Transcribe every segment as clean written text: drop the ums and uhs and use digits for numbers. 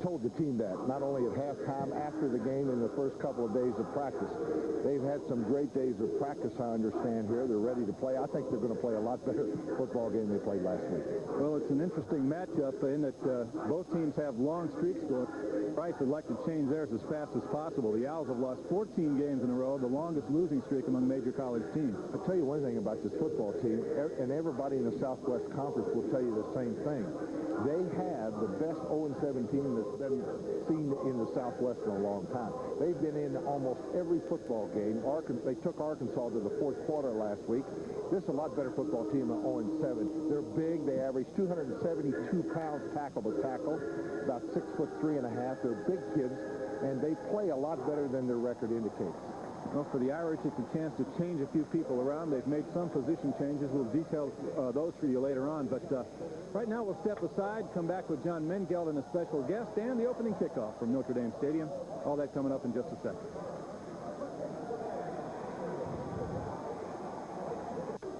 told the team that, not only at halftime, after the game, in the first couple of days of practice. They've had some great days of practice, I understand, here. They're ready to play. I think they're going to play a lot better football game they played last week. Well, it's an interesting matchup in that both teams have long streaks going. Rice would like to change theirs as fast as possible. The Owls have lost 14 games in a row, the longest losing streak among major college teams. I'll tell you one thing about this football team, and everybody in the Southwest Conference will tell you the same thing. They have the best 0-7 team that's been seen in the Southwest in a long time. They've been in almost every football game. They took Arkansas to the fourth quarter last week. This is a lot better football team than 0-7. They're big. They average 272 pounds tackle to tackle, about 6'3½". They're big kids, and they play a lot better than their record indicates. Well, for the Irish, it's a chance to change a few people around. They've made some position changes. We'll detail those for you later on. But right now, we'll step aside, come back with John Mengeld and a special guest, and the opening kickoff from Notre Dame Stadium. All that coming up in just a second.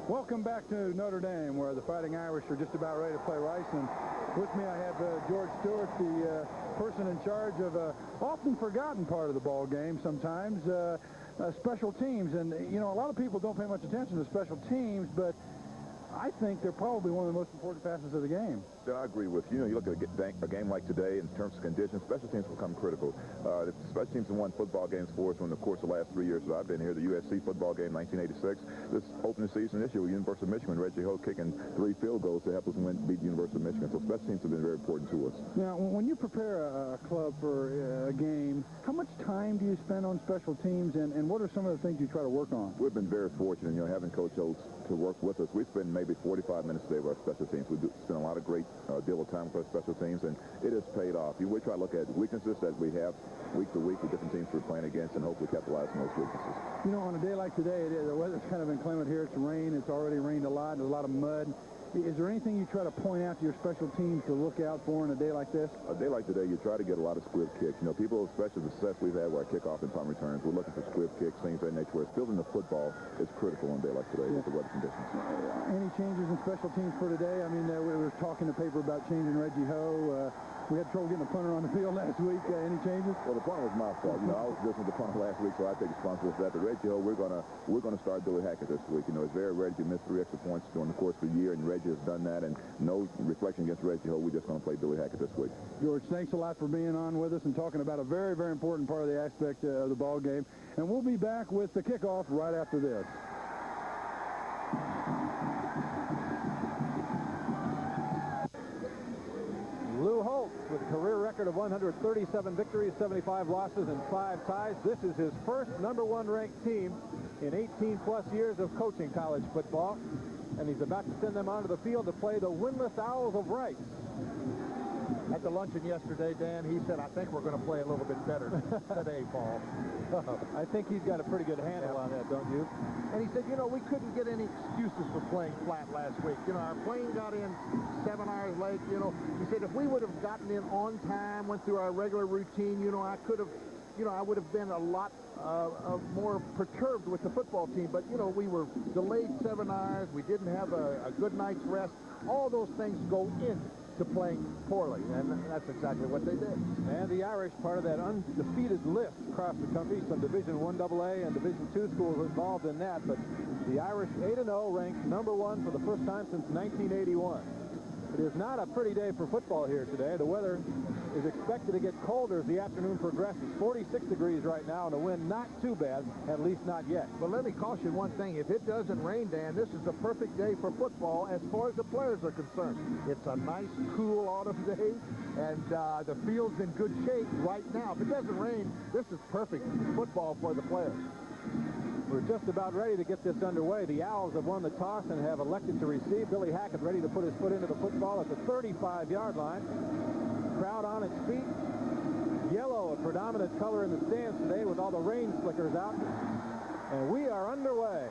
Welcome back to Notre Dame, where the Fighting Irish are just about ready to play Rice. And with me, I have George Stewart, the person in charge of a often forgotten part of the ball game sometimes, special teams. And, you know, a lot of people don't pay much attention to special teams, but I think they're probably one of the most important facets of the game. I agree with you. You look at a game like today in terms of conditions, special teams become critical. The special teams have won football games for us in the course of the last 3 years that I've been here. The USC football game, 1986. This opening season this year with University of Michigan, Reggie Holt kicking 3 field goals to help us beat the University of Michigan. So special teams have been very important to us. Now, when you prepare a club for a game, how much time do you spend on special teams, and what are some of the things you try to work on? We've been very fortunate, you know, having Coach Oates to work with us. We spend maybe 45 minutes a day with our special teams. We spend a lot of great deal of time with our special teams, and it has paid off. We try to look at weaknesses that we have week to week with different teams we're playing against, and hopefully capitalize on those weaknesses. You know, on a day like today, the weather's kind of inclement here. It's rain. It's already rained a lot. There's a lot of mud. Is there anything you try to point out to your special teams to look out for in a day like this? A day like today, you try to get a lot of squib kicks. You know, people, especially the success we've had with our kickoff and punt returns, we're looking for squib kicks, things of that nature. Where fielding the football is critical on a day like today with the weather conditions. Any changes in special teams for today? I mean, we were talking to paper about changing Reggie Ho. We had trouble getting the punter on the field last week. Any changes? Well, the punter was my fault. You know, I was listening to the punter last week, so I take responsibility for that. But Reggie Ho, we're gonna start Billy Hackett this week. You know, he's very ready to miss 3 extra points during the course of the year, and Reggie has done that. And no reflection against Reggie Ho. We're just going to play Billy Hackett this week. George, thanks a lot for being on with us and talking about a very, very important part of the aspect of the ball game. And we'll be back with the kickoff right after this. Lou Holtz with a career record of 137 victories, 75 losses, and 5 ties. This is his first #1 ranked team in 18-plus years of coaching college football. And he's about to send them onto the field to play the winless Owls of Rice. At the luncheon yesterday, Dan, he said, I think we're going to play a little bit better today, Paul. I think he's got a pretty good handle on that, don't you? And he said, you know, we couldn't get any excuses for playing flat last week. You know, our plane got in 7 hours late. You know, he said if we would have gotten in on time, went through our regular routine, you know, I could have, you know, I would have been a lot more perturbed with the football team. But, you know, we were delayed 7 hours. We didn't have a good night's rest. All those things go in to playing poorly, and that's exactly what they did. And the Irish, part of that undefeated list across the country, some Division I AA and Division II schools involved in that, but the Irish 8-0, ranked #1 for the first time since 1981. It is not a pretty day for football here today. The weather is expected to get colder as the afternoon progresses. 46 degrees right now, and the wind not too bad, at least not yet. But let me caution one thing. If it doesn't rain, Dan, this is the perfect day for football as far as the players are concerned. It's a nice, cool autumn day, and the field's in good shape right now. If it doesn't rain, this is perfect football for the players. We're just about ready to get this underway. The Owls have won the toss and have elected to receive. Billy Hackett ready to put his foot into the football at the 35-yard line. Crowd on its feet. Yellow, a predominant color in the stands today with all the rain slickers out. And we are underway.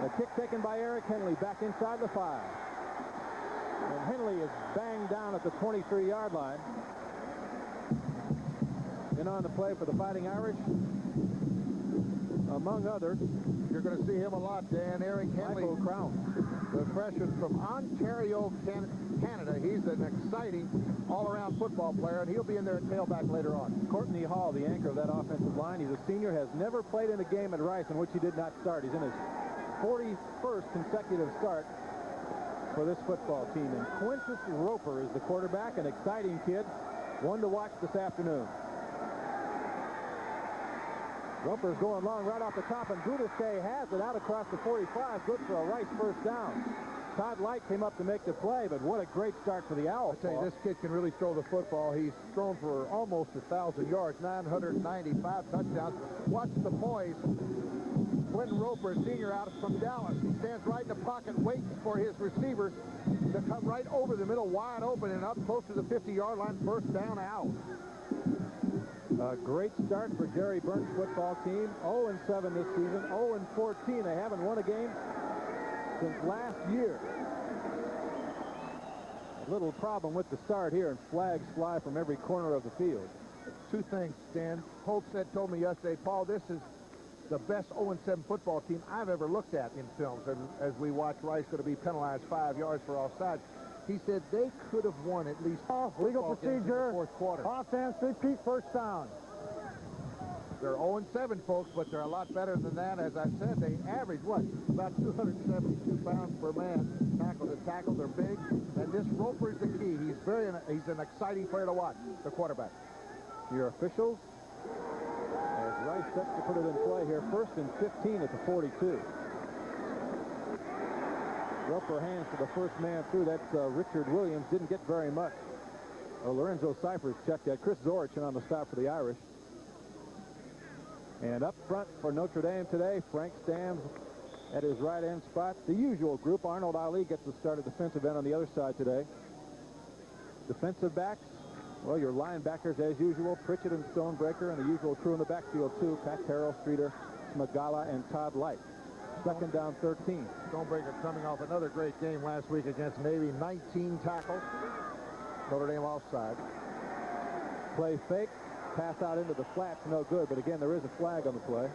A kick taken by Eric Henley back inside the 5. And Henley is banged down at the 23-yard line. In on the play for the Fighting Irish, among others. You're going to see him a lot, Dan. Eric Henley, Michael Crown, the freshman from Ontario, Canada. He's an exciting all-around football player, and he'll be in there at tailback later on. Courtney Hall, the anchor of that offensive line, he's a senior, has never played in a game at Rice in which he did not start. He's in his 41st consecutive start for this football team. And Quintus Roper is the quarterback, an exciting kid, one to watch this afternoon. Roper's going long right off the top, and Boudesquet has it out across the 45. Good for a Rice first down. Todd Light came up to make the play, but what a great start for the Owls. I tell you, this kid can really throw the football. He's thrown for almost 1,000 yards, 995 touchdowns. Watch the poise. Quentin Roper, a senior out from Dallas. He stands right in the pocket waiting for his receiver to come right over the middle, wide open and up close to the 50-yard line. First down, Owls. A great start for Jerry Burns' football team. 0-7 this season, 0-14. They haven't won a game since last year. A little problem with the start here, and flags fly from every corner of the field. Two things, Stan. Holtstead told me yesterday, Paul, this is the best 0-7 football team I've ever looked at in films. And as we watch Rice going to be penalized 5 yards for offside, he said they could have won at least legal procedure, fourth quarter. Offense, repeat first down. They're 0-7, folks, but they're a lot better than that. As I said, they average, what, about 272 pounds per man, tackle to tackle. They're big, and this Roper is the key. He's an exciting player to watch, the quarterback. Your officials, as Rice sets to put it in play here, 1st and 15 at the 42. Roper hands to the first man through. That's Richard Williams. Didn't get very much. Lorenzo Cyphers checked that. Chris Zorich on the stop for the Irish. And up front for Notre Dame today, Frank Stamms at his right end spot. The usual group. Arnold Ali gets the start at defensive end on the other side today. Defensive backs, well, your linebackers as usual, Pritchett and Stonebreaker, and the usual crew in the backfield too, Pat Terrell, Streeter, Smagala, and Todd Light. Second down, 13. Stonebreaker coming off another great game last week against Navy. 19 tackles. Notre Dame offside. Play fake. Pass out into the flats, no good. But again, there is a flag on the play.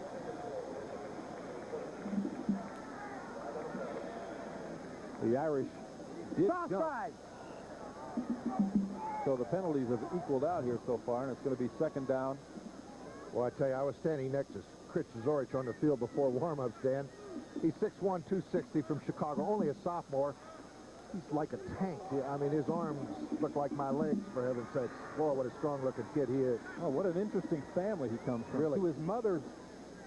The Irish did jump. So the penalties have equaled out here so far, and it's going to be second down. Well, I tell you, I was standing next to Chris Zorich on the field before warm-ups, Dan. He's 6'1", 260 from Chicago, only a sophomore. He's like a tank. I mean, his arms look like my legs, for heaven's sakes. Boy, what a strong-looking kid he is. Oh, what an interesting family he comes from. Really? Who his mother's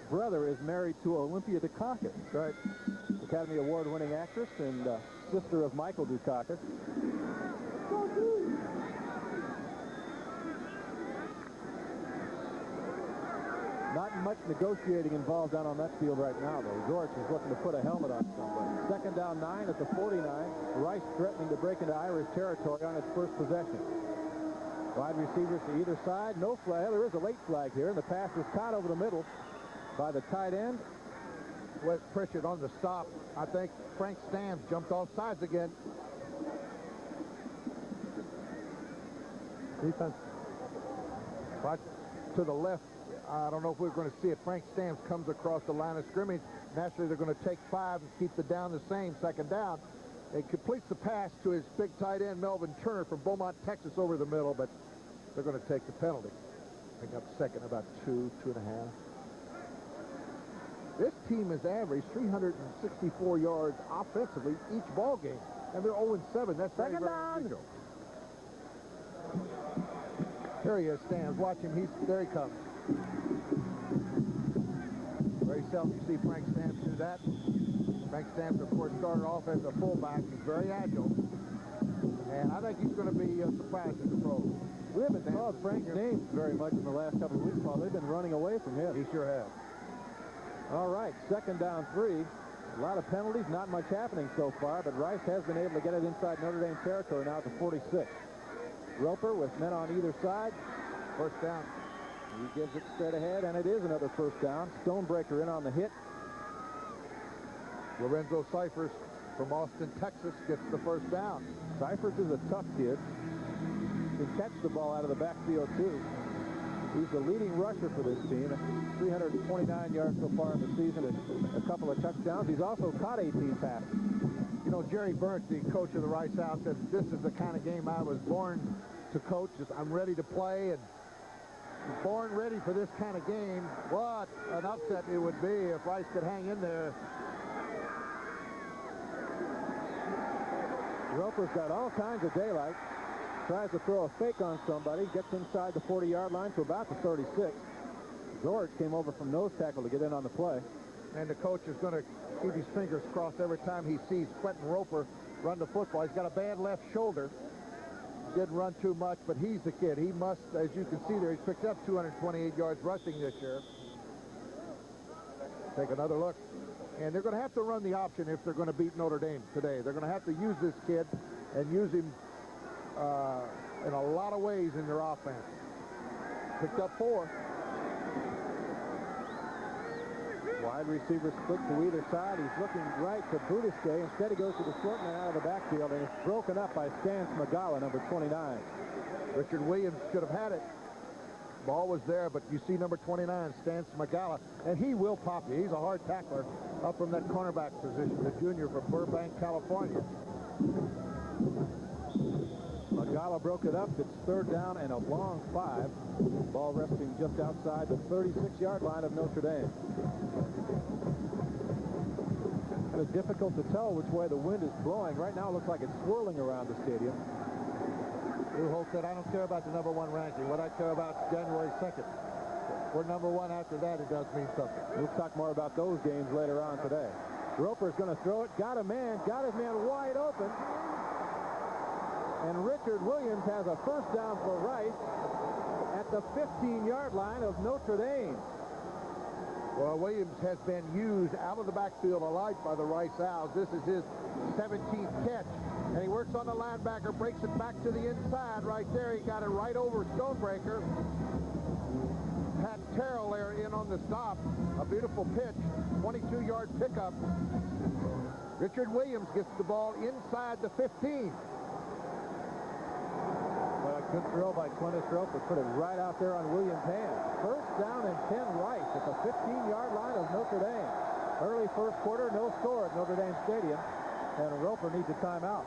brother is married to Olympia Dukakis. Right. Academy Award-winning actress and sister of Michael Dukakis. Not much negotiating involved down on that field right now, though. George is looking to put a helmet on somebody. Second down, 9 at the 49. Rice threatening to break into Irish territory on its first possession. Wide receivers to either side. No flag. There is a late flag here, and the pass is caught over the middle by the tight end. With Pritchett on the stop, I think Frank Stamms jumped off sides again. Defense. Right to the left. I don't know if we're going to see it. Frank Stamms comes across the line of scrimmage. Naturally, they're going to take 5 and keep the down the same. Second down. It completes the pass to his big tight end, Melvin Turner, from Beaumont, Texas, over the middle, but they're going to take the penalty. Pick up second, about 2.5. This team has averaged 364 yards offensively each ball game, and they're 0-7. That's very, very unusual. Here he is, Stamms. Watch him. There he comes. Very seldom you see Frank Stamms do that. Frank Stamms, of course, started off as a fullback. He's very agile. And I think he's going to be surprised at the pros. We haven't called Frank's name very much in the last couple of weeks, Paul. They've been running away from him. He sure has. All right, second down, 3. A lot of penalties, not much happening so far, but Rice has been able to get it inside Notre Dame territory now at the 46. Roper with men on either side. First down. He gives it straight ahead, and it is another first down. Stonebreaker in on the hit. Lorenzo Cyphers from Austin, Texas, gets the first down. Cyphers is a tough kid. He can catch the ball out of the backfield, too. He's the leading rusher for this team. 329 yards so far in the season, and a couple of touchdowns. He's also caught 18 passes. You know, Jerry Burns, the coach of the Rice House, said this is the kind of game I was born to coaches, I'm ready to play, and born ready for this kind of game. What an upset it would be if Rice could hang in there. Roper's got all kinds of daylight. Tries to throw a fake on somebody. Gets inside the 40-yard line to about the 36. George came over from nose tackle to get in on the play. And the coach is going to keep his fingers crossed every time he sees Quentin Roper run the football. He's got a bad left shoulder. Didn't run too much, but he's the kid. He must, as you can see there, he's picked up 228 yards rushing this year. Take another look. And they're going to have to run the option if they're going to beat Notre Dame today. They're going to have to use this kid and use him in a lot of ways in their offense. Picked up 4. Wide receiver split to either side. He's looking right to Boudesque. Instead, he goes to the short man out of the backfield, and it's broken up by Stans Magala, number 29. Richard Williams should have had it. Ball was there, but you see number 29, Stans Magala, and he will pop you. He's a hard tackler up from that cornerback position, the junior from Burbank, California. Magala broke it up. It's 3rd down and a long 5. Ball resting just outside the 36-yard line of Notre Dame. Kind of difficult to tell which way the wind is blowing. Right now it looks like it's swirling around the stadium. Lou Holt said, I don't care about the number 1 ranking. What I care about is January 2nd. We're number 1 after that. It does mean something. We'll talk more about those games later on today. Roper's going to throw it. Got his man wide open. And Richard Williams has a first down for Rice at the 15-yard line of Notre Dame. Well, Williams has been used out of the backfield a lot by the Rice Owls. This is his 17th catch. And he works on the linebacker, breaks it back to the inside right there. He got it right over Stonebreaker. Pat Terrell there in on the stop. A beautiful pitch, 22-yard pickup. Richard Williams gets the ball inside the 15. Well, a good throw by Quintus Roper. Put it right out there on Williams' hand. First down and 10 Rice at the 15-yard line of Notre Dame. Early first quarter, no score at Notre Dame Stadium. And Roper needs a timeout.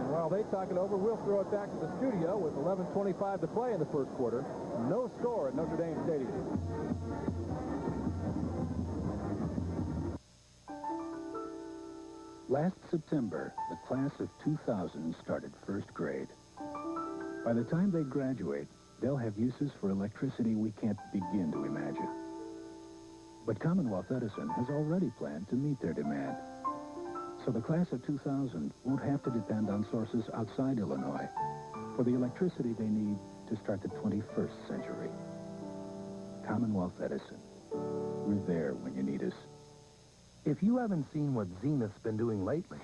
And while they talk it over, we'll throw it back to the studio with 11:25 to play in the first quarter. No score at Notre Dame Stadium. Last September, the class of 2000 started first grade. By the time they graduate, they'll have uses for electricity we can't begin to imagine. But Commonwealth Edison has already planned to meet their demand. So the class of 2000 won't have to depend on sources outside Illinois for the electricity they need to start the 21st century. Commonwealth Edison. We're there when you need us. If you haven't seen what Zenith's been doing lately,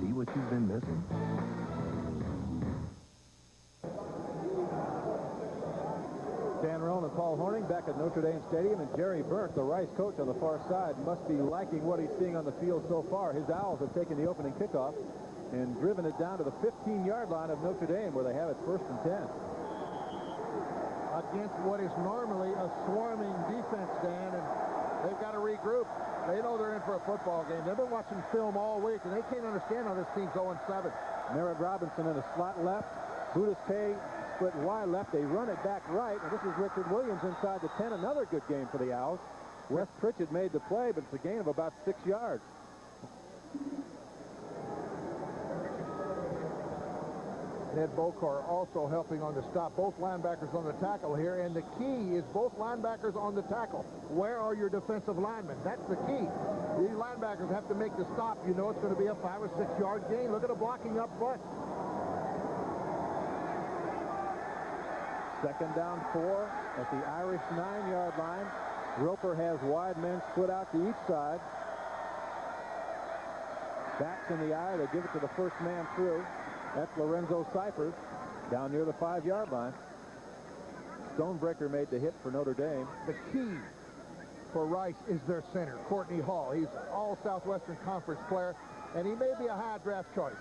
see what you've been missing? Dan Roan and Paul Horning back at Notre Dame Stadium, and Jerry Burke, the Rice coach on the far side, must be liking what he's seeing on the field so far. His Owls have taken the opening kickoff and driven it down to the 15-yard line of Notre Dame, where they have it 1st and 10. Against what is normally a swarming defense, Dan, and they've got to regroup. They know they're in for a football game. They've been watching film all week, and they can't understand how this team's 0-7. Merritt Robinson in a slot left. Boudesque split wide left. They run it back right, and this is Richard Williams inside the 10. Another good game for the Owls. Wes Pritchett made the play, but it's a gain of about 6 yards. Ned Bokar also helping on the stop. Both linebackers on the tackle here, and the key is both linebackers on the tackle. Where are your defensive linemen? That's the key. These linebackers have to make the stop. You know it's going to be a 5 or 6 yard gain. Look at the blocking up front. 2nd down 4 at the Irish 9-yard line. Roper has wide men split out to each side. Backs in the eye. They give it to the first man through. That's Lorenzo Cyphers down near the 5-yard line. Stonebreaker made the hit for Notre Dame. The key for Rice is their center, Courtney Hall. He's an all-Southwestern Conference player, and he may be a high draft choice.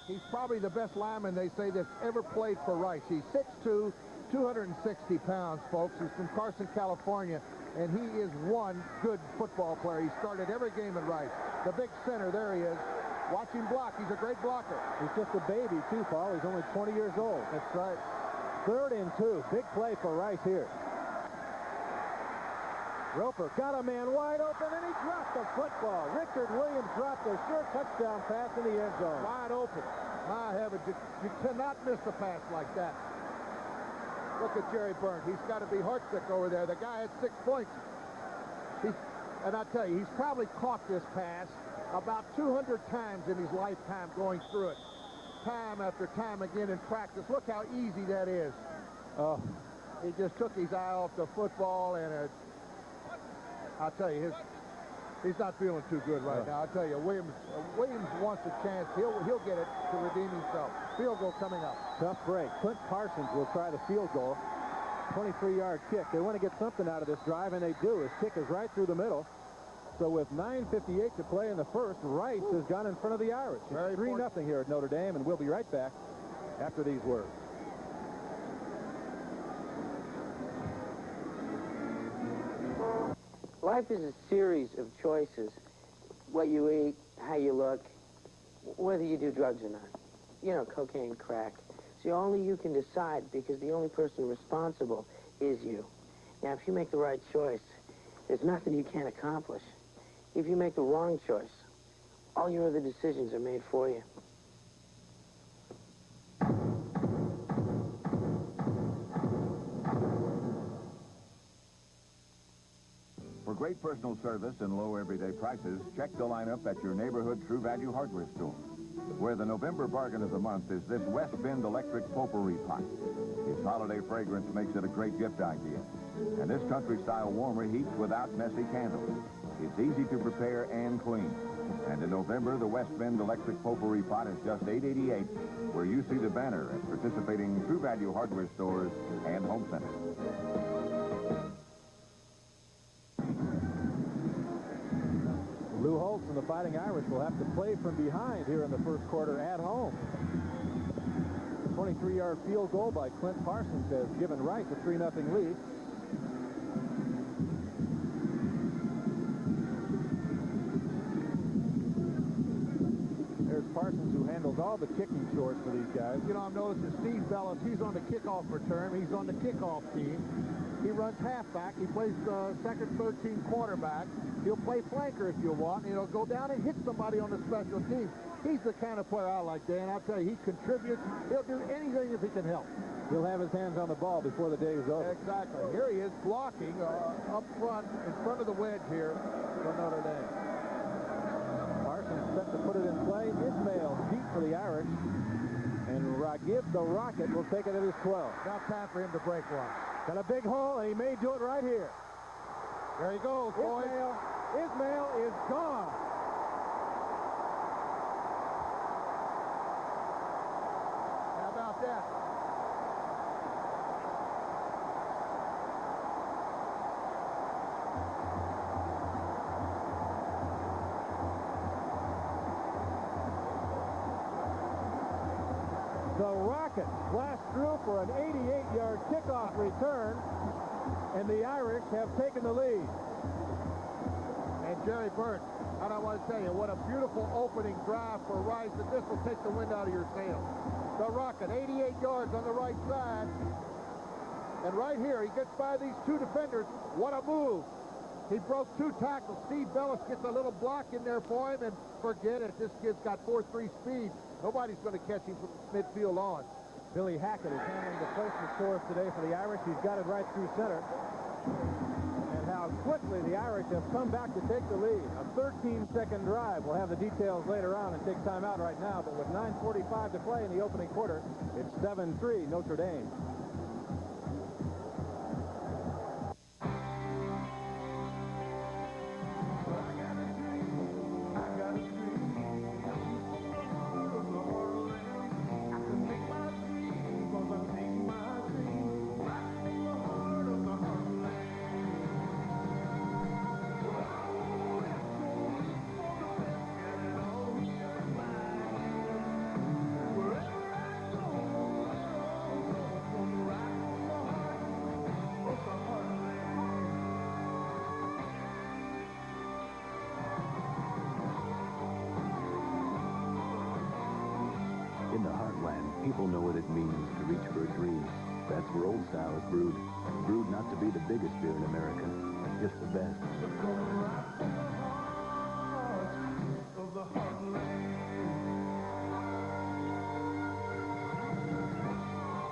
He's probably the best lineman, they say, that's ever played for Rice. He's 6'2", 260 pounds, folks. He's from Carson, California, and he is one good football player. He started every game at Rice. The big center, there he is. Watch him block. He's a great blocker. He's just a baby, too, Paul. He's only 20 years old. That's right. 3rd and 2. Big play for Rice here. Roper got a man wide open, and he dropped the football. Richard Williams dropped a sure touchdown pass in the end zone. Wide open. My heavens, you cannot miss a pass like that. Look at Jerry Burns. He's got to be heartsick over there. The guy had 6 points. And I tell you, he's probably caught this pass about 200 times in his lifetime going through it. Time after time again in practice. Look how easy that is. Oh, he just took his eye off the football, and I'll tell you, he's not feeling too good right now. I'll tell you, Williams wants a chance. He'll get it to redeem himself. Field goal coming up. Tough break. Clint Parsons will try the field goal. 23-yard kick. They want to get something out of this drive, and they do. His kick is right through the middle. So with 9:58 to play in the first, Rice has gone in front of the Irish. It's 3-0 here at Notre Dame, and we'll be right back after these words. Life is a series of choices. What you eat, how you look, whether you do drugs or not. You know, cocaine, crack. So only you can decide, because the only person responsible is you. Now, if you make the right choice, there's nothing you can't accomplish. If you make the wrong choice, all your other decisions are made for you. For great personal service and low everyday prices, check the lineup at your neighborhood True Value hardware store, where the November bargain of the month is this West Bend electric potpourri pot. Its holiday fragrance makes it a great gift idea. And this country-style warmer heats without messy candles. It's easy to prepare and clean. And in November, the West Bend electric potpourri pot is just $8.88, where you see the banner at participating True Value hardware stores and home centers. Lou Holtz and the Fighting Irish will have to play from behind here in the first quarter at home. The 23-yard field goal by Clint Parsons has given Rice a 3-0 lead. There's Parsons, who handles all the kicking chores for these guys. You know, I'm noticing Steve Bellis, he's on the kickoff return. He's on the kickoff team. He runs halfback. He plays second, third team quarterback. He'll play flanker if you want. He'll go down and hit somebody on the special team. He's the kind of player I like, Dan. I'll tell you, he contributes. He'll do anything if he can help. He'll have his hands on the ball before the day is over. Exactly. Here he is blocking up front, in front of the wedge here for Notre Dame. Parsons set to put it in play. Ismail deep for the Irish. And Ragib the Rocket will take it at his 12. Now time for him to break one. Got a big hole, and he may do it right here. There he goes, boys. Ismail is gone. How about that? The Rocket blast through for an 88-yard kickoff return, and the Irish have taken the lead. And Jerry Burns, I don't want to tell you, what a beautiful opening drive for Rice, that this will take the wind out of your sails. The Rocket, 88 yards on the right side. And right here, he gets by these two defenders. What a move. He broke 2 tackles. Steve Bellis gets a little block in there for him, and forget it. This kid's got 4.3 speed. Nobody's going to catch him from midfield on. Billy Hackett is handling the placement chores today for the Irish. He's got it right through center. And how quickly the Irish have come back to take the lead. A 13-second drive. We'll have the details later on and take time out right now. But with 9:45 to play in the opening quarter, it's 7-3 Notre Dame. People know what it means to reach for a dream. That's where Old Style is brewed. Brewed not to be the biggest beer in America, but just the best.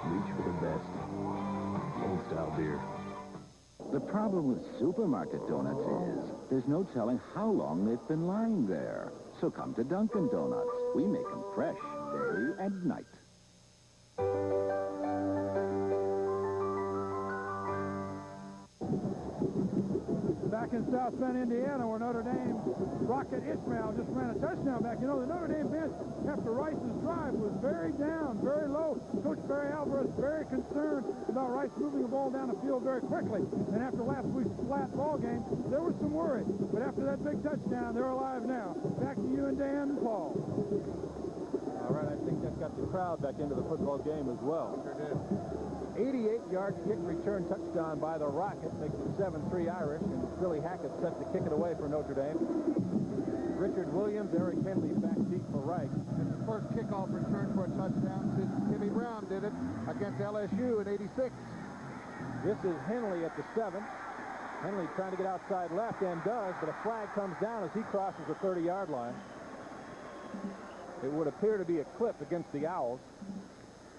Reach for the best. Old Style beer. The problem with supermarket donuts is there's no telling how long they've been lying there. So come to Dunkin' Donuts. We make them fresh day and night. Back in South Bend, Indiana, where Notre Dame Rocket Ishmael just ran a touchdown back. You know, the Notre Dame bench, after Rice's drive, was very down, very low. Coach Barry Alvarez very concerned about Rice moving the ball down the field very quickly. And after last week's flat ball game, there was some worry. But after that big touchdown, they're alive now. Back to you and Dan and Paul. All right, I think that got the crowd back into the football game as well. Sure did. 88-yard kick return touchdown by the Rocket, makes it 7-3 Irish, and Billy Hackett set to kick it away for Notre Dame. Richard Williams, Eric Henley back deep for Rice. It's the first kickoff return for a touchdown since Timmy Brown did it against LSU in '86. This is Henley at the 7. Henley trying to get outside left and does, but a flag comes down as he crosses the 30-yard line. It would appear to be a clip against the Owls.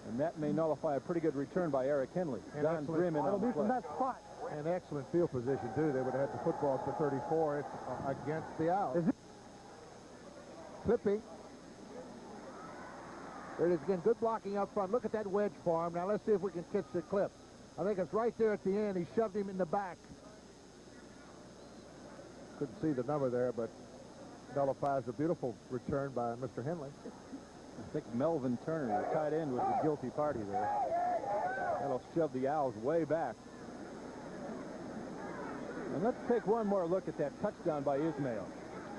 And that may nullify a pretty good return by Eric Henley. Don Grimm in on the play. An excellent field position, too. They would have had the football for 34 against the Owls. Clipping. There it is again. Good blocking up front. Look at that wedge for him. Now let's see if we can catch the clip. I think it's right there at the end. He shoved him in the back. Couldn't see the number there, but nullifies a beautiful return by Mr. Henley. I think Melvin Turner, the tight end, was the guilty party there. That'll shove the Owls way back. And let's take one more look at that touchdown by Ismail.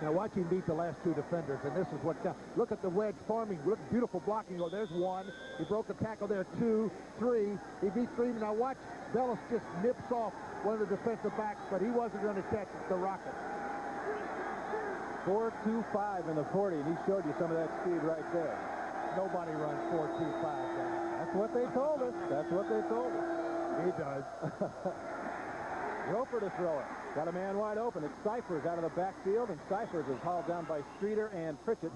Now watch him beat the last two defenders, and this is what counts. Look at the wedge forming. Look, beautiful blocking. Oh, there's one. He broke a tackle there. 2, 3. He beat 3. Now watch. Bellis just nips off one of the defensive backs, but he wasn't going to catch the Rocket. 4.25 in the 40, and he showed you some of that speed right there. Nobody runs 4.25. That's what they told us. That's what they told us. He does. Roper to throw it. Got a man wide open. It's Cyphers out of the backfield, and Cyphers is hauled down by Streeter and Pritchett.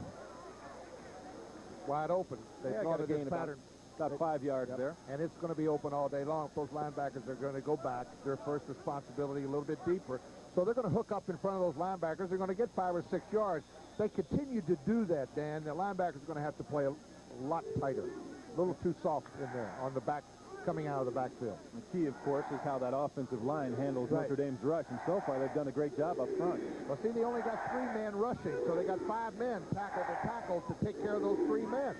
Wide open. They got a gain pattern. About 5 yards there. And it's going to be open all day long. Those linebackers are going to go back. Their first responsibility a little bit deeper. So they're going to hook up in front of those linebackers. They're going to get 5 or 6 yards. They continue to do that, Dan. The linebackers are going to have to play a lot tighter. A little too soft in there on the back, coming out of the backfield. The key, of course, is how that offensive line handles Notre Dame's rush. And so far, they've done a great job up front. Well, see, they only got 3 men rushing, so they got 5 men tackle to tackle to take care of those 3 men.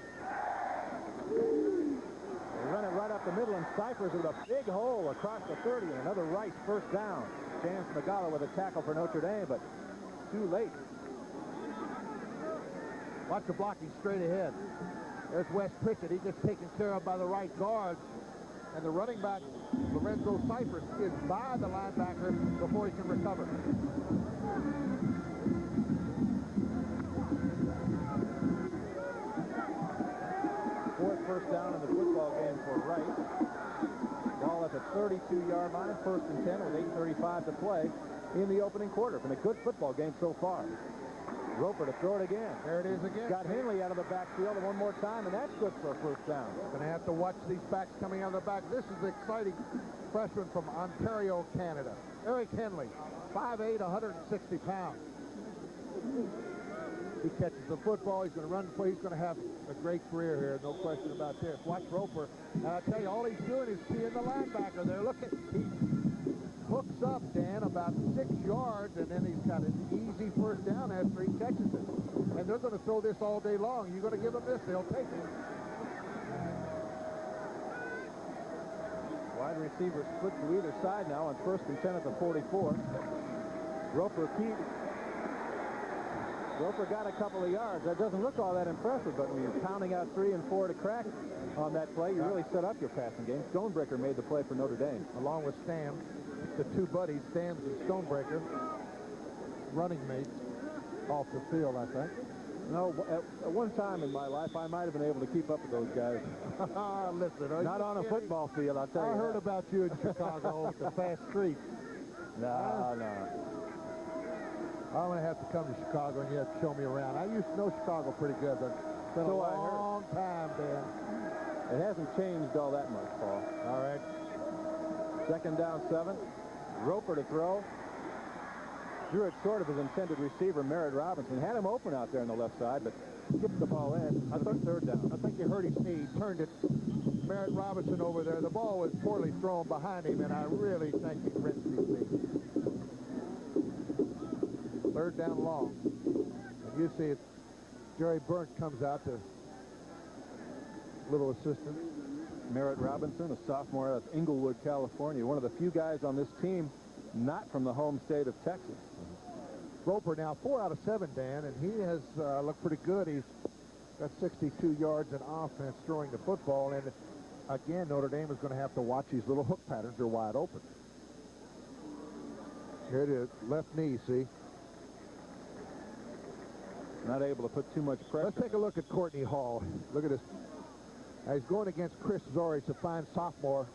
They run it right up the middle, and Cyphers with a big hole across the 30, and another Rice first down. Chance Magala with a tackle for Notre Dame, but too late. Watch the blocking straight ahead. There's Wes Pritchett. He gets taken care of by the right guards. And the running back, Lorenzo Cyphers, is by the linebacker before he can recover. Fourth first down in the football game for Rice. Ball at the 32-yard line, 1st and 10 with 8:35 to play in the opening quarter. Been a good football game so far. Roper to throw it again. There it is again. Got Henley out of the backfield and one more time, and that's good for a first down. Going to have to watch these backs coming out of the back. This is the exciting freshman from Ontario, Canada. Eric Henley, 5'8", 160 pounds. He catches the football. He's going to run the play. He's going to have a great career here. No question about this. Watch Roper. And I tell you, all he's doing is teeing the linebacker there. Look at, he hooks up, Dan, about 6 yards, and then he's got an easy first down after he catches it. And they're going to throw this all day long. You're going to give them this, they'll take it. Wide receiver split to either side now on 1st and 10 at the 44. Roper got a couple of yards. That doesn't look all that impressive, but when you're pounding out 3 and 4 to crack on that play, you really set up your passing game. Stonebreaker made the play for Notre Dame. Along with Stams, the 2 buddies, Stams and Stonebreaker, running mates off the field, I think. No, at one time in my life, I might have been able to keep up with those guys. Listen, Not on a football field, I'll tell you. I heard about you in Chicago with the fast streets. No. I'm going to have to come to Chicago and you have to show me around. I used to know Chicago pretty good, but it's been a long time, Dan. It hasn't changed all that much, Paul. All right. 2nd down, 7. Roper to throw. Drew it short of his intended receiver, Merritt Robinson. Had him open out there on the left side, but skipped the ball in. I thought 3rd down. I think you heard his knee. He turned it. Merritt Robinson over there. The ball was poorly thrown behind him, and I really think he rinsed his knee. 3rd down long. And you see it. Jerry Burnt comes out to little assistant. Merritt Robinson, a sophomore out of Inglewood, California. One of the few guys on this team not from the home state of Texas. Roper now 4 out of 7, Dan, and he has looked pretty good. He's got 62 yards in offense throwing the football, and again, Notre Dame is going to have to watch these little hook patterns. They're wide open. Here it is, left knee, see? Not able to put too much pressure. Let's take a look at Courtney Hall. Look at this. Now he's going against Chris Zorich, a fine sophomore.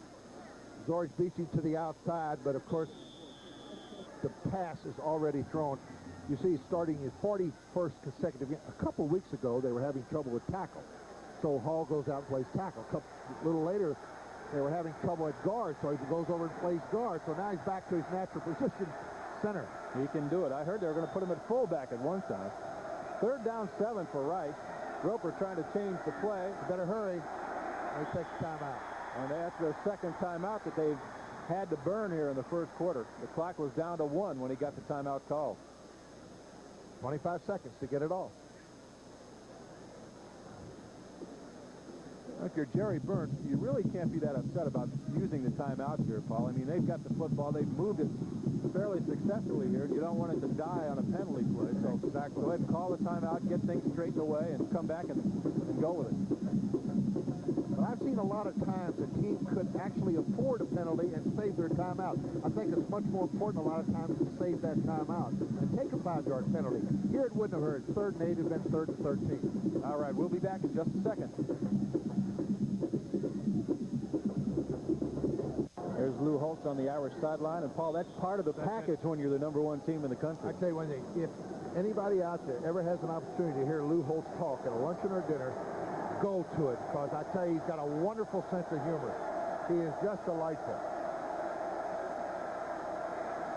Zorich beats him to the outside, but of course, the pass is already thrown. You see, he's starting his 41st consecutive game. A couple weeks ago, they were having trouble with tackle. So Hall goes out and plays tackle. A little later, they were having trouble at guard, so he goes over and plays guard. So now he's back to his natural position, center. He can do it. I heard they were going to put him at fullback at one time. 3rd down, 7 for Rice. Roper trying to change the play. Better hurry. He takes timeout. And that's their 2nd timeout that they've had to burn here in the 1st quarter. The clock was down to 1 when he got the timeout called. 25 seconds to get it off. If you're Jerry Burns, you really can't be that upset about using the timeout here, Paul. I mean, they've got the football. They've moved it fairly successfully here. You don't want it to die on a penalty play. So go ahead and call the timeout, get things straightened away, and come back and go with it. But I've seen a lot of times a team could actually afford a penalty and save their timeout. I think it's much more important a lot of times to save that timeout and take a 5-yard penalty. Here it wouldn't have hurt. 3rd and 8 has been 3rd and 13. All right, we'll be back in just a second. There's Lou Holtz on the Irish sideline. And, Paul, that's part of the package when you're the #1 team in the country. I tell you one thing. If anybody out there ever has an opportunity to hear Lou Holtz talk at a luncheon or dinner, go to it, because I tell you, he's got a wonderful sense of humor. He is just delightful.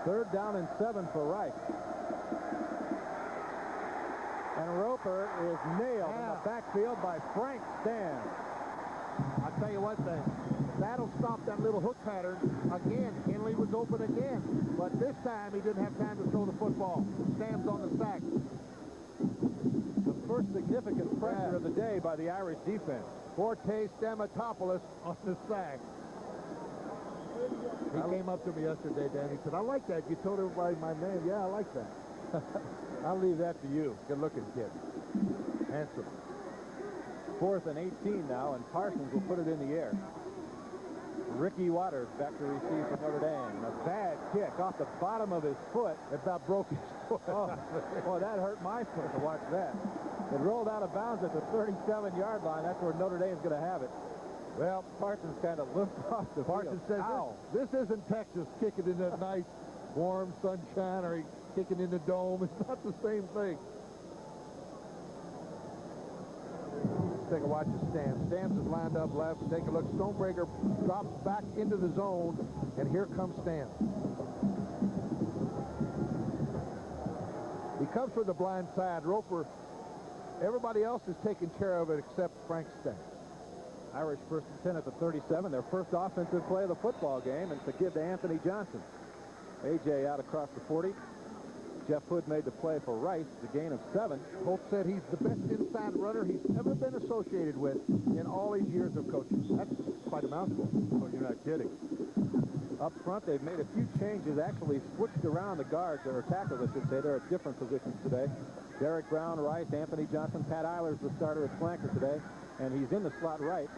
3rd down and 7 for Rice. And Roper is nailed in the backfield by Frank Stan. I'll tell you one thing. That'll stop that little hook pattern. Again, Henley was open again. But this time, he didn't have time to throw the football. Stan's on the sack. The first significant pressure of the day by the Irish defense. Forte Stamatopoulos on the sack. He came up to me yesterday, Dan. He said, I like that. You told everybody my name. Yeah, I like that. I'll leave that to you. Good-looking kid. Handsome. 4th and 18 now, and Parsons will put it in the air. Ricky Waters back to receive for Notre Dame. A bad kick off the bottom of his foot. It about broke his foot. Oh, boy, that hurt my foot to watch that. It rolled out of bounds at the 37-yard line. That's where Notre Dame's going to have it. Well, Parsons kind of limped off the Parsons field. says, this isn't Texas kicking in that nice, warm sunshine or kicking in the dome. It's not the same thing. Take a watch of Stamps. Stamps is lined up left. Take a look. Stonebreaker drops back into the zone, and here comes Stamps. He comes for the blind side. Roper, everybody else is taking care of it except Frank Stamps. Irish 1st and 10 at the 37. Their first offensive play of the football game, and to give to Anthony Johnson. A.J. out across the 40. Jeff Hood made the play for Rice. It's a gain of 7. Holt said he's the best inside runner he's ever been associated with in all his years of coaching. That's quite a mouthful. Oh, you're not kidding. Up front, they've made a few changes, actually switched around the guards, or tackles, I should say. They're at different positions today. Derek Brown, Rice, Anthony Johnson, Pat Eiler's the starter at flanker today, and he's in the slot right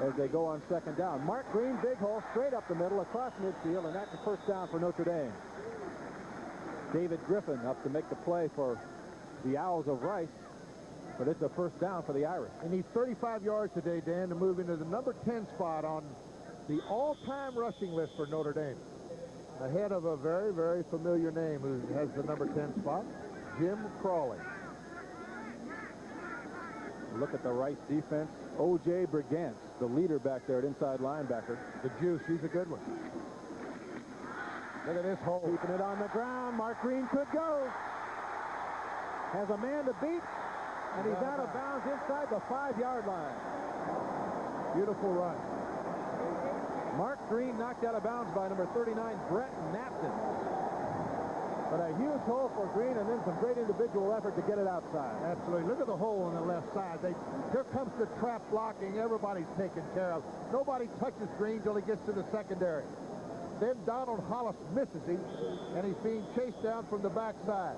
as they go on 2nd down. Mark Green, big hole, straight up the middle, across midfield, and that's the 1st down for Notre Dame. David Griffin up to make the play for the Owls of Rice. but it's a first down for the Irish. He needs 35 yards today, Dan, to move into the number 10 spot on the all-time rushing list for Notre Dame. Ahead of a very, very familiar name who has the number 10 spot, Jim Crawley. Look at the Rice defense. O.J. Brigance, the leader back there at inside linebacker. The Juice, he's a good one. Look at this hole. Keeping it on the ground. Mark Green could go. Has a man to beat, and he's out of bounds inside the 5-yard line. Beautiful run. Mark Green knocked out of bounds by number 39, Brett Napton. But a huge hole for Green, and then some great individual effort to get it outside. Absolutely. Look at the hole on the left side. Here comes the trap blocking. Everybody's taken care of. Nobody touches Green till he gets to the secondary. Then Donald Hollis misses him, and he's being chased down from the backside.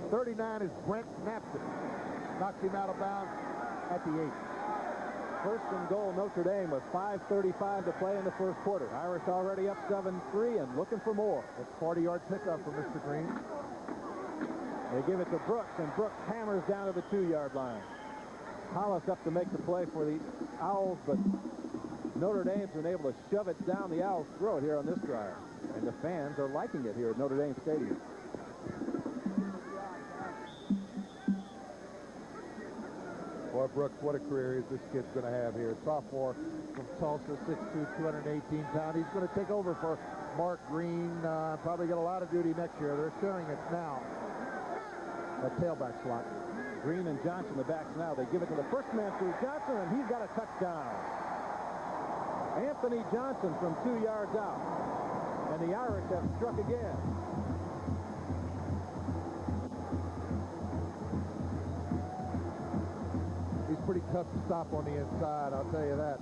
39 is Brent Napton. Knocks him out of bounds at the 8. First and goal, Notre Dame with 5:35 to play in the first quarter. Irish already up 7-3 and looking for more. It's 40-yard pickup for Mr. Green. They give it to Brooks, and Brooks hammers down to the 2-yard line. Hollis up to make the play for the Owls, but Notre Dame's been able to shove it down the Owls' throat here on this drive. And the fans are liking it here at Notre Dame Stadium. Boy, Brooks, what a career is this kid's going to have here. Sophomore from Tulsa, 6'2", 218 pounds. He's going to take over for Mark Green. Probably get a lot of duty next year. They're sharing it now. A tailback slot. Green and Johnson, the backs now. They give it to the first man through Johnson, and he's got a touchdown. Anthony Johnson from 2 yards out. And the Irish have struck again. He's pretty tough to stop on the inside, I'll tell you that.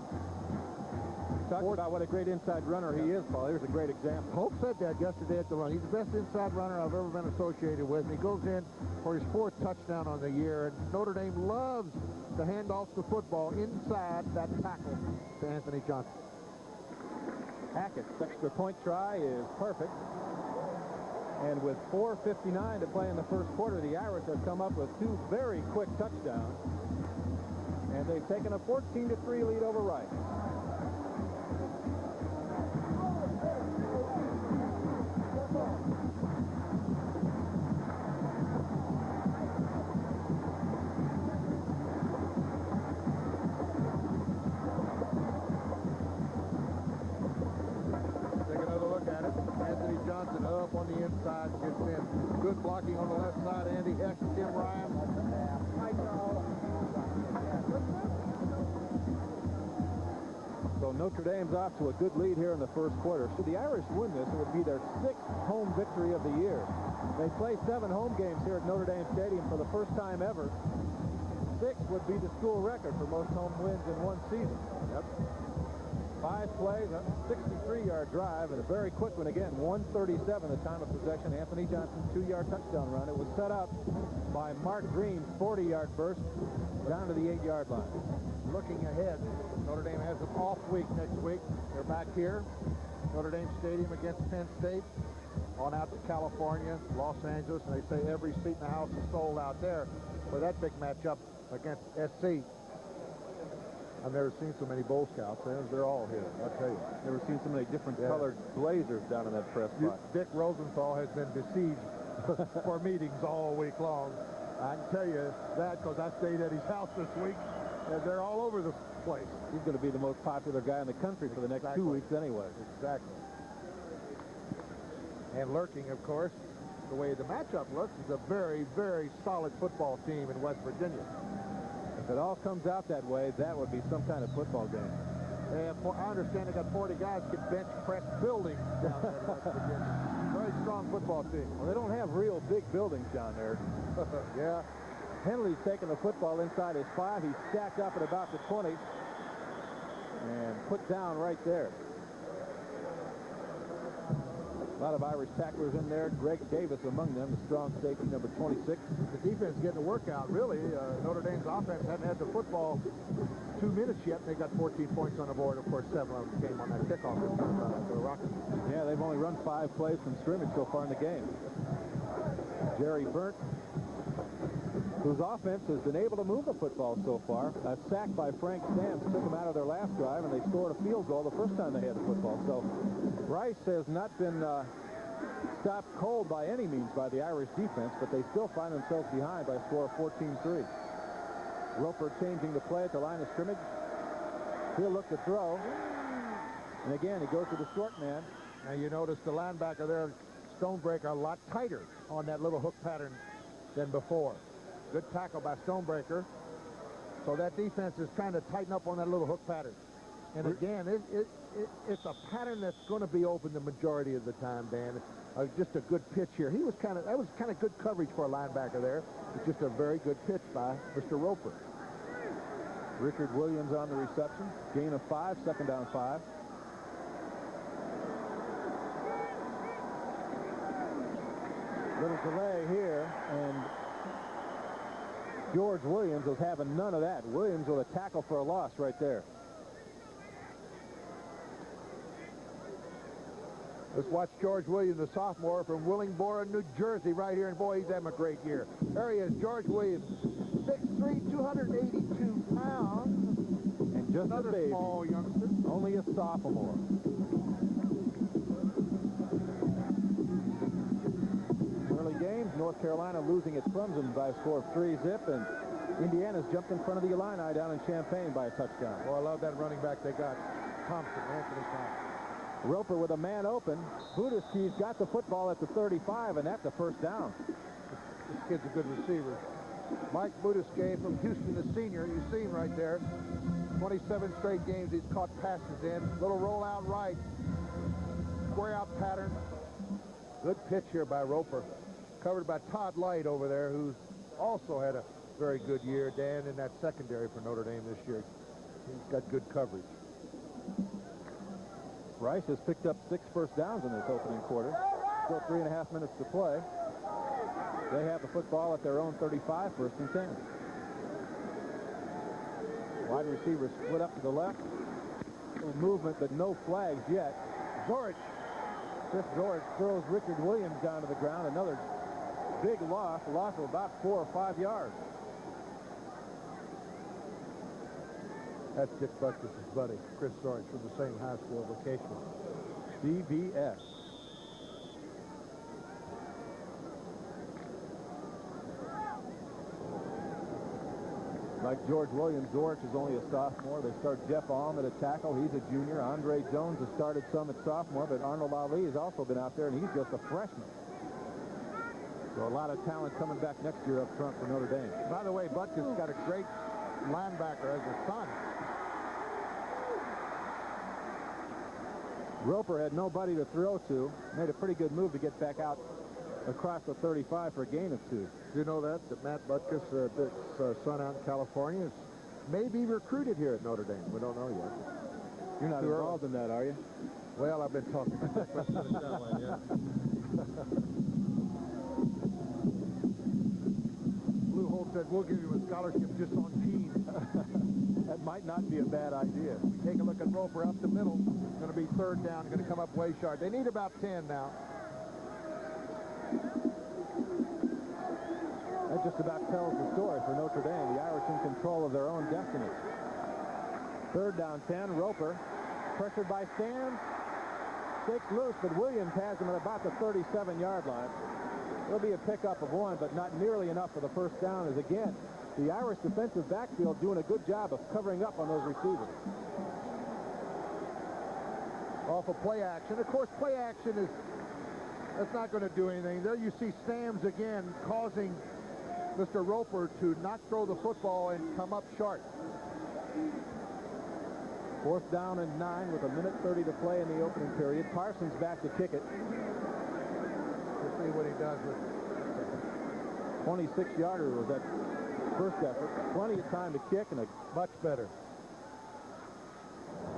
Talk about what a great inside runner he is, Paul. Here's a great example. Hope said that yesterday at the run. He's the best inside runner I've ever been associated with. And he goes in for his 4th touchdown on the year. And Notre Dame loves to hand off the football inside that tackle to Anthony Johnson. Hackett's extra point try is perfect. And with 4:59 to play in the first quarter, the Irish have come up with 2 very quick touchdowns. And they've taken a 14-3 lead over Rice. Take another look at it. Anthony Johnson up on the inside, gets in. Good blocking on the left side. Andy Heck, Tim Ryan. So Notre Dame's off to a good lead here in the first quarter. Should the Irish win this, it would be their 6th home victory of the year. They play 7 home games here at Notre Dame Stadium for the first time ever. 6 would be the school record for most home wins in one season. Yep. 5 plays, a 63-yard drive, and a very quick one again. 1:37 the time of possession. Anthony Johnson's 2-yard touchdown run. It was set up by Mark Green's 40-yard burst down to the 8-yard line. Looking ahead, Notre Dame has an off week next week. They're back here, Notre Dame Stadium against Penn State. On out to California, Los Angeles, and they say every seat in the house is sold out there for that big matchup against SC. I've never seen so many Bowl Scouts. They're all here, I'll tell you. Never seen so many different colored blazers down in that press box. Dick Rosenthal has been besieged for meetings all week long. I can tell you that because I stayed at his house this week. They're all over the place. He's going to be the most popular guy in the country for the next 2 weeks anyway. Exactly. And lurking, of course, the way the matchup looks, is a very, very solid football team in West Virginia. If it all comes out that way, that would be some kind of football game. I understand they got 40 guys can bench press buildings down there in West Virginia. Very strong football team. Well, they don't have real big buildings down there. Yeah. Henley's taking the football inside his 5. He's stacked up at about the 20 and put down right there. A lot of Irish tacklers in there. Greg Davis among them, the strong safety, number 26. The defense getting a workout, really. Notre Dame's offense hadn't had the football 2 minutes yet. They got 14 points on the board. Of course, 7 of them came on that kickoff for the Rockets. Yeah, they've only run 5 plays from scrimmage so far in the game. Jerry Burnt whose offense has been able to move the football so far. A sack by Frank Stamps took them out of their last drive, and they scored a field goal the first time they had the football. So Rice has not been stopped cold by any means by the Irish defense, but they still find themselves behind by a score of 14-3. Roper changing the play at the line of scrimmage. He'll look to throw. And again, he goes to the short man. And you notice the linebacker there, Stonebreaker, a lot tighter on that little hook pattern than before. Good tackle by Stonebreaker. So that defense is trying to tighten up on that little hook pattern. And again, it's a pattern that's going to be open the majority of the time, Dan. Just a good pitch here. That was kind of good coverage for a linebacker there. It's just a very good pitch by Mr. Roper. Richard Williams on the reception. Gain of 5, second down 5. Little delay here, and George Williams was having none of that. Williams with a tackle for a loss right there. Let's watch George Williams, the sophomore from Willingboro, New Jersey, right here. And boy, he's having a great year. There he is, George Williams, 6'3", 282 pounds. And just another a baby. Small youngster. Only a sophomore. Early games, North Carolina losing at Clemson by a score of 3-zip, and Indiana's jumped in front of the Illini down in Champaign by a touchdown. Oh, I love that running back they got, Thompson, Anthony Thompson. Roper with a man open. Budiski's got the football at the 35, and that's a first down. This kid's a good receiver. Mike Budiski from Houston, the senior. You see him right there. 27 straight games he's caught passes in. Little roll out right. Square out pattern. Good pitch here by Roper. Covered by Todd Light over there, who's also had a very good year, Dan, in that secondary for Notre Dame this year. He's got good coverage. Rice has picked up 6 first downs in this opening quarter. Still 3.5 minutes to play. They have the football at their own 35, first and 10. Wide receivers split up to the left. Little movement, but no flags yet. Zorich. Chris Zorich throws Richard Williams down to the ground. Another big loss, a loss of about 4 or 5 yards. That's Dick Butkus' buddy, Chris Zorich, from the same high school location. CBS. Like George Williams, Zorich is only a sophomore. They start Jeff Alm at a tackle. He's a junior. Andre Jones has started some at sophomore, but Arnold Ali has also been out there, and he's just a freshman. So a lot of talent coming back next year up front for Notre Dame. By the way, Butkus got a great linebacker as a son. Roper had nobody to throw to. Made a pretty good move to get back out across the 35 for a gain of 2. Do you know that Matt Butkus, Dick's son out in California, may be recruited here at Notre Dame? We don't know yet. You're not involved in that, are you? Well, I've been talking to Dick. Yeah. Lou Holt said, we'll give you a scholarship just on gene. That might not be a bad idea. Take a look at Roper up the middle. Going to be third down. Going to come up way short. They need about 10 now. That just about tells the story for Notre Dame. The Irish in control of their own destiny. Third down 10. Roper pressured by Stam. Shakes loose, but Williams has him at about the 37-yard line. It'll be a pickup of 1, but not nearly enough for the first down, as again, the Irish defensive backfield doing a good job of covering up on those receivers. Off of play action. Of course, play action is, that's not going to do anything. There you see Stams again causing Mr. Roper to not throw the football and come up short. Fourth down and 9 with 1:30 to play in the opening period. Parsons back to kick it. We'll see what he does with it. 26-yarder was that first effort. Plenty of time to kick, and a much better.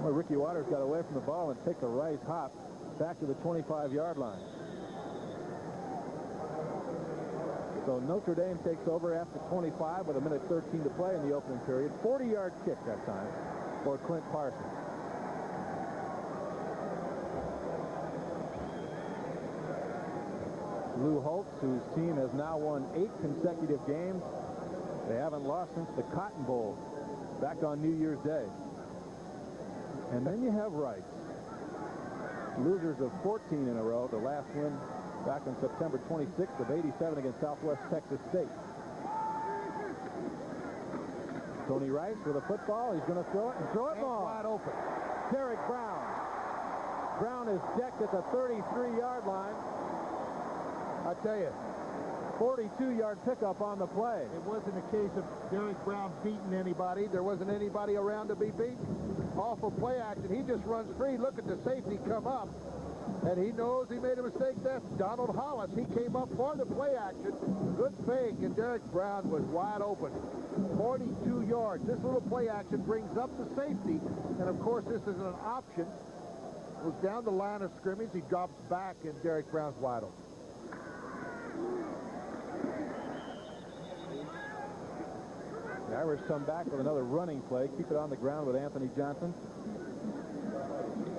Well, Ricky Waters got away from the ball and takes a rise hop back to the 25-yard line. So Notre Dame takes over after 25 with 1:13 to play in the opening period. 40-yard kick that time for Clint Parsons. Lou Holtz, whose team has now won 8 consecutive games, They haven't lost since the Cotton Bowl back on New Year's Day. And then you have Rice. Losers of 14 in a row. The last win back on September 26th of '87 against Southwest Texas State. Tony Rice with a football. He's going to throw it and throw it long. Wide open. Derek Brown. Brown is decked at the 33-yard line. I tell you, 42-yard pickup on the play. it wasn't a case of Derek Brown beating anybody. There wasn't anybody around to be beaten. Off of play action, he just runs free. Look at the safety come up, and he knows he made a mistake. That's Donald Hollis. He came up for the play action. Good fake, and Derek Brown was wide open. 42 yards. This little play action brings up the safety, and of course this isn't an option. Goes down the line of scrimmage. He drops back, and Derek Brown's wide open. The Irish come back with another running play. Keep it on the ground with Anthony Johnson.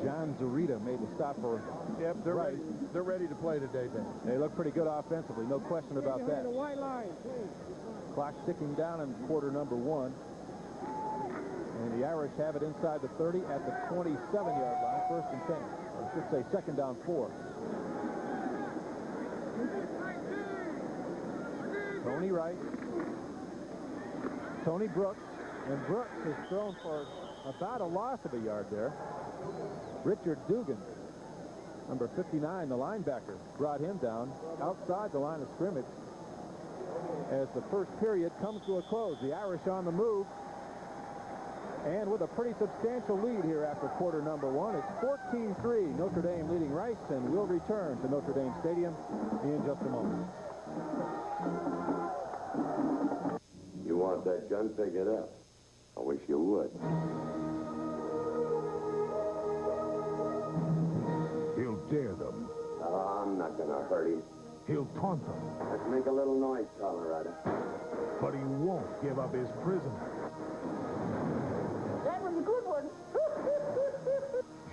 John Zarita made the stop for Yep, they're ready to play today, Ben. They look pretty good offensively, no question about that. Clock ticking down in quarter number 1. And the Irish have it inside the 30 at the 27-yard line, first and 10. Or I should say second down 4. Tony Rice. Tony Brooks. And Brooks has thrown for about a loss of a yard there. Richard Dugan, number 59, the linebacker, brought him down outside the line of scrimmage as the first period comes to a close. The Irish on the move and with a pretty substantial lead here after quarter number 1. It's 14-3, Notre Dame leading Rice, and we'll return to Notre Dame Stadium in just a moment. You want that gun? Pick it up. I wish you would. He'll dare them. Oh, I'm not going to hurt him. He'll taunt them. Let's make a little noise, Colorado. But he won't give up his prisoner. That was a good one.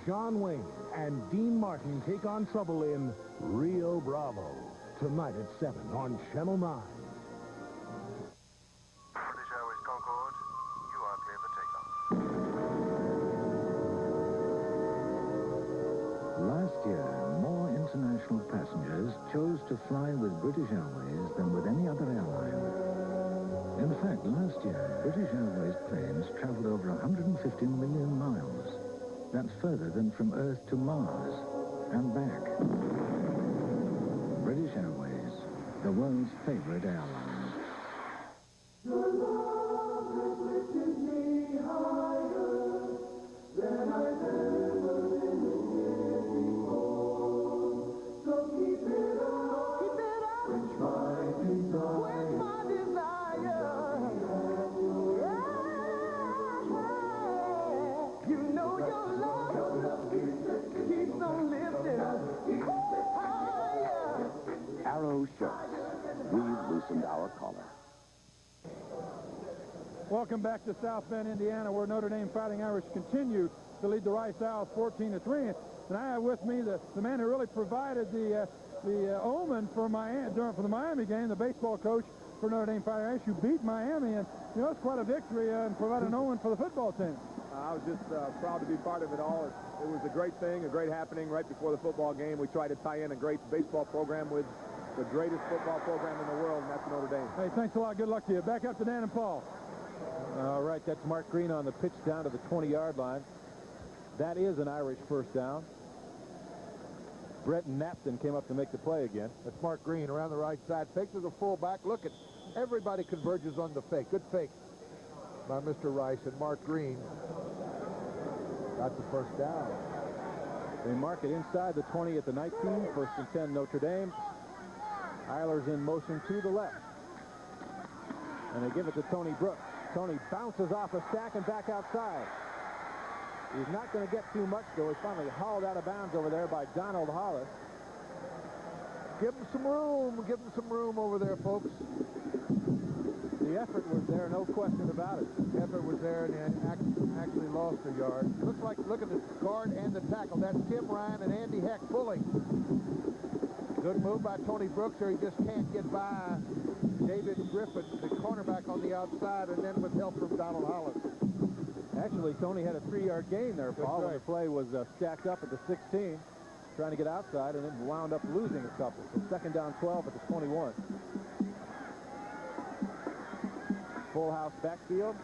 John Wayne and Dean Martin take on trouble in Rio Bravo. Tonight at 7 on Channel 9. British Airways Concorde, you are clear for takeoff. Last year, more international passengers chose to fly with British Airways than with any other airline. In fact, last year, British Airways planes traveled over 150 million miles. That's further than from Earth to Mars and back. British Airways, the world's favorite airline. Arrow shirts. We've loosened our collar. Welcome back to South Bend, Indiana, where Notre Dame Fighting Irish continue to lead the Rice Owls 14-3. And I have with me the man who really provided the omen for the Miami game, the baseball coach for Notre Dame Fighting Irish, who beat Miami. And, you know, it's quite a victory and provided an omen for the football team. I was just proud to be part of it all. It was a great thing, a great happening right before the football game. We tried to tie in a great baseball program with the greatest football program in the world, and that's Notre Dame. Hey, thanks a lot. Good luck to you. Back up to Dan and Paul. All right, that's Mark Green on the pitch down to the 20-yard line. That is an Irish first down. Brett Napton came up to make the play again. That's Mark Green around the right side. Fake to the fullback. Look at everybody converges on the fake. Good fake by Mr. Rice, and Mark Green got the first down. They mark it inside the 20 at the 19. First and 10, Notre Dame. Eilers in motion to the left. And they give it to Tony Brooks. Tony bounces off a stack and back outside. He's not going to get too much, though. He's finally hauled out of bounds over there by Donald Hollis. Give him some room. Give him some room over there, folks. The effort was there, no question about it. The effort was there, and he actually lost a yard. Looks like, look at the guard and the tackle. That's Tim Ryan and Andy Heck pulling. Good move by Tony Brooks, or he just can't get by David Griffin, the cornerback on the outside, and then with help from Donald Hollis. Actually, Tony had a 3-yard gain there, Paul, when the play was stacked up at the 16, trying to get outside, and then wound up losing a couple. So second down 12 at the 21. Full house backfield.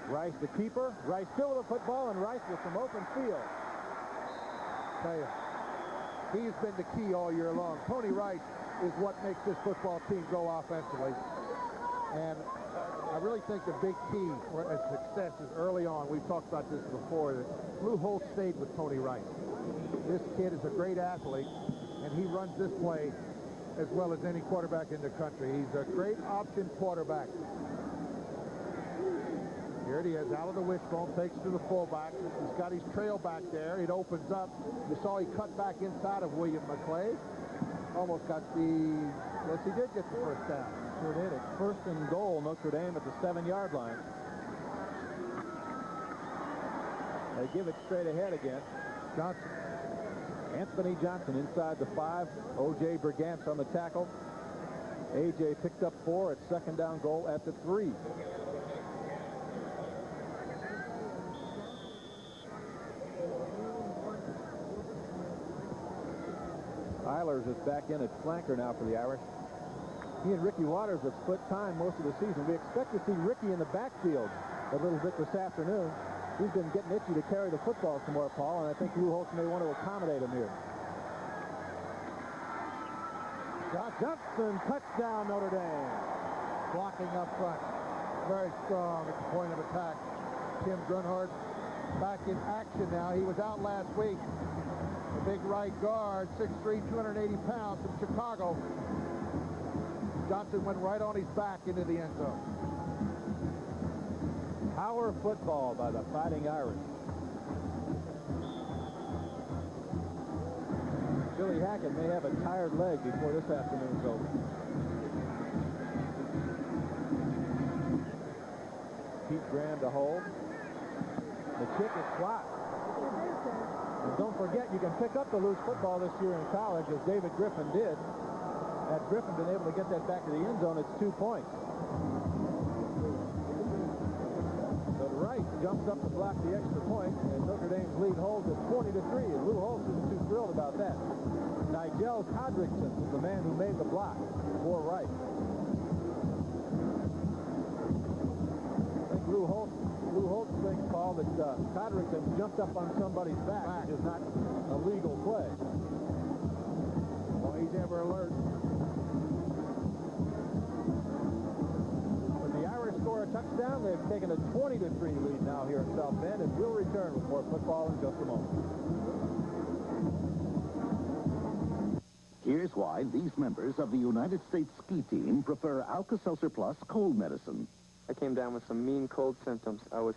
Rice the keeper. Rice still with the football, and Rice with some open field. Tell you, he's been the key all year long. Tony Rice is what makes this football team go offensively. And I really think the big key for success is early on. We've talked about this before, that Lou Holtz stayed with Tony Rice. This kid is a great athlete, and he runs this play as well as any quarterback in the country. He's a great option quarterback. Here he is, out of the wishbone, takes to the fullback. He's got his trail back there. It opens up. You saw he cut back inside of William McClay. Almost got the... Yes, he did get the first down. Sure did. It's first and goal, Notre Dame at the 7-yard line. They give it straight ahead again. Johnson. Anthony Johnson inside the 5. O.J. Brigance on the tackle. A.J. picked up 4 at second down goal at the 3. Eilers is back in at flanker now for the Irish. He and Ricky Waters have split time most of the season. We expect to see Ricky in the backfield a little bit this afternoon. He's been getting itchy to carry the football some more, Paul, and I think Lou Holtz may want to accommodate him here. Johnson, touchdown, Notre Dame. Blocking up front. Very strong at the point of attack. Tim Grunhard back in action now. He was out last week. The big right guard, 6'3", 280 pounds from Chicago. Johnson went right on his back into the end zone. Power football by the Fighting Irish. Billy Hackett may have a tired leg before this afternoon's over. Pete Graham to hold. The kick is blocked. And don't forget, you can pick up the loose football this year in college, as David Griffin did. Had Griffin been able to get that back to the end zone, it's 2 points. So Rice jumps up to block the extra point, and Notre Dame's lead holds at 20-3, and Lou Holtz isn't too thrilled about that. Nigel Codrickson is the man who made the block for Rice. I think Lou Holtz thinks, Paul, that Codrickson jumped up on somebody's back, which is not a legal play. Well, he's ever alert. When the Irish score a touchdown, they've taken a 20-3 lead now here in South Bend, and we'll return with more football in just a moment. Here's why these members of the United States ski team prefer Alka-Seltzer Plus cold medicine. I came down with some mean cold symptoms. I was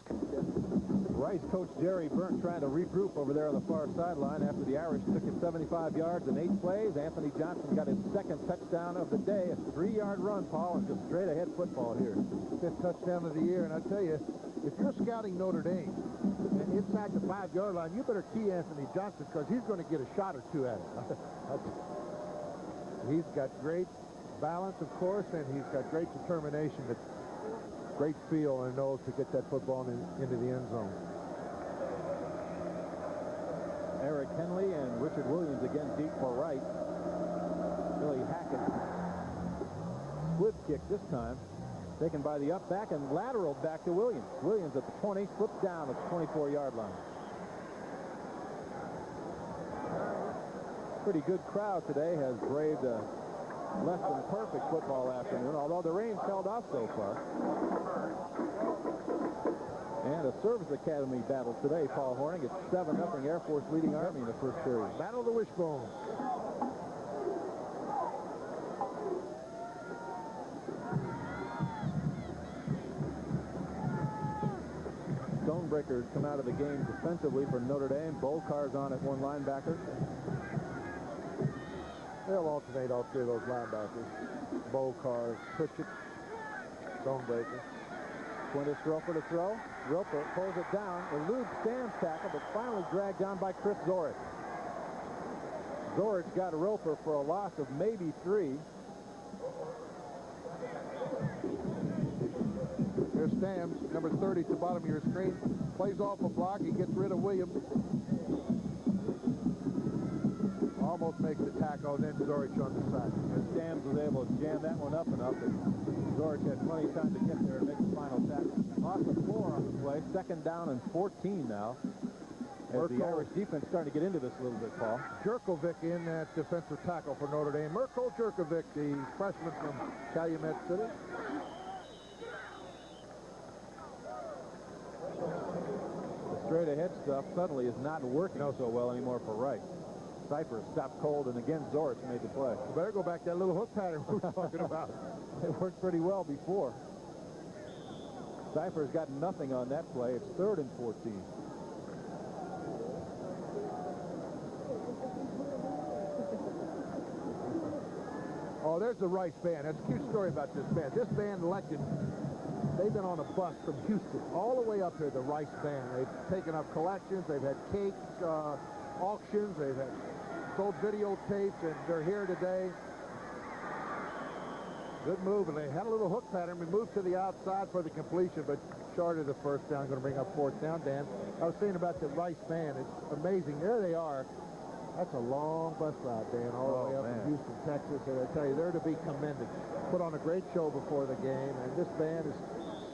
Rice coach Jerry Burnt trying to regroup over there on the far sideline after the Irish took him 75 yards in 8 plays. Anthony Johnson got his second touchdown of the day. A 3-yard run, Paul, and just straight ahead football here. 5th touchdown of the year, and I tell you, if you're scouting Notre Dame and inside the 5-yard line, you better key Anthony Johnson, because he's going to get a shot or two at it. He's got great balance, of course, and he's got great determination, but great feel and nose to get that football into the end zone. Eric Henley and Richard Williams again deep for Rice. Billy Hackett. Squib kick this time. Taken by the up back and lateral back to Williams. Williams at the 20, flipped down at the 24-yard line. Pretty good crowd today has braved a less than perfect football afternoon, although the rain's held off so far. And a service academy battle today, Paul Horning. It's 7-0 Air Force leading Army in the first period. Battle of the wishbone. Stonebreakers come out of the game defensively for Notre Dame. Bolkar's on at one linebacker. They'll alternate all three of those linebackers. Bolkar, Pritchett, Stonebreaker. Quintus Roper to throw. Roper pulls it down. Eludes Stan's tackle, but finally dragged down by Chris Zorich. Zorich got Roper for a loss of maybe 3. Stamms, number 30 at the bottom of your screen, plays off a block. He gets rid of Williams. Almost makes the tackle, then Zorich on the side. And Stamms was able to jam that one up enough that Zorich had plenty of time to get there and make the final tackle. Lost of 4 on the play. 2nd down and 14 now. As the Irish defense starting to get into this a little bit, Paul. Jerkovic in that defensive tackle for Notre Dame. Mirko Jerkovic, the freshman from Calumet City. The straight-ahead stuff suddenly is not working so well anymore for Wright. Cypher stopped cold, and again, Zorich made the play. You better go back to that little hook pattern we were talking about. It worked pretty well before. Cypher's got nothing on that play. It's 3rd and 14. Oh, there's the Rice band. That's a cute story about this band. This band elected, they've been on a bus from Houston all the way up here, the Rice band. They've taken up collections. They've had cakes, auctions. They've had sold videotapes, and they're here today. Good move, and they had a little hook pattern. We moved to the outside for the completion, but short of the 1st down. Going to bring up 4th down, Dan. I was saying about the Rice band. It's amazing. There they are. That's a long bus ride, Dan, all the way up from Houston, Texas. And I tell you, they're to be commended. Put on a great show before the game, and this band has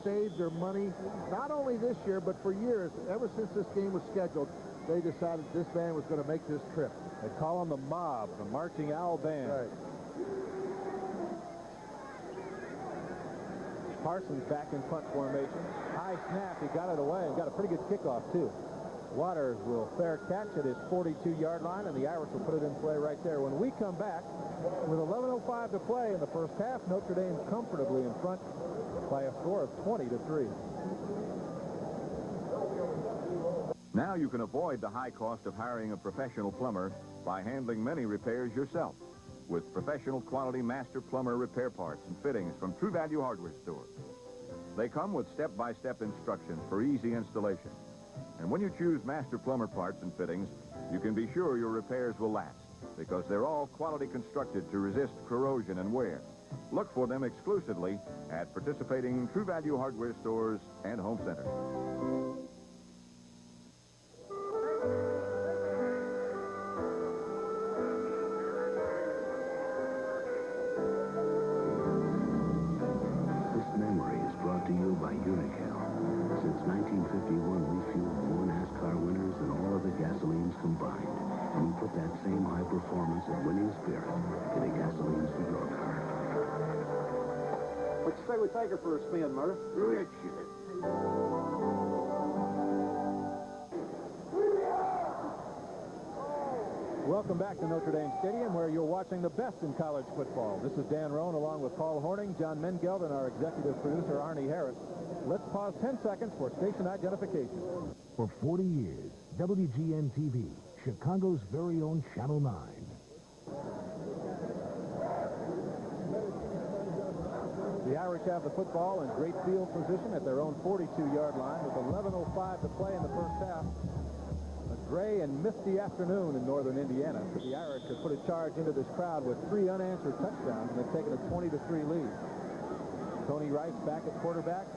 saved their money, not only this year, but for years. Ever since this game was scheduled, they decided this band was going to make this trip. They call them the Mob, the Marching Owl Band. Right. Parsons back in punt formation. High snap. He got it away and got a pretty good kickoff, too. Waters will fair catch at his 42-yard line, and the Irish will put it in play right there. When we come back, with 11:05 to play in the first half, Notre Dame comfortably in front by a score of 20-3. Now you can avoid the high cost of hiring a professional plumber by handling many repairs yourself with professional quality master plumber repair parts and fittings from True Value Hardware stores. They come with step-by-step instructions for easy installation. And when you choose master plumber parts and fittings, you can be sure your repairs will last because they're all quality constructed to resist corrosion and wear. Look for them exclusively at participating True Value Hardware stores and home centers. This memory is brought to you by Unicel. Since 1951, we fueled more NASCAR winners than all of the gasolines combined. And we put that same high performance and winning spirit into gasolines for your car. What you say we take her for a spin, Murder? Richard. Welcome back to Notre Dame Stadium, where you're watching the best in college football. This is Dan Roan, along with Paul Horning, John Mengeld, and our executive producer, Arnie Harris. Let's pause 10 seconds for station identification. For 40 years, WGN-TV, Chicago's very own Channel 9. The Irish have the football in great field position at their own 42-yard line with 11:05 to play in the first half. A gray and misty afternoon in northern Indiana. The Irish have put a charge into this crowd with 3 unanswered touchdowns, and they've taken a 20-3 lead. Tony Rice back at quarterback.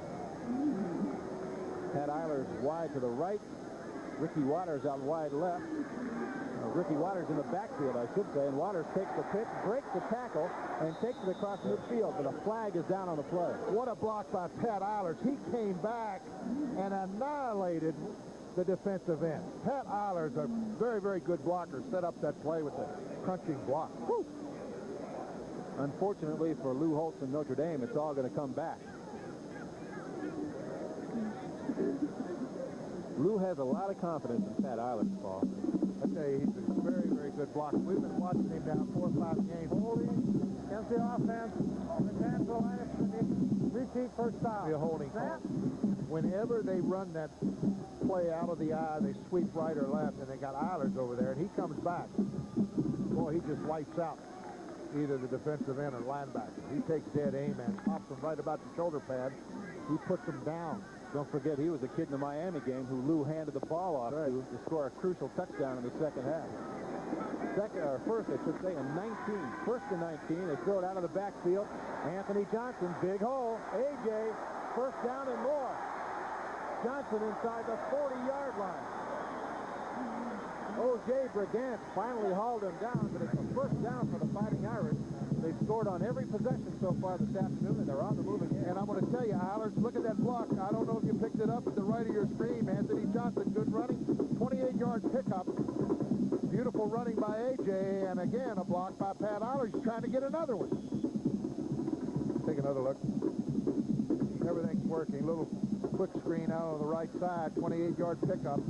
Pat Eilers wide to the right. Ricky Waters out wide left. Ricky Waters in the backfield, I should say, and Waters takes the pitch, breaks the tackle, and takes it across midfield, but a flag is down on the play. What a block by Pat Eilers. He came back and annihilated the defensive end. Pat Eilers, a very, very good blocker, set up that play with a crunching block. Woo! Unfortunately for Lou Holtz and Notre Dame, it's all going to come back. Lou has a lot of confidence in Pat Eilers, Paul. I tell you, he's a very, very good blocker. We've been watching him now 4 or 5 games. Holding against the offense. Advance the line of repeat first down. You're holding. Whenever they run that play out of the eye, they sweep right or left, and they got Eilers over there, and he comes back. Boy, he just wipes out either the defensive end or linebacker. He takes dead aim and pops them right about the shoulder pad. He puts them down. Don't forget, he was a kid in the Miami game who Lou handed the ball off to score a crucial touchdown in the second half. First, I should say, in 19. First and 19, they throw it out of the backfield. Anthony Johnson, big hole. A.J. first down and more. Johnson inside the 40-yard line. O.J. Brigant finally hauled him down, but it's a first down for the Fighting Irish. They've scored on every possession so far this afternoon, and they're on the move again. And I'm going to tell you, Eilers, look at that block. I don't know if you picked it up at the right of your screen. Anthony Johnson, good running, 28-yard pickup. Beautiful running by A.J., and again, a block by Pat Eilers. He's trying to get another one. Take another look. Everything's working. Little quick screen out on the right side, 28-yard pickup.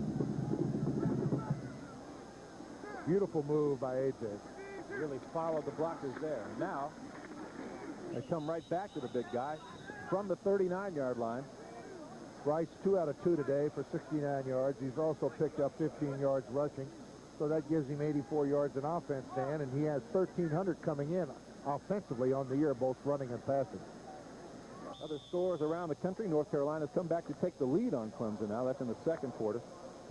Beautiful move by A.J. Really followed the blockers there. Now, they come right back to the big guy from the 39-yard line. Rice 2 out of 2 today for 69 yards. He's also picked up 15 yards rushing, so that gives him 84 yards in offense, Dan, and he has 1,300 coming in offensively on the year, both running and passing. Other scores around the country. North Carolina's come back to take the lead on Clemson now. That's in the second quarter.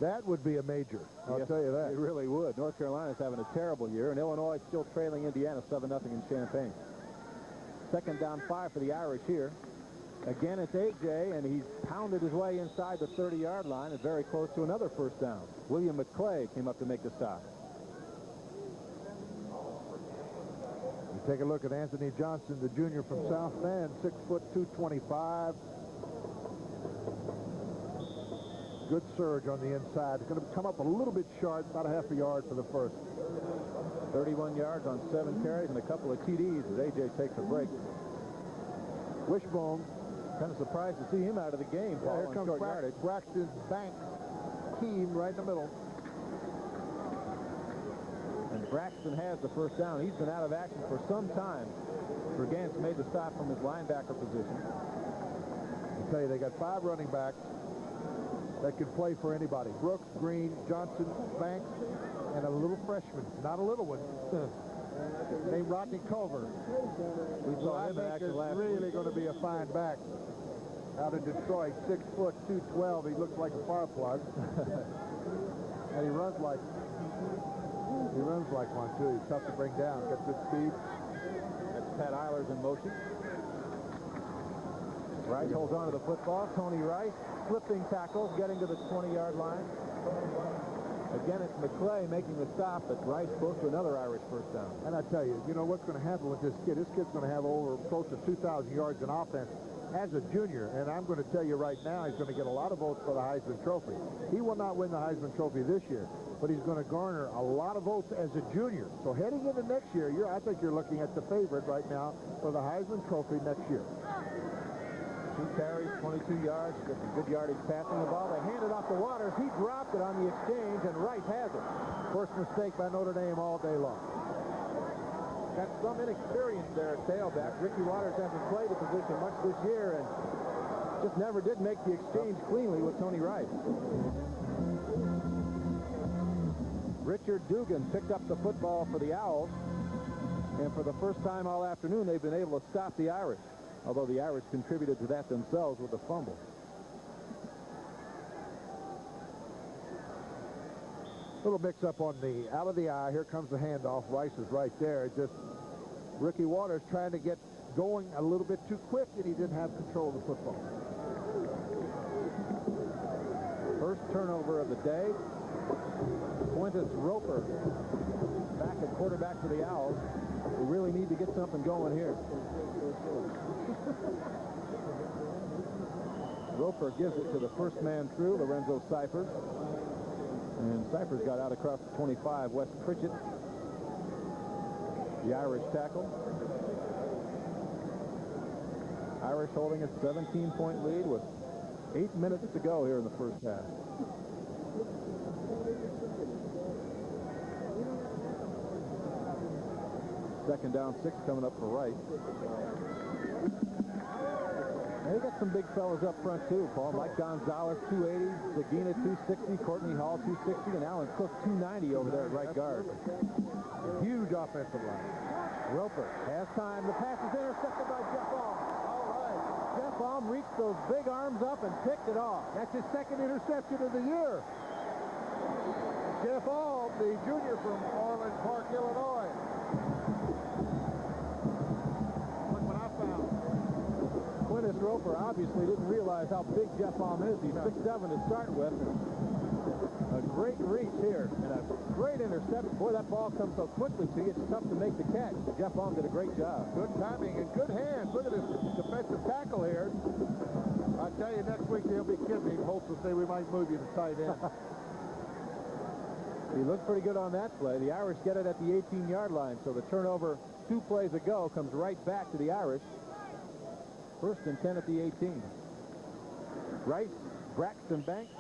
That would be a major. I'll tell you that. It really would. North Carolina's having a terrible year, and Illinois is still trailing Indiana 7-0 in Champaign. Second down 5 for the Irish here. Again, it's A.J., and he's pounded his way inside the 30-yard line and very close to another first down. William McClay came up to make the stop. You take a look at Anthony Johnson, the junior from South Bend, 6 foot 225. Good surge on the inside. It's going to come up a little bit short, about a half a yard for the first. 31 yards on 7 carries and a couple of TDs as A.J. takes a break. Wishbone. Kind of surprised to see him out of the game. Yeah, here comes Braxton Banks. Keen right in the middle. And Braxton has the first down. He's been out of action for some time. Brigant's made the stop from his linebacker position. I tell you, they got 5 running backs that could play for anybody. Brooks, Green, Johnson, Banks, and a little freshman, not a little one, named Rodney Culver. We saw him in action last week. Really going to be a fine back out in Detroit. 6 foot 212. He looks like a fire plug. And he runs like one, too. He's tough to bring down. Got good speed. That's Pat Eilers in motion. Rice holds on to the football. Tony Rice flipping tackles, getting to the 20-yard line. Again, it's McClay making the stop, but Rice close to another Irish first down. And I tell you, you know what's going to happen with this kid? This kid's going to have over close to 2,000 yards in offense as a junior. And I'm going to tell you right now, he's going to get a lot of votes for the Heisman Trophy. He will not win the Heisman Trophy this year, but he's going to garner a lot of votes as a junior. So heading into next year, I think you're looking at the favorite right now for the Heisman Trophy next year. 2 carries, 22 yards, got some good yardage passing the ball. They hand it off to Waters. He dropped it on the exchange, and Rice has it. First mistake by Notre Dame all day long. Got some inexperience there at tailback. Ricky Waters hasn't played the position much this year, and just never did make the exchange cleanly with Tony Rice. Richard Dugan picked up the football for the Owls, and for the first time all afternoon, they've been able to stop the Irish. Although the Irish contributed to that themselves with a fumble. Little mix up on the out of the eye. Here comes the handoff. Rice is right there. Just Ricky Waters trying to get going a little bit too quick, and he didn't have control of the football. First turnover of the day. Quintus Roper back at quarterback for the Owls. We really need to get something going here. Roper gives it to the first man through, Lorenzo Cyphers. And Cyphers got out across the 25, Wes Pritchett, the Irish tackle. Irish holding a 17-point lead with 8 minutes to go here in the first half. Second down 6 coming up for Rice. They got some big fellas up front too, Paul. Mike Gonzalez, 280, Sagina, 260, Courtney Hall, 260, and Alan Cook, 290 over there at right guard. Huge offensive line. Roper has time. The pass is intercepted by Jeff Alm. All right. Jeff Alm reached those big arms up and picked it off. That's his second interception of the year. Jeff Alm, the junior from Orland Park, Illinois. Quintus Roper out obviously didn't realize how big Jeff Baum is. He's 6'7" to start with. A great reach here and a great interception. Boy, that ball comes so quickly to you, it's tough to make the catch. Jeff Baum did a great job. Good timing and good hands. Look at this defensive tackle here. I tell you, next week they'll be kidding me. Holtz will say we might move you to tight end. He looked pretty good on that play. The Irish get it at the 18-yard line, so the turnover 2 plays ago comes right back to the Irish. 1st and 10 at the 18. Rice, Braxton Banks,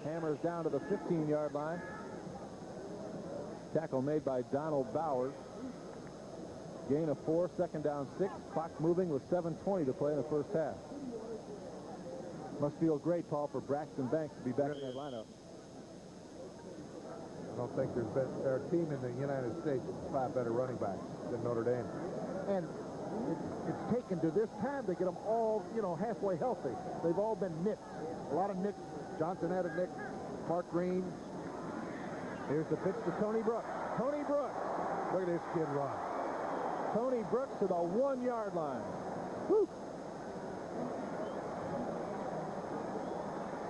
hammers down to the 15-yard line. Tackle made by Donald Bowers. Gain of 4, 2nd down 6. Clock moving with 7:20 to play in the first half. Must feel great, Paul, for Braxton Banks to be back in that lineup. I don't think their team in the United States is 5 better running backs than Notre Dame. And it's taken to this time to get them all, halfway healthy. They've all been nicked. A lot of nicks. Johnson had a nick. Mark Green. Here's the pitch to Tony Brooks. Tony Brooks. Look at this kid run. Tony Brooks to the 1-yard line. Woo.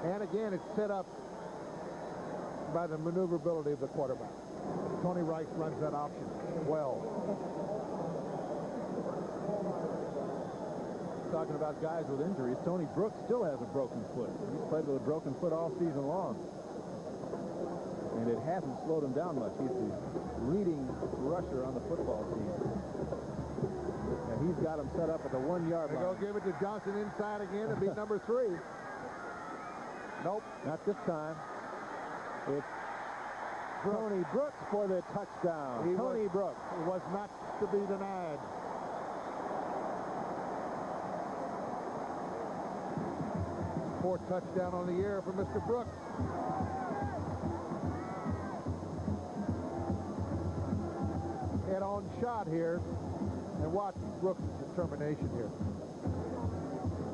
And again, it's set up by the maneuverability of the quarterback. Tony Rice runs that option well. Talking about guys with injuries, Tony Brooks still has a broken foot. He's played with a broken foot all season long. And it hasn't slowed him down much. He's the leading rusher on the football team. And he's got him set up at the 1-yard line. They'll give it to Johnson inside again and be number 3. Nope. Not this time. It's Tony Brooks for the touchdown. Tony Brooks. It was not to be denied. Fourth touchdown on the year for Mr. Brooks. Head-on shot here. And watch Brooks' determination here.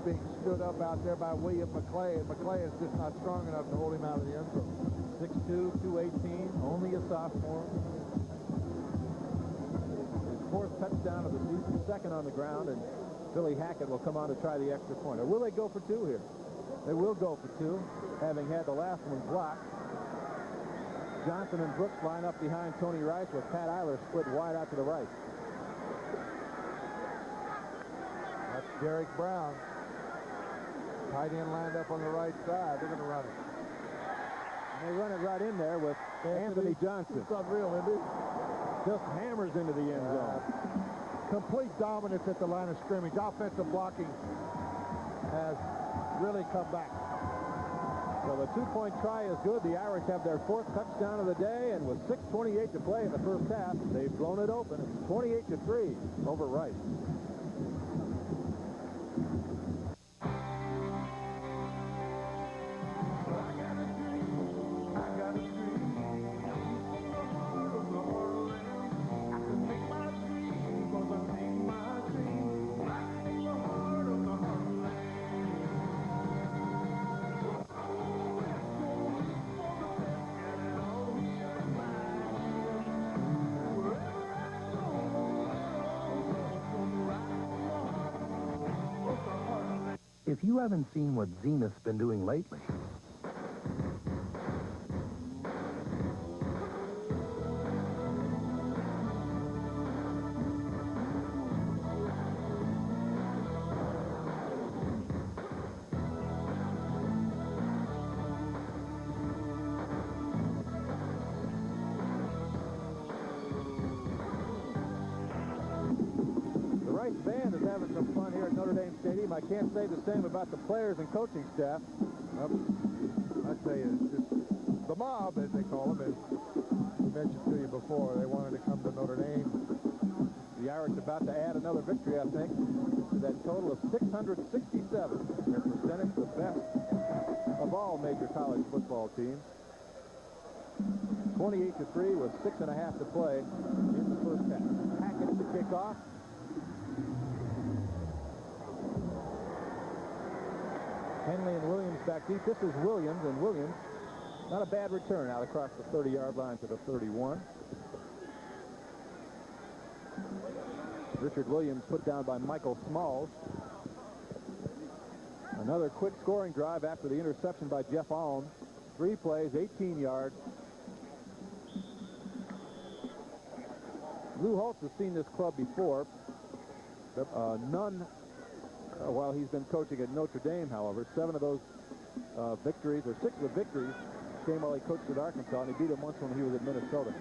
Being stood up out there by William McClay, and McClay is just not strong enough to hold him out of the end zone. 6'2", 218, only a sophomore. His 4th touchdown of the season, 2nd on the ground, and Billy Hackett will come on to try the extra point. Or will they go for 2 here? They will go for 2, having had the last one blocked. Johnson and Brooks line up behind Tony Rice with Pat Eiler split wide out to the right. That's Derek Brown. Tight end lined up on the right side. They're going to run it. And they run it right in there with Anthony Johnson. It's unreal, isn't it? Just hammers into the end zone. Complete dominance at the line of scrimmage. Offensive blocking has really come back. So the 2-point try is good. The Irish have their 4th touchdown of the day, and with 6:28 to play in the first half, they've blown it open. It's 28-3 over Rice. If you haven't seen what Zenith's been doing lately, band is having some fun here at Notre Dame Stadium. I can't say the same about the players and coaching staff. I'd say it's just the mob, as they call them, as we mentioned to you before. They wanted to come to Notre Dame. The Irish about to add another victory, I think, to that total of 667. Their percentage the best of all major college football teams. 28-3 with 6.5 to play in the first half. Hackett to kick off. Henley and Williams back deep. This is Williams, and Williams, not a bad return out across the 30-yard line to the 31. Richard Williams put down by Michael Smalls. A Another quick scoring drive after the interception by Jeff Allen. 3 plays, 18 yards. Lou Holtz has seen this club before. None while he's been coaching at Notre Dame, however. 7 of those victories, or 6 of the victories, came while he coached at Arkansas, and he beat him once when he was at Minnesota.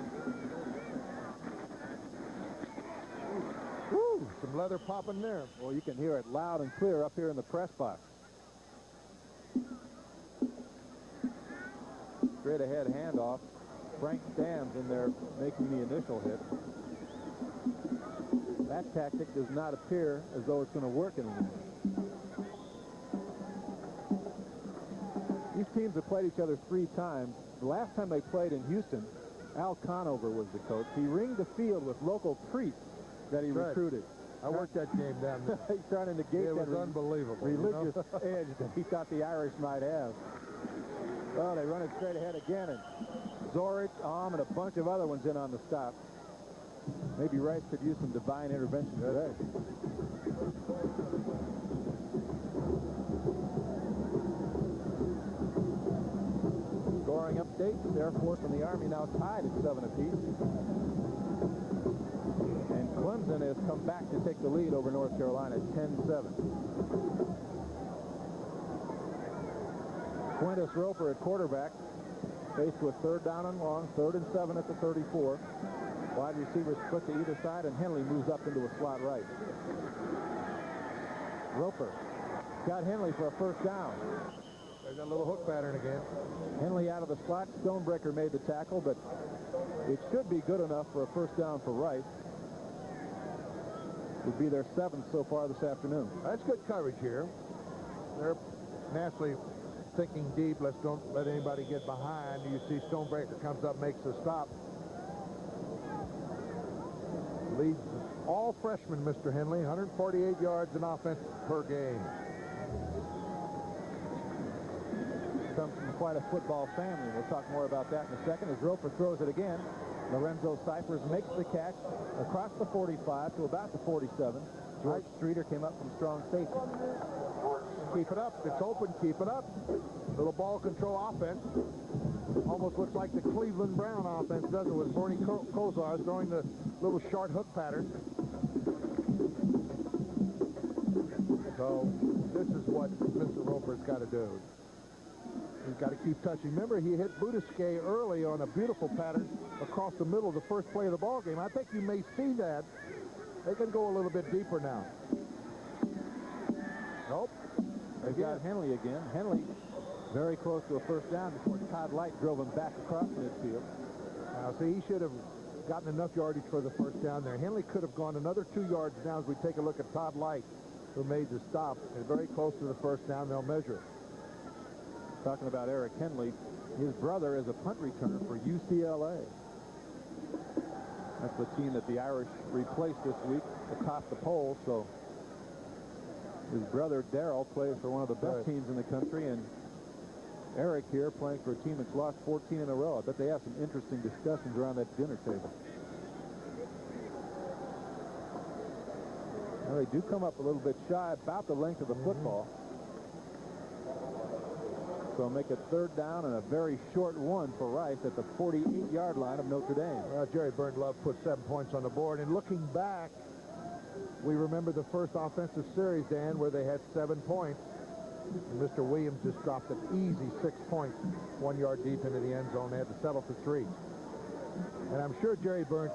Woo, some leather popping there. Well, you can hear it loud and clear up here in the press box. Straight ahead handoff. Frank Stams in there making the initial hit. That tactic does not appear as though it's going to work anymore. These teams have played each other 3 times. The last time they played in Houston, Al Conover was the coach. He ringed the field with local priests that he recruited. I worked that game down there. He's trying to negate that unbelievable, religious edge that he thought the Irish might have. Well, they run it straight ahead again, and Zorich, and a bunch of other ones in on the stop. Maybe Rice could use some divine intervention today. Scoring update. The Air Force and the Army now tied at 7 apiece. And Clemson has come back to take the lead over North Carolina at 10-7. Quintus Roper at quarterback, faced with 3rd down and long, 3rd and 7 at the 34. Wide receivers split to either side, and Henley moves up into a slot right. Roper got Henley for a 1st down. There's that little hook pattern again. Henley out of the slot. Stonebreaker made the tackle, but it should be good enough for a 1st down for Rice. Would be their 7th so far this afternoon. That's good coverage here. They're naturally thinking deep. Don't let anybody get behind. You see Stonebreaker comes up, makes the stop. Leads all freshmen, Mr. Henley, 148 yards in offense per game. Comes from quite a football family. We'll talk more about that in a second as Roper throws it again. Lorenzo Cyphers makes the catch across the 45 to about the 47. George Streeter came up from strong safety. Keep it up. It's open. Keep it up. Little ball control offense. Almost looks like the Cleveland Brown offense, doesn't it, with Bernie Kosar throwing the little short hook pattern. So this is what Mr. Roper's got to do. He's got to keep touching. Remember, he hit Boudesquet early on a beautiful pattern across the middle of the first play of the ball game. I think you may see that. They can go a little bit deeper now. Nope. They've got Henley again. Henley very close to a 1st down before Todd Light drove him back across midfield. Now, see, he should have gotten enough yardage for the 1st down there. Henley could have gone another 2 yards down as we take a look at Todd Light, who made the stop. And very close to the 1st down, they'll measure. Talking about Eric Henley, his brother is a punt returner for UCLA. That's the team that the Irish replaced this week atop the poll, so his brother Darrell plays for one of the best teams in the country, and Eric here playing for a team that's lost 14 in a row. I bet they have some interesting discussions around that dinner table. Now they do come up a little bit shy, about the length of the football. So make it 3rd down and a very short one for Rice at the 48-yard line of Notre Dame. Well, Jerry Burnlove put 7 points on the board. And looking back, we remember the first offensive series, Dan, where they had 7 points. And Mr. Williams just dropped an easy 6 points, 1 yard deep into the end zone. They had to settle for 3. And I'm sure Jerry Burns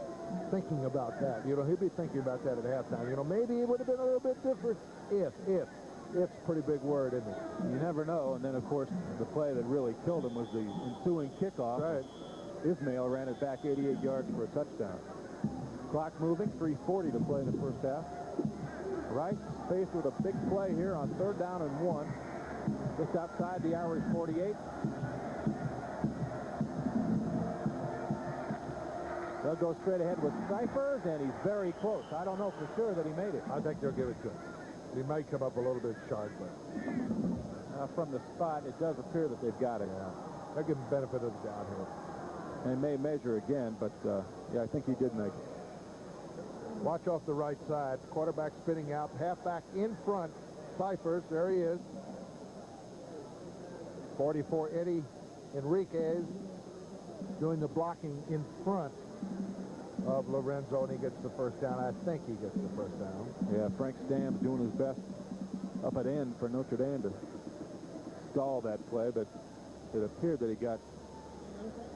thinking about that. You know, he'll be thinking about that at halftime. You know, maybe it would have been a little bit different if. It's a pretty big word, isn't it? You never know. And then, of course, the play that really killed him was the ensuing kickoff. Right. Ismail ran it back 88 yards for a touchdown. Clock moving, 3:40 to play in the 1st half. Rice faced with a big play here on 3rd down and 1. Just outside the Irish 48. They'll go straight ahead with Cyphers, and he's very close. I don't know for sure that he made it. I think they'll give it to him. He might come up a little bit short, but from the spot, it does appear that they've got it. Yeah, they'll give him benefit of the doubt here. And may measure again, but yeah, I think he did make it. Watch off the right side. Quarterback spinning out. Halfback in front. Cyphers, there he is. 44, Eddie Enriquez doing the blocking in front of Lorenzo, and he gets the first down. I think he gets the first down. Yeah, Frank Stam's doing his best up at end for Notre Dame to stall that play, but it appeared that he got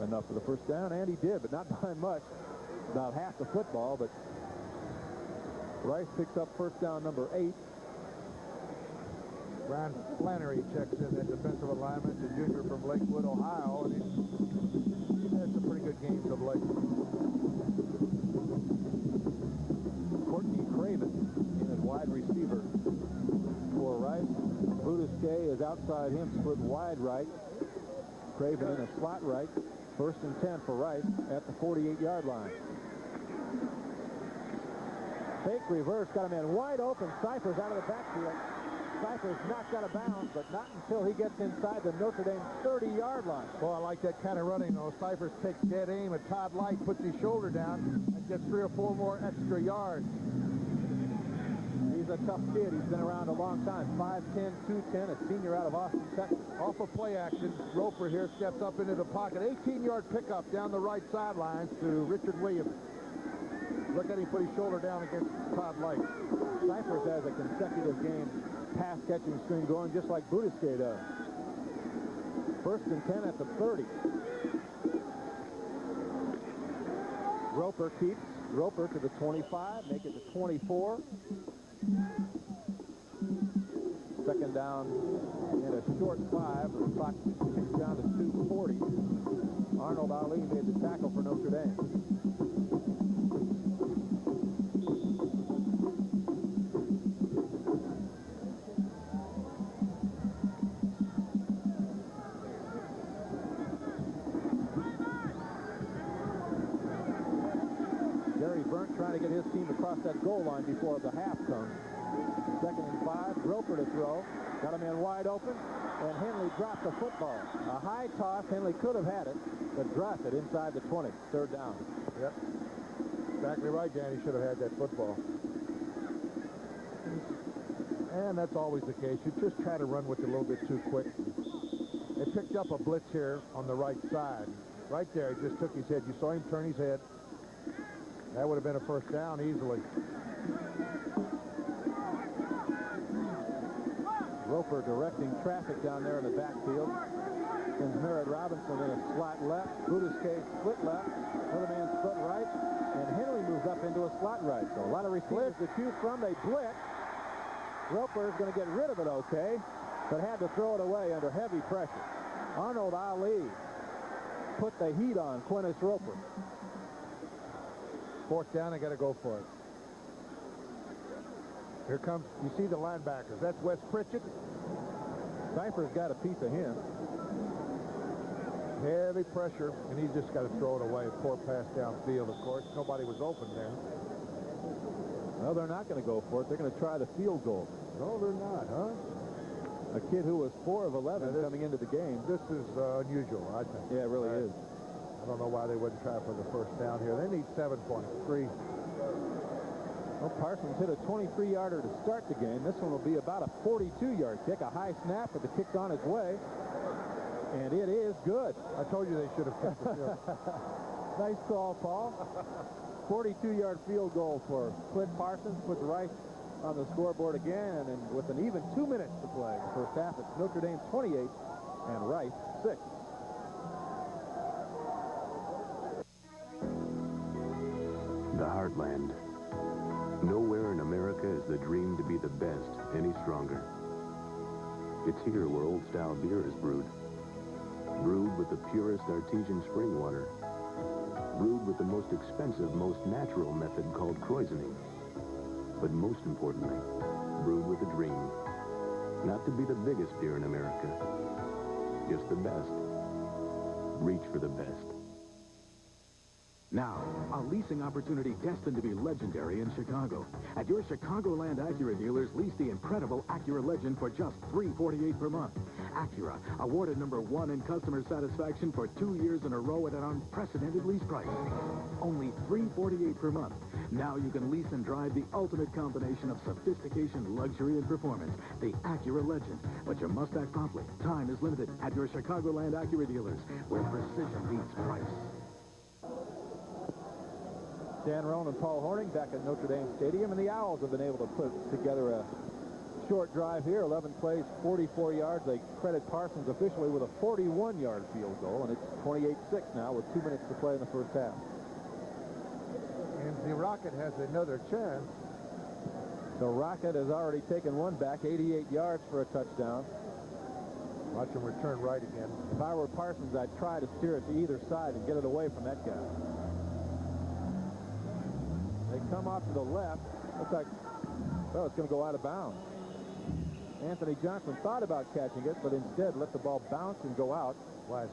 enough for the first down, and he did, but not by much. About half the football, but Rice picks up first down number 8. Brian Flannery checks in, that defensive alignment, the junior from Lakewood, Ohio, and he's had some pretty good games of late. Courtney Craven in at wide receiver for Rice. Boudesquet is outside him, split wide right. Craven in a slot right. First and 10 for Rice at the 48-yard line. Fake reverse, got a man wide open. Cyphers out of the backfield. Cyphers knocked out of bounds, but not until he gets inside the Notre Dame 30-yard line. Well, I like that kind of running, though. Cyphers takes dead aim, and Todd Light puts his shoulder down and gets 3 or 4 more extra yards. He's a tough kid. He's been around a long time. 5'10", 210, a senior out of Austin, Texas. Off of play action, Roper here steps up into the pocket. 18-yard pickup down the right sidelines to Richard Williams. Look at him put his shoulder down against Todd Light. Cyphers has a consecutive game pass-catching string going just like Boudesquet does. First and 10 at the 30. Roper keeps. Roper to the 25, make it to 24. Second down in a short 5. The clock ticks down to 2:40. Arnold Ali made the tackle for Notre Dame. Trying to get his team across that goal line before the half comes. Second and 5, Roper to throw. Got a man wide open, and Henley dropped the football. A high toss, Henley could have had it, but dropped it inside the 20. Third down. Yep. Exactly right, Dan. He should have had that football. And that's always the case. You just try to run with it a little bit too quick. They picked up a blitz here on the right side. Right there, he just took his head. You saw him turn his head. That would have been a first down easily. Roper directing traffic down there in the backfield. Sends Merritt Robinson in a slot left. Boudesquet split left. Another man split right. And Henley moves up into a slot right. So a lot of receivers to choose from. They blitz. Roper is going to get rid of it okay, but had to throw it away under heavy pressure. Arnold Ali put the heat on Quintus Roper. Fourth down, I got to go for it. Here comes, you see the linebackers. That's Wes Pritchett. Cypher's got a piece of him. Heavy pressure, and he's just got to throw it away. Poor pass downfield, of course. Nobody was open there. Well, they're not going to go for it. They're going to try the field goal. No, they're not, huh? A kid who was 4 of 11 coming into the game. This is unusual, I think. Yeah, it really is. I don't know why they wouldn't try for the first down here. They need 7.3. Well, Parsons hit a 23-yarder to start the game. This one will be about a 42-yard kick. A high snap, but the kick's on its way. And it is good. I told you they should have kept the field. Nice call, Paul. 42-yard field goal for Clint Parsons. Puts Rice on the scoreboard again. And with an even 2 minutes to play the first half, it's Notre Dame 28 and Rice 6. The Heartland. Nowhere in America is the dream to be the best any stronger. It's here where old-style beer is brewed. Brewed with the purest artesian spring water. Brewed with the most expensive, most natural method called krausening. But most importantly, brewed with a dream. Not to be the biggest beer in America, just the best. Reach for the best. Now, a leasing opportunity destined to be legendary in Chicago. At your Chicagoland Acura dealers, lease the incredible Acura Legend for just $348 per month. Acura, awarded #1 in customer satisfaction for 2 years in a row at an unprecedented lease price. Only $348 per month. Now you can lease and drive the ultimate combination of sophistication, luxury, and performance, the Acura Legend. But you must act promptly. Time is limited at your Chicagoland Acura dealers, where precision beats price. Dan Roan and Paul Hornung back at Notre Dame Stadium, and the Owls have been able to put together a short drive here. 11 plays, 44 yards. They credit Parsons officially with a 41-yard field goal, and it's 28-6 now with 2 minutes to play in the first half. And the Rocket has another chance. So Rocket has already taken one back, 88 yards for a touchdown. Watch him return right again. If I were Parsons, I'd try to steer it to either side and get it away from that guy. They come off to the left. Looks like, well, it's going to go out of bounds. Anthony Johnson thought about catching it, but instead let the ball bounce and go out. Wisely.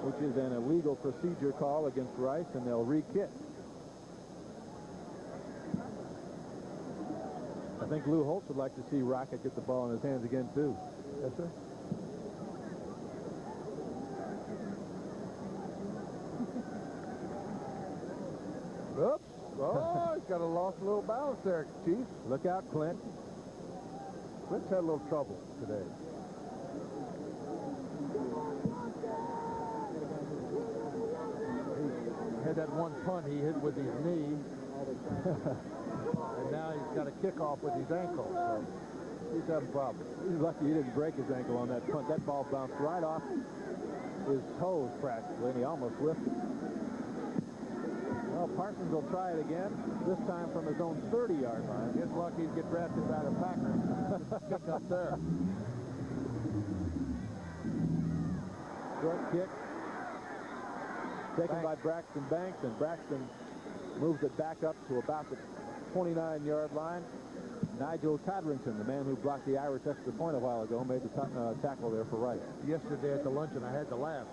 Which is an illegal procedure call against Rice, and they'll re-kick. I think Lou Holtz would like to see Rocket get the ball in his hands again, too. Yes, sir. Oops. Oh, he's got a lost little balance there, Chief. Look out, Clint. Clint's had a little trouble today. He had that one punt he hit with his knee. And now he's got a kickoff with his ankle. So he's having problems. He's lucky he didn't break his ankle on that punt. That ball bounced right off his toes practically, and he almost lifted. Well, Parsons will try it again, this time from his own 30-yard line. Gets lucky to get drafted by the Packers. Kick up there. Short kick. Taken by Braxton Banks, and Braxton moves it back up to about the 29-yard line. Nigel Codrington, the man who blocked the Irish extra point a while ago, made the tackle there for Rice. Yesterday at the luncheon, I had to laugh.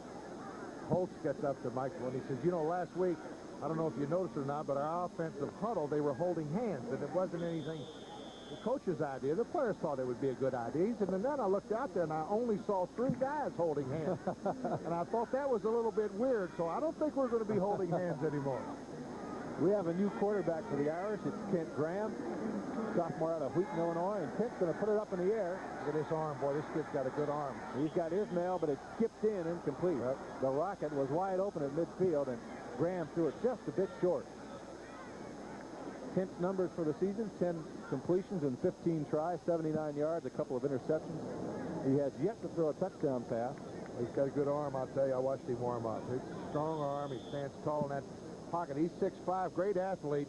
Holtz gets up to Michael, and he says, you know, last week, I don't know if you noticed or not, but our offensive huddle, they were holding hands, and it wasn't anything the coach's idea. The players thought it would be a good idea. He said, and then I looked out there, and I only saw 3 guys holding hands. And I thought that was a little bit weird, so I don't think we're going to be holding hands anymore. We have a new quarterback for the Irish. It's Kent Graham, sophomore out of Wheaton, Illinois, and Kent's going to put it up in the air. Look at this arm, boy. This kid's got a good arm. He's got Ismail, but it skipped in, incomplete. Yep. The Rocket was wide open at midfield, and Graham threw it just a bit short. Kent's numbers for the season, 10 completions and 15 tries, 79 yards, a couple of interceptions. He has yet to throw a touchdown pass. He's got a good arm, I'll tell you. I watched him warm up. It's a strong arm. He stands tall in that pocket. He's 6'5", great athlete.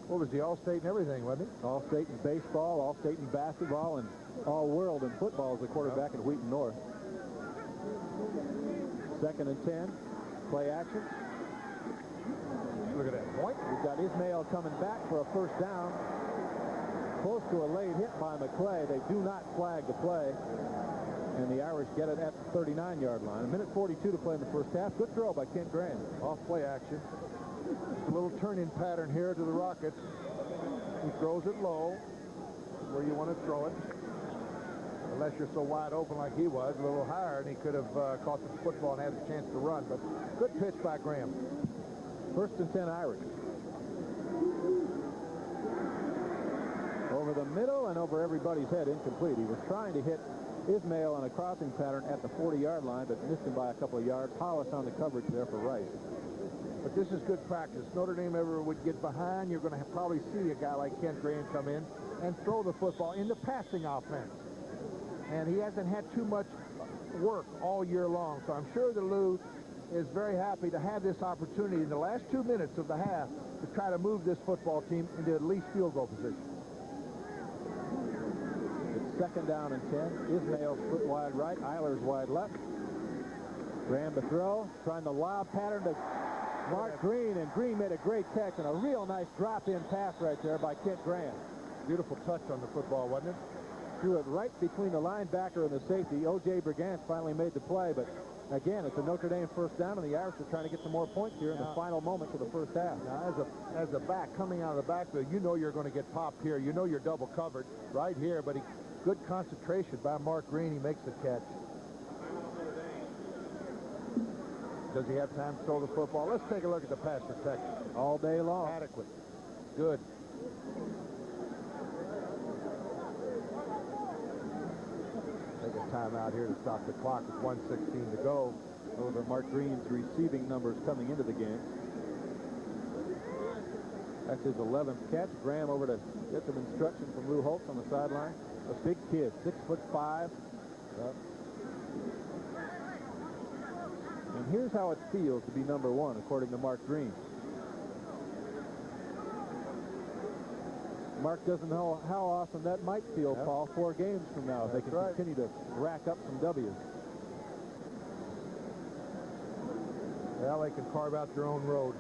What was he, All-State and everything, wasn't he? All-State in baseball, All-State in basketball, and All-World in football as a quarterback at Wheaton North. 2nd and 10, play action. Look at that point. We've got Ismail coming back for a first down. Close to a late hit by McClay. They do not flag the play. And the Irish get it at the 39-yard line. 1:42 to play in the first half. Good throw by Kent Graham. Off play action. A little turning pattern here to the Rockets. He throws it low, where you want to throw it. Unless you're so wide open like he was, a little higher, and he could have caught the football and had a chance to run. But good pitch by Graham. 1st and 10 Irish. Over the middle and over everybody's head, incomplete. He was trying to hit Ismail on a crossing pattern at the 40-yard line, but missed him by a couple of yards. Hollis on the coverage there for Rice. But this is good practice. Notre Dame ever would get behind, you're going to probably see a guy like Kent Graham come in and throw the football in the passing offense. And he hasn't had too much work all year long, so I'm sure that Lou is very happy to have this opportunity in the last 2 minutes of the half to try to move this football team into at least field goal position. It's 2nd down and 10. Ismail's foot wide right, Eiler's wide left. Graham to throw, trying the lob pattern to Mark Green, and Green made a great catch and a real nice drop-in pass right there by Kent Graham. Beautiful touch on the football, wasn't it? Threw it right between the linebacker and the safety. O.J. Brigance finally made the play, but Again, it's a Notre Dame first down, and the Irish are trying to get some more points here in the final moments of the first half. Now, as a back coming out of the backfield, you know you're going to get popped here. You know you're double covered right here, but good concentration by Mark Green. He makes the catch. Does he have time to throw the football? Let's take a look at the pass protection. All day long. Adequate. Good. Take a timeout here to stop the clock with 1:16 to go. Those are Mark Green's receiving numbers coming into the game. That's his 11th catch. Graham over to get some instruction from Lou Holtz on the sideline. A big kid, 6'5". And here's how it feels to be number one, according to Mark Green. Mark doesn't know how awesome that might feel, Paul, 4 games from now. If they can continue to rack up some W's. Well, they can carve out their own road.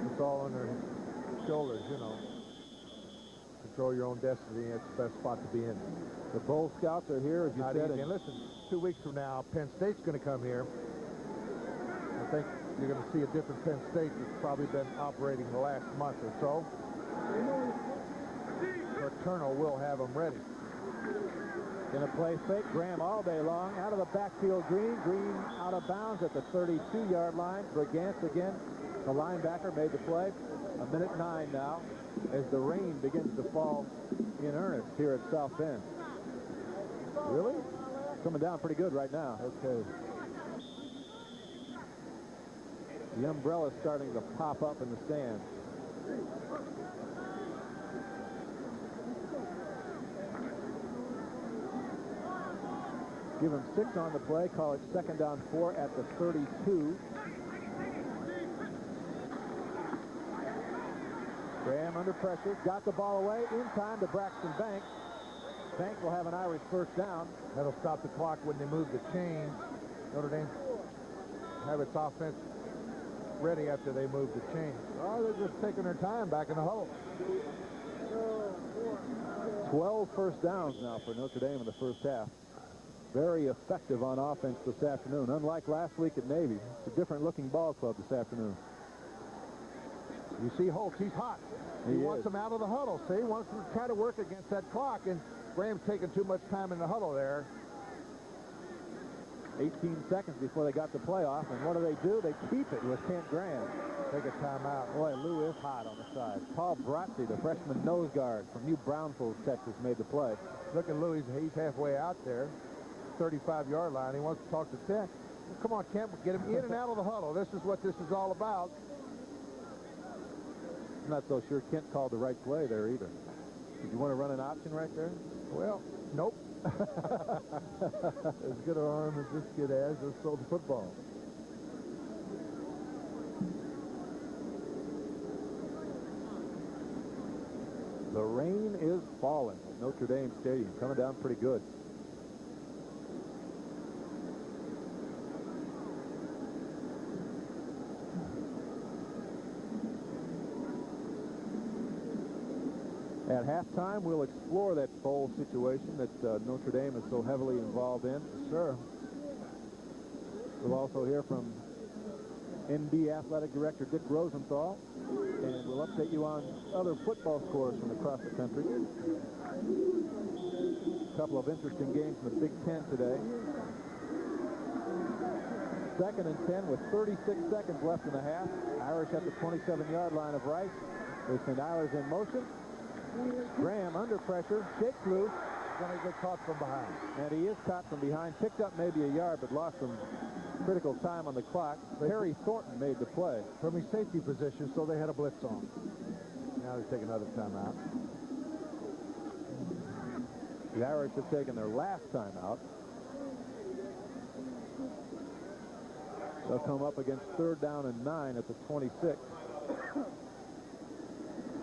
It's all on their shoulders, you know. Control your own destiny. That's the best spot to be in. The Bull Scouts are here, as you said. And listen, 2 weeks from now, Penn State's going to come here. I think you're going to see a different Penn State that's probably been operating the last month or so. Turner will have them ready. Gonna play fake. Graham all day long. Out of the backfield, Green. Green out of bounds at the 32-yard line. Brigance again. The linebacker made the play. 1:09 now as the rain begins to fall in earnest here at South Bend. Really? Coming down pretty good right now. Okay. The umbrella's starting to pop up in the stands. Give him 6 on the play. Call it 2nd down 4 at the 32. Graham under pressure. Got the ball away. In time to Braxton Banks. Banks will have an Irish first down. That'll stop the clock when they move the chains. Notre Dame have its offense ready after they move the chains. Oh, they're just taking their time back in the huddle. 12 first downs now for Notre Dame in the first half. Very effective on offense this afternoon. Unlike last week at Navy, it's a different-looking ball club this afternoon. You see Holtz, he's hot. He wants them out of the huddle, see? He wants them to try to work against that clock, and Graham's taking too much time in the huddle there. 18 seconds before they got the playoff, and what do? They keep it with Kent Graham. Take a timeout. Boy, Lou is hot on the side. Paul Bratzi, the freshman nose guard from New Braunfels, Texas, made the play. Look at Lou, he's halfway out there. 35-yard line. He wants to talk to Kent. Come on, Kent, get him in and out of the huddle. This is what this is all about. I'm not so sure Kent called the right play there either. Did you want to run an option right there? Well, nope. As good an arm as this kid has, let's throw the football. The rain is falling at Notre Dame Stadium, coming down pretty good. At halftime, we'll explore that bowl situation that Notre Dame is so heavily involved in. Sure. We'll also hear from ND Athletic Director Dick Rosenthal, and we'll update you on other football scores from across the country. A couple of interesting games in the Big Ten today. 2nd and 10 with 36 seconds left in the half. Irish at the 27-yard line of Rice. They send Eilers in motion. Graham under pressure, shakes loose. Going to get caught from behind. And he is caught from behind. Picked up maybe a yard, but lost some critical time on the clock. Harry Thornton made the play. From his safety position, so they had a blitz on. Now they take another timeout. The Irish have taken their last timeout. They'll come up against 3rd down and 9 at the 26.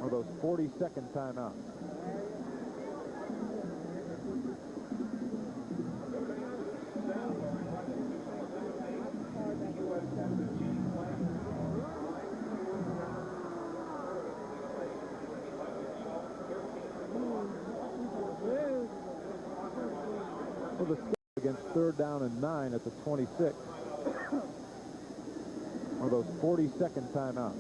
Or those 40-second timeouts. So the against 3rd down and 9 at the 26. One of those 40-second timeouts.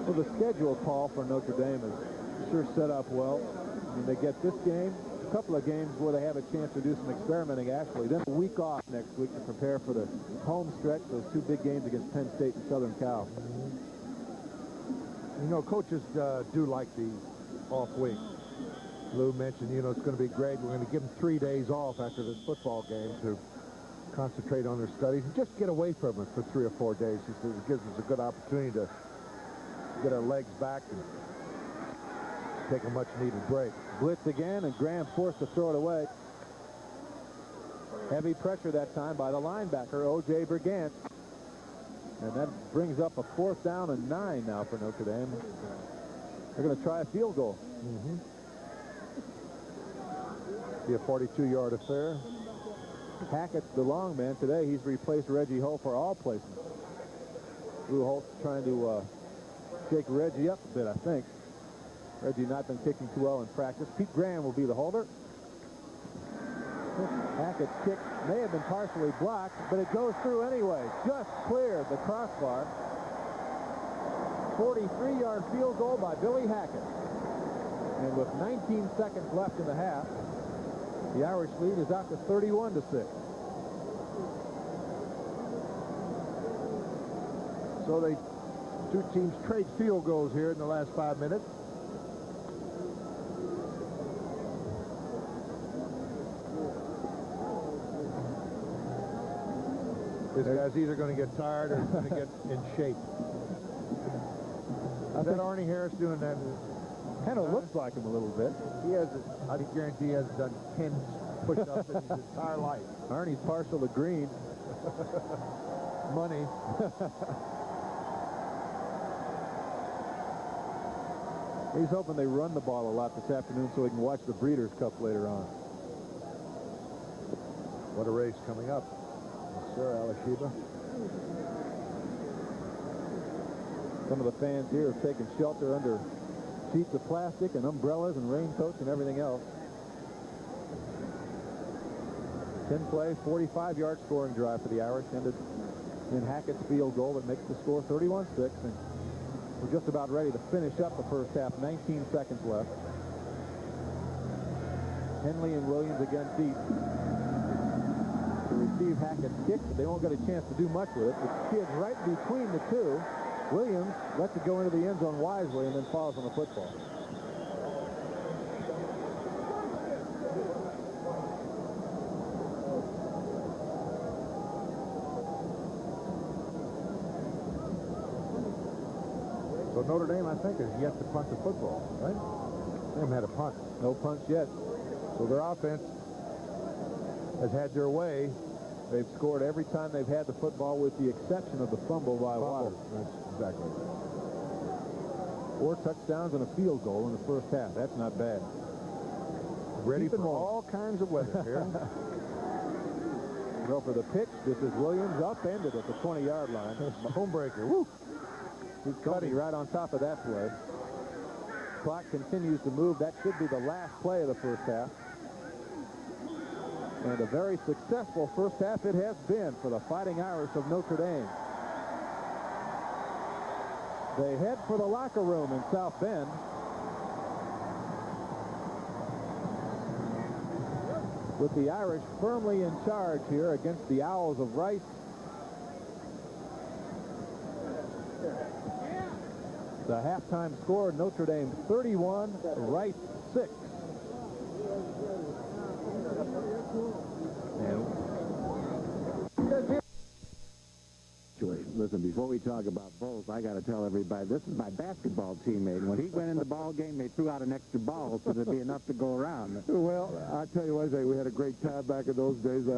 Well, the schedule, Paul, for Notre Dame is sure set up well. I mean, they get this game, a couple of games where they have a chance to do some experimenting, actually. Then a week off next week to prepare for the home stretch, those 2 big games against Penn State and Southern Cal. You know, coaches do like the off week. Lou mentioned, you know, it's going to be great. We're going to give them 3 days off after this football game to concentrate on their studies and just get away from it for 3 or 4 days. He says it gives us a good opportunity to get our legs back and take a much-needed break. Blitz again, and Graham forced to throw it away. Heavy pressure that time by the linebacker, O.J. Brigant. And that brings up a 4th down and 9 now for Notre Dame. They're going to try a field goal. Be a 42-yard affair. Hackett's the long man. Today he's replaced Reggie Holt for all placements. Lou Holt's trying to shake Reggie up a bit, I think. Reggie not been kicking too well in practice. Pete Graham will be the holder. Hackett's kick may have been partially blocked, but it goes through anyway. Just cleared the crossbar. 43-yard field goal by Billy Hackett. And with 19 seconds left in the half, the Irish lead is out to 31-6. So they 2 teams trade field goals here in the last 5 minutes. This guy's either going to get tired or going to get in shape. Is that Arnie Harris doing that? Kind of looks like him a little bit. He has, I guarantee he hasn't done 10 push-ups in his entire life. Arnie's partial to green. Money. He's hoping they run the ball a lot this afternoon so he can watch the Breeders' Cup later on. What a race coming up. Yes, sir, Alashiba. Some of the fans here have taken shelter under sheets of plastic and umbrellas and raincoats and everything else. 10-play, 45-yard scoring drive for the Irish ended in Hackett's field goal that makes the score 31-6. And we're just about ready to finish up the first half. 19 seconds left. Henley and Williams again deep to receive Hackett's kick, but they won't get a chance to do much with it. The kid's right between the two. Williams lets it go into the end zone wisely and then falls on the football. So Notre Dame, I think, has yet to punt the football, right? They haven't had a punt. No punts yet. So their offense has had their way. They've scored every time they've had the football with the exception of the fumble by Waters. That's exactly right. 4 touchdowns and a field goal in the first half. That's not bad. Ready for all kinds of weather here. Well, for the pitch, this is Williams upended at the 20-yard line. Home breaker. Woo! He's cutting right on top of that play. Clock continues to move. That should be the last play of the first half. And a very successful first half it has been for the Fighting Irish of Notre Dame. They head for the locker room in South Bend. With the Irish firmly in charge here against the Owls of Rice. The halftime score, Notre Dame 31, Rice 6. Listen, before we talk about Bulls, I got to tell everybody, this is my basketball teammate. When he went in the ball game, they threw out an extra ball so there'd be enough to go around. Well, I tell you what, we had a great time back in those days.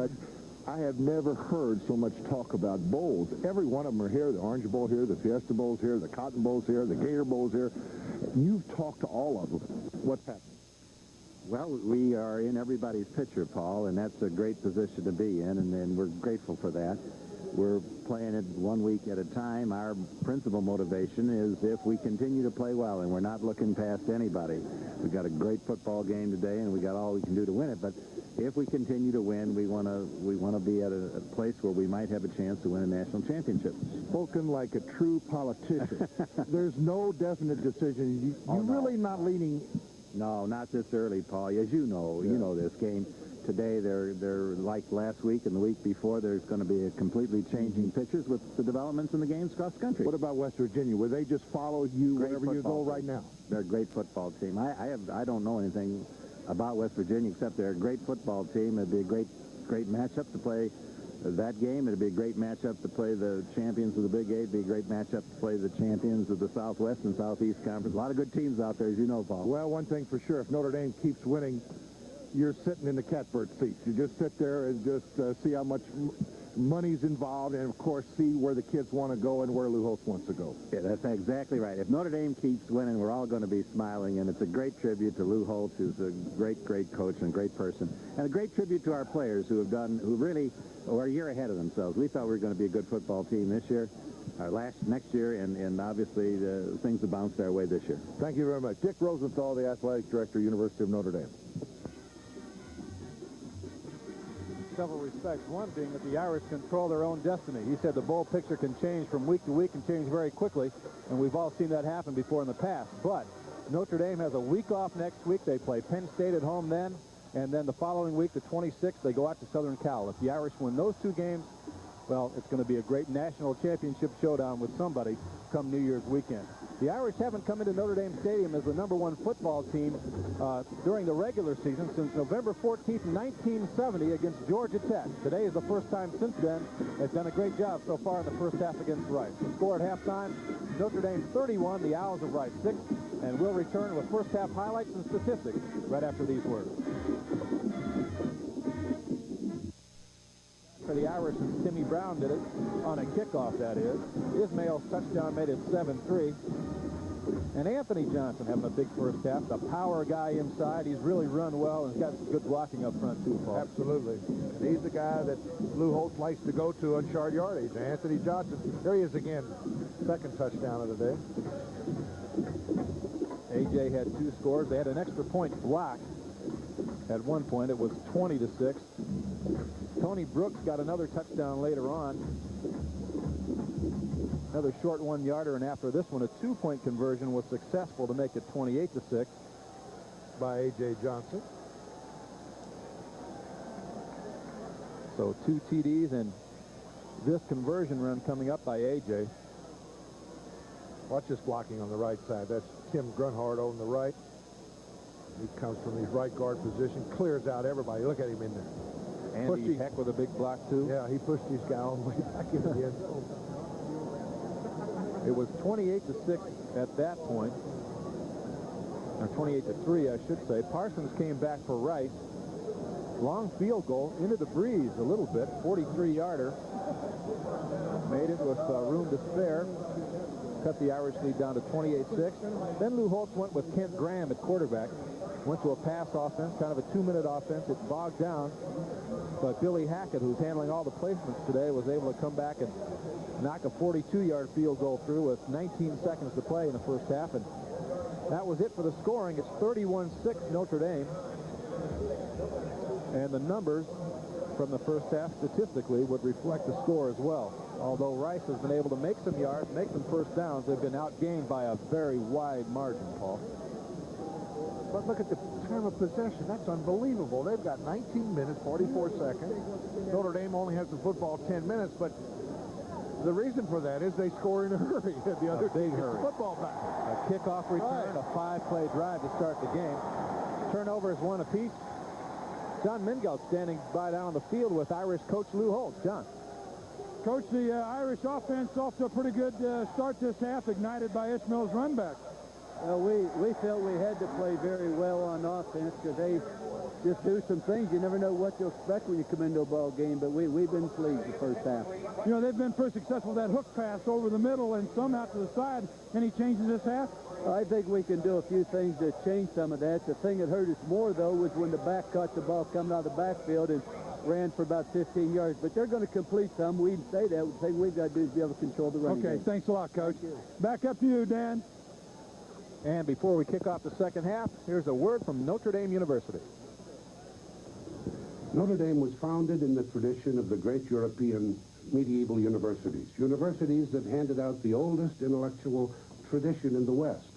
I have never heard so much talk about bowls. Every one of them are here. The Orange Bowl here, the Fiesta Bowl's here, the Cotton Bowl's here, the Gator Bowl's here. You've talked to all of them. What's happening? Well, we are in everybody's picture, Paul, and that's a great position to be in, and we're grateful for that. We're playing it 1 week at a time. Our principal motivation is if we continue to play well, and we're not looking past anybody. We've got a great football game today, and we got all we can do to win it. But if we continue to win, we want to be at a place where we might have a chance to win a national championship. Spoken like a true politician. There's no definite decision. You're really not leaning. No, not this early, Paul. As you know this game. Today, they're like last week and the week before, there's going to be a completely changing pictures with the developments in the games across the country. What about West Virginia? Will they just follow you wherever you go right now? They're a great football team. I don't know anything about West Virginia except they're a great football team. It'd be a great matchup to play that game. It'd be a great matchup to play the champions of the Big Eight. It'd be a great matchup to play the champions of the Southwest and Southeast Conference. A lot of good teams out there, as you know, Paul. Well, one thing for sure, if Notre Dame keeps winning, you're sitting in the catbird seats. You just sit there and just see how much money's involved and, of course, see where the kids want to go and where Lou Holtz wants to go. Yeah, that's exactly right. If Notre Dame keeps winning, we're all going to be smiling, and it's a great tribute to Lou Holtz, who's a great, great coach and a great person, and a great tribute to our players who really are a year ahead of themselves. We thought we were going to be a good football team this year, next year, and obviously things have bounced our way this year. Thank you very much. Dick Rosenthal, the athletic director, University of Notre Dame. Several respects, one being that the Irish control their own destiny. He said the bowl picture can change from week to week and change very quickly, and we've all seen that happen before in the past. But Notre Dame has a week off next week. They play Penn State at home then, and then the following week, the 26th, they go out to Southern Cal. If the Irish win those two games, well, it's going to be a great national championship showdown with somebody come New Year's weekend. The Irish haven't come into Notre Dame Stadium as the #1 football team during the regular season since November 14th, 1970 against Georgia Tech. Today is the first time since then. They've done a great job so far in the first half against Rice. The score at halftime, Notre Dame 31, the Owls of Rice 6, and we'll return with first half highlights and statistics right after these words. For the Irish, and Timmy Brown did it on a kickoff, that is. Ismail's touchdown made it 7-3. And Anthony Johnson having a big first half. The power guy inside. He's really run well and got some good blocking up front, too, Paul. Absolutely. And he's the guy that Lou Holtz likes to go to on short yardage. Anthony Johnson. There he is again. Second touchdown of the day. A.J. had 2 scores. They had an extra point blocked. At one point, it was 20-6. Tony Brooks got another touchdown later on. Another short 1-yarder, and after this one, a 2-point conversion was successful to make it 28-6 by A.J. Johnson. So 2 TDs and this conversion run coming up by A.J. Watch this blocking on the right side. That's Tim Grunhard on the right. He comes from his right guard position, clears out everybody. Look at him in there. Andy Heck with a big block, too. Yeah, he pushed his guy all the way back into the end zone. It was 28-6 at that point. Or 28-3, I should say. Parsons came back for Rice. Long field goal into the breeze a little bit. 43-yarder. Made it with room to spare. Cut the Irish lead down to 28-6. Then Lou Holtz went with Kent Graham at quarterback. Went to a pass offense, kind of a 2-minute offense. It bogged down. But Billy Hackett, who's handling all the placements today, was able to come back and knock a 42-yard field goal through with 19 seconds to play in the first half. And that was it for the scoring. It's 31-6 Notre Dame. And the numbers from the first half statistically would reflect the score as well. Although Rice has been able to make some yards, make some first downs, they've been outgained by a very wide margin, Paul. But look at the time of possession. That's unbelievable. They've got 19 minutes, 44 seconds. Notre Dame only has the football 10 minutes, but the reason for that is they score in a hurry. The other big hurry. Football back. A kickoff return, a 5-play drive to start the game. Turnovers 1 apiece. John Mingelt standing by down the field with Irish coach Lou Holtz. John. Coach, the Irish offense off to a pretty good start this half, ignited by Ismail's run back. Well, we felt we had to play very well on offense because they just do some things. You never know what to expect when you come into a ball game, but we've been pleased the first half. You know, they've been pretty successful with that hook pass over the middle and some out to the side. Any changes this half? I think we can do a few things to change some of that. The thing that hurt us more, though, was when the back caught the ball coming out of the backfield and ran for about 15 yards. But they're going to complete some. We didn't say that. The thing we've got to do is be able to control the running game. Okay, thanks a lot, Coach. Back up to you, Dan. And before we kick off the second half, here's a word from Notre Dame University. Notre Dame was founded in the tradition of the great European medieval universities that handed out the oldest intellectual tradition in the West.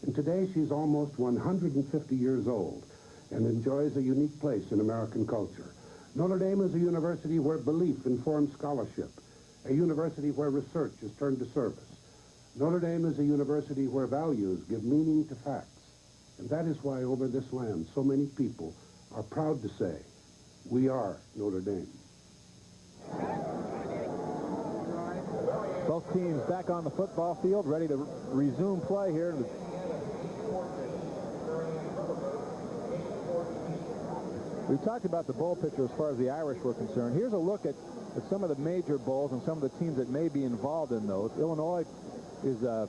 And today she's almost 150 years old and enjoys a unique place in American culture. Notre Dame is a university where belief informs scholarship, a university where research is turned to service. Notre Dame is a university where values give meaning to facts. And that is why over this land so many people are proud to say, we are Notre Dame. Both teams back on the football field, ready to resume play here. We talked about the bowl picture as far as the Irish were concerned. Here's a look at some of the major bowls and some of the teams that may be involved in those. Illinois is a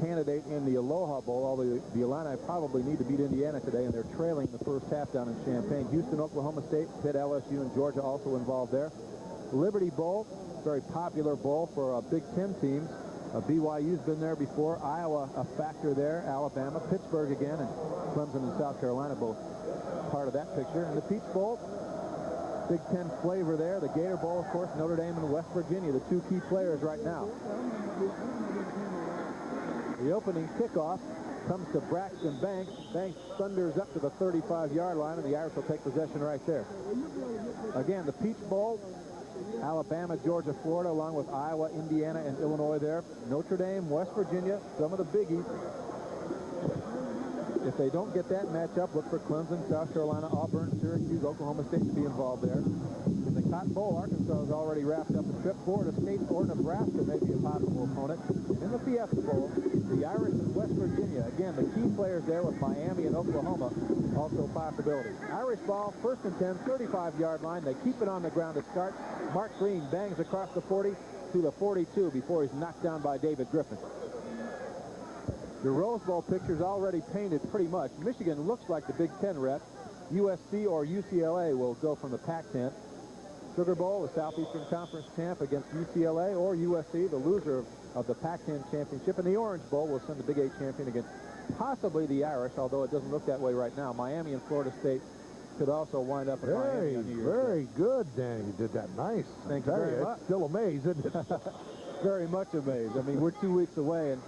candidate in the Aloha Bowl, although the Illini probably need to beat Indiana today, and they're trailing the first half down in Champaign. Houston, Oklahoma State, Pitt, LSU, and Georgia also involved there. Liberty Bowl, very popular bowl for Big Ten teams. BYU's been there before. Iowa, a factor there. Alabama, Pittsburgh again, and Clemson and South Carolina both part of that picture. And the Peach Bowl, Big Ten flavor there. The Gator Bowl, of course, Notre Dame and West Virginia, the two key players right now. The opening kickoff comes to Braxton Banks. Banks thunders up to the 35-yard line, and the Irish will take possession right there. Again, the Peach Bowl, Alabama, Georgia, Florida, along with Iowa, Indiana, and Illinois there. Notre Dame, West Virginia, some of the biggies. If they don't get that matchup, look for Clemson, South Carolina, Auburn, Syracuse, Oklahoma State to be involved there. In the Cotton Bowl, Arkansas has already wrapped up a trip. Florida State or Nebraska may be a possible opponent. In the Fiesta Bowl, the Irish and West Virginia. Again, the key players there with Miami and Oklahoma, also possibilities. Irish ball, first and 10, 35-yard line. They keep it on the ground to start. Mark Green bangs across the 40 to the 42 before he's knocked down by David Griffin. The Rose Bowl picture's already painted pretty much. Michigan looks like the Big Ten rep. USC or UCLA will go from the Pac-10. Sugar Bowl, the Southeastern Conference champ against UCLA or USC, the loser of the Pac-10 championship. And the Orange Bowl will send the Big 8 champion against possibly the Irish, although it doesn't look that way right now. Miami and Florida State could also wind up at Miami on New Year's Day. Very good, Danny. You did that nice. Thanks very much. It's still amazed, isn't it? Very much amazed. I mean, we're 2 weeks away, and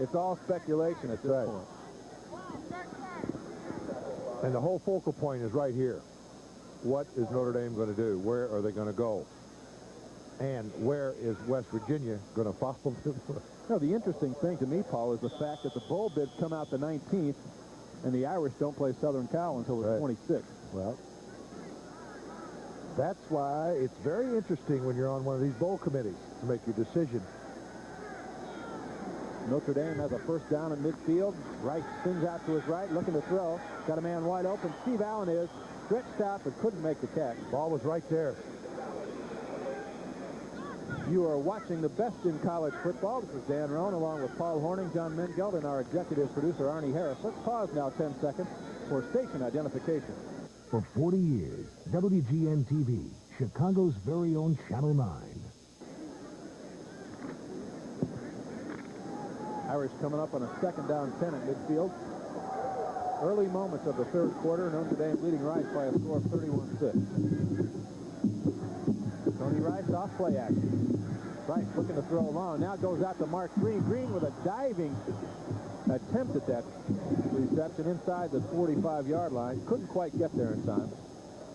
it's all speculation at this point. And the whole focal point is right here. What is Notre Dame going to do? Where are they going to go? And where is West Virginia going to follow them? No, the interesting thing to me, Paul, is the fact that the bowl bids come out the 19th, and the Irish don't play Southern Cal until the 26th. Well, that's why it's very interesting when you're on one of these bowl committees to make your decision. Notre Dame has a first down in midfield. Rice spins out to his right, looking to throw. Got a man wide open. Steve Allen is stretched out, but couldn't make the catch. Ball was right there. You are watching the best in college football. This is Dan Roan, along with Paul Horning, John Mengeld, and our executive producer, Arnie Harris. Let's pause now 10 seconds for station identification. For 40 years, WGN-TV, Chicago's very own Channel 9. Irish coming up on a second down 10 at midfield. Early moments of the third quarter, Notre Dame leading Rice by a score of 31-6. Tony Rice off play action. Rice looking to throw long. Now goes out to Mark Green. Green with a diving attempt at that reception inside the 45-yard line. Couldn't quite get there in time.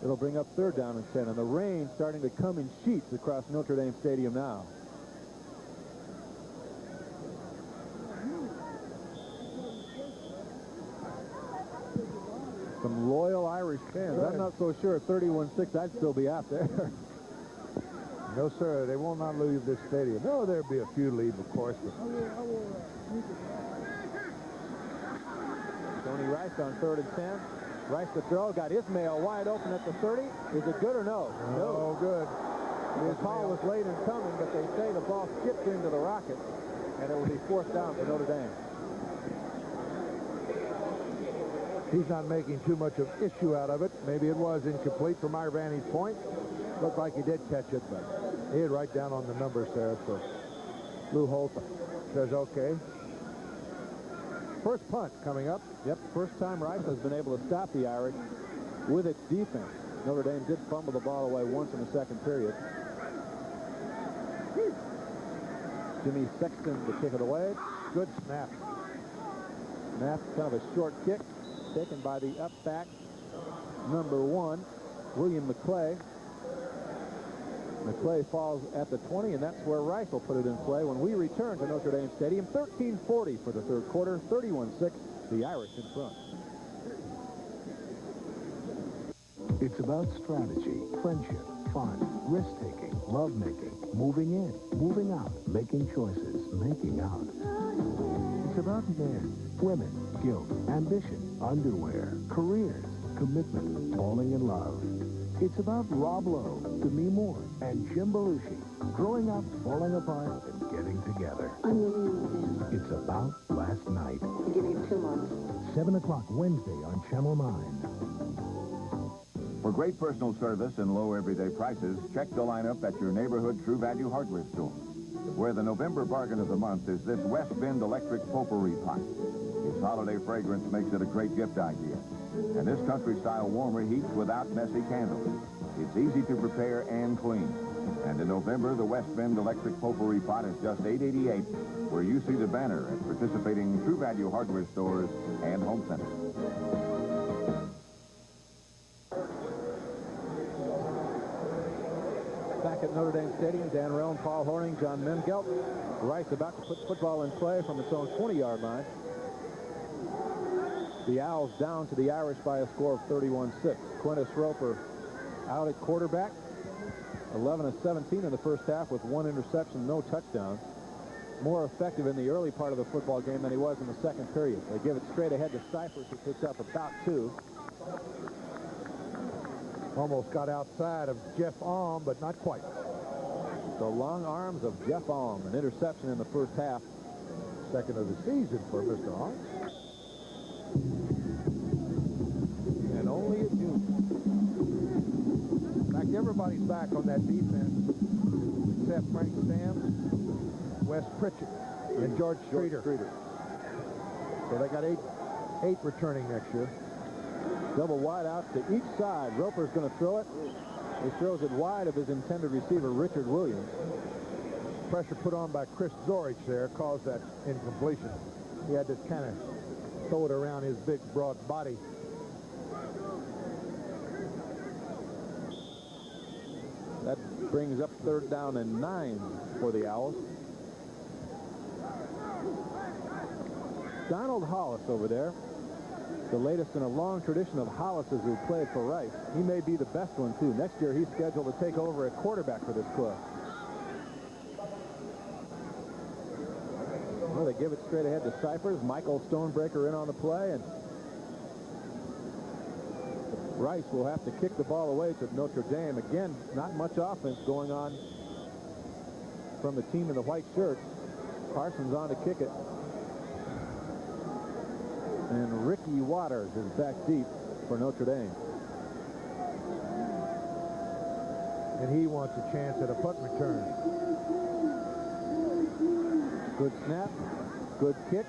It'll bring up third down and 10. And the rain starting to come in sheets across Notre Dame Stadium now. Some loyal Irish fans. Right. I'm not so sure at 31-6 I'd still be out there. No, sir. They will not leave this stadium. No, there'll be a few leave, of course. But Tony Rice on 3rd and 10. Rice to throw, got Ismail wide open at the 30. Is it good or no? No, good. The call was late in coming, but they say the ball skipped into the Rockets, and it will be 4th down for Notre Dame. He's not making too much of issue out of it. Maybe it was incomplete from our vantage point. Looked like he did catch it, but he had right down on the numbers there. So Lou Holt says, okay. First punt coming up. Yep, first time Rice has been able to stop the Irish with its defense. Notre Dame did fumble the ball away once in the second period. Jimmy Sexton to kick it away. Good snap. Snap, kind of a short kick, taken by the up back, number 1, William McClay. McClay falls at the 20, and that's where Rice will put it in play when we return to Notre Dame Stadium. 13:40 for the third quarter, 31-6, the Irish in front. It's about strategy, friendship, fun, risk-taking, love-making, moving in, moving out, making choices, making out. It's about men, women, guilt, ambition, underwear, careers, commitment, falling in love. It's about Rob Lowe, Demi Moore, and Jim Belushi, growing up, falling apart, and getting together. I'm living with It's about last night. I'll give you 2 months. 7 o'clock Wednesday on Channel 9. For great personal service and low everyday prices, check the lineup at your neighborhood True Value hardware store, where the November bargain of the month is this West Bend electric potpourri pot. Its holiday fragrance makes it a great gift idea. And this country-style warmer heats without messy candles. It's easy to prepare and clean. And in November, the West Bend electric potpourri pot is just $8.88, where you see the banner at participating True Value hardware stores and home centers. Back at Notre Dame Stadium, Dan Relm, Paul Horning, John Mengelt. Rice about to put football in play from its own 20-yard line. The Owls down to the Irish by a score of 31-6. Quintus Roper out at quarterback. 11 of 17 in the first half with 1 interception, no touchdowns. More effective in the early part of the football game than he was in the second period. They give it straight ahead to Cyphers, who picks up about 2. Almost got outside of Jeff Alm, but not quite. The long arms of Jeff Alm, an interception in the first half. Second of the season for Mr. Alm. And only a junior. In fact, everybody's back on that defense except Frank Stamps, Wes Pritchett, and George Streeter. So they got eight returning next year. Double wide out to each side. Roper's going to throw it. He throws it wide of his intended receiver, Richard Williams. Pressure put on by Chris Zorich there caused that incompletion. He had to kind of throw it around his big, broad body. That brings up 3rd down and 9 for the Owls. Donald Hollis over there, the latest in a long tradition of Hollises who played for Rice. He may be the best one, too. Next year, he's scheduled to take over at quarterback for this club. Well, they give it straight ahead to Cyphers. Michael Stonebreaker in on the play, and Rice will have to kick the ball away to Notre Dame. Again, not much offense going on from the team in the white shirts. Parsons on to kick it. And Ricky Waters is back deep for Notre Dame. And he wants a chance at a punt return. Good snap, good kick.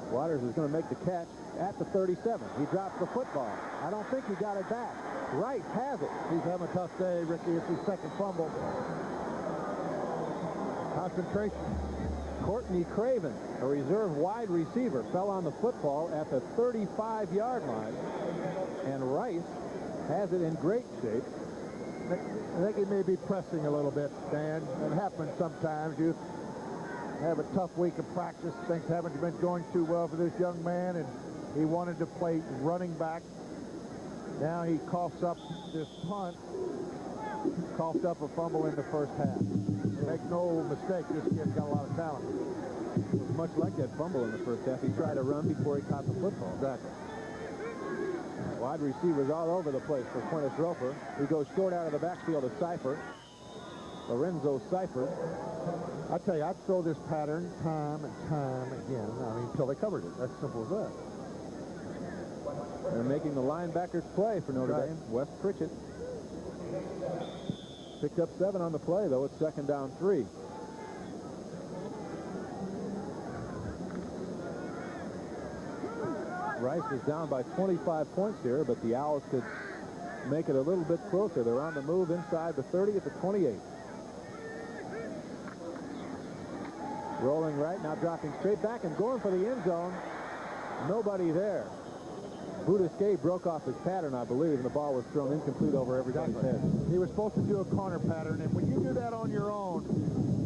Waters is going to make the catch at the 37. He drops the football. I don't think he got it back. Rice has it. He's having a tough day, Ricky. It's his second fumble. Concentration. Courtney Craven, a reserve wide receiver, fell on the football at the 35-yard line. And Rice has it in great shape. I think he may be pressing a little bit, Dan. It happens sometimes. You have a tough week of practice. Things haven't been going too well for this young man, and he wanted to play running back. Now he coughs up this punt. Coughed up a fumble in the first half. Make no mistake, this kid's got a lot of talent. was much like that fumble in the first half. He tried to run before he caught the football. Exactly. Wide receivers all over the place for Quintus Roper. He goes short out of the backfield to Cipher. Lorenzo Cipher. I tell you, I'd throw this pattern time and time again. I mean, until they covered it. That's simple as that. They're making the linebackers play for Notre Dame. Wes Pritchett picked up 7 on the play, though. It's 2nd down 3. Rice is down by 25 points here, but the Owls could make it a little bit closer. They're on the move inside the 30 at the 28. Rolling right, now dropping straight back and going for the end zone. Nobody there. Boudesquet broke off his pattern, I believe, and the ball was thrown incomplete over everybody's head. He was supposed to do a corner pattern, and when you do that on your own,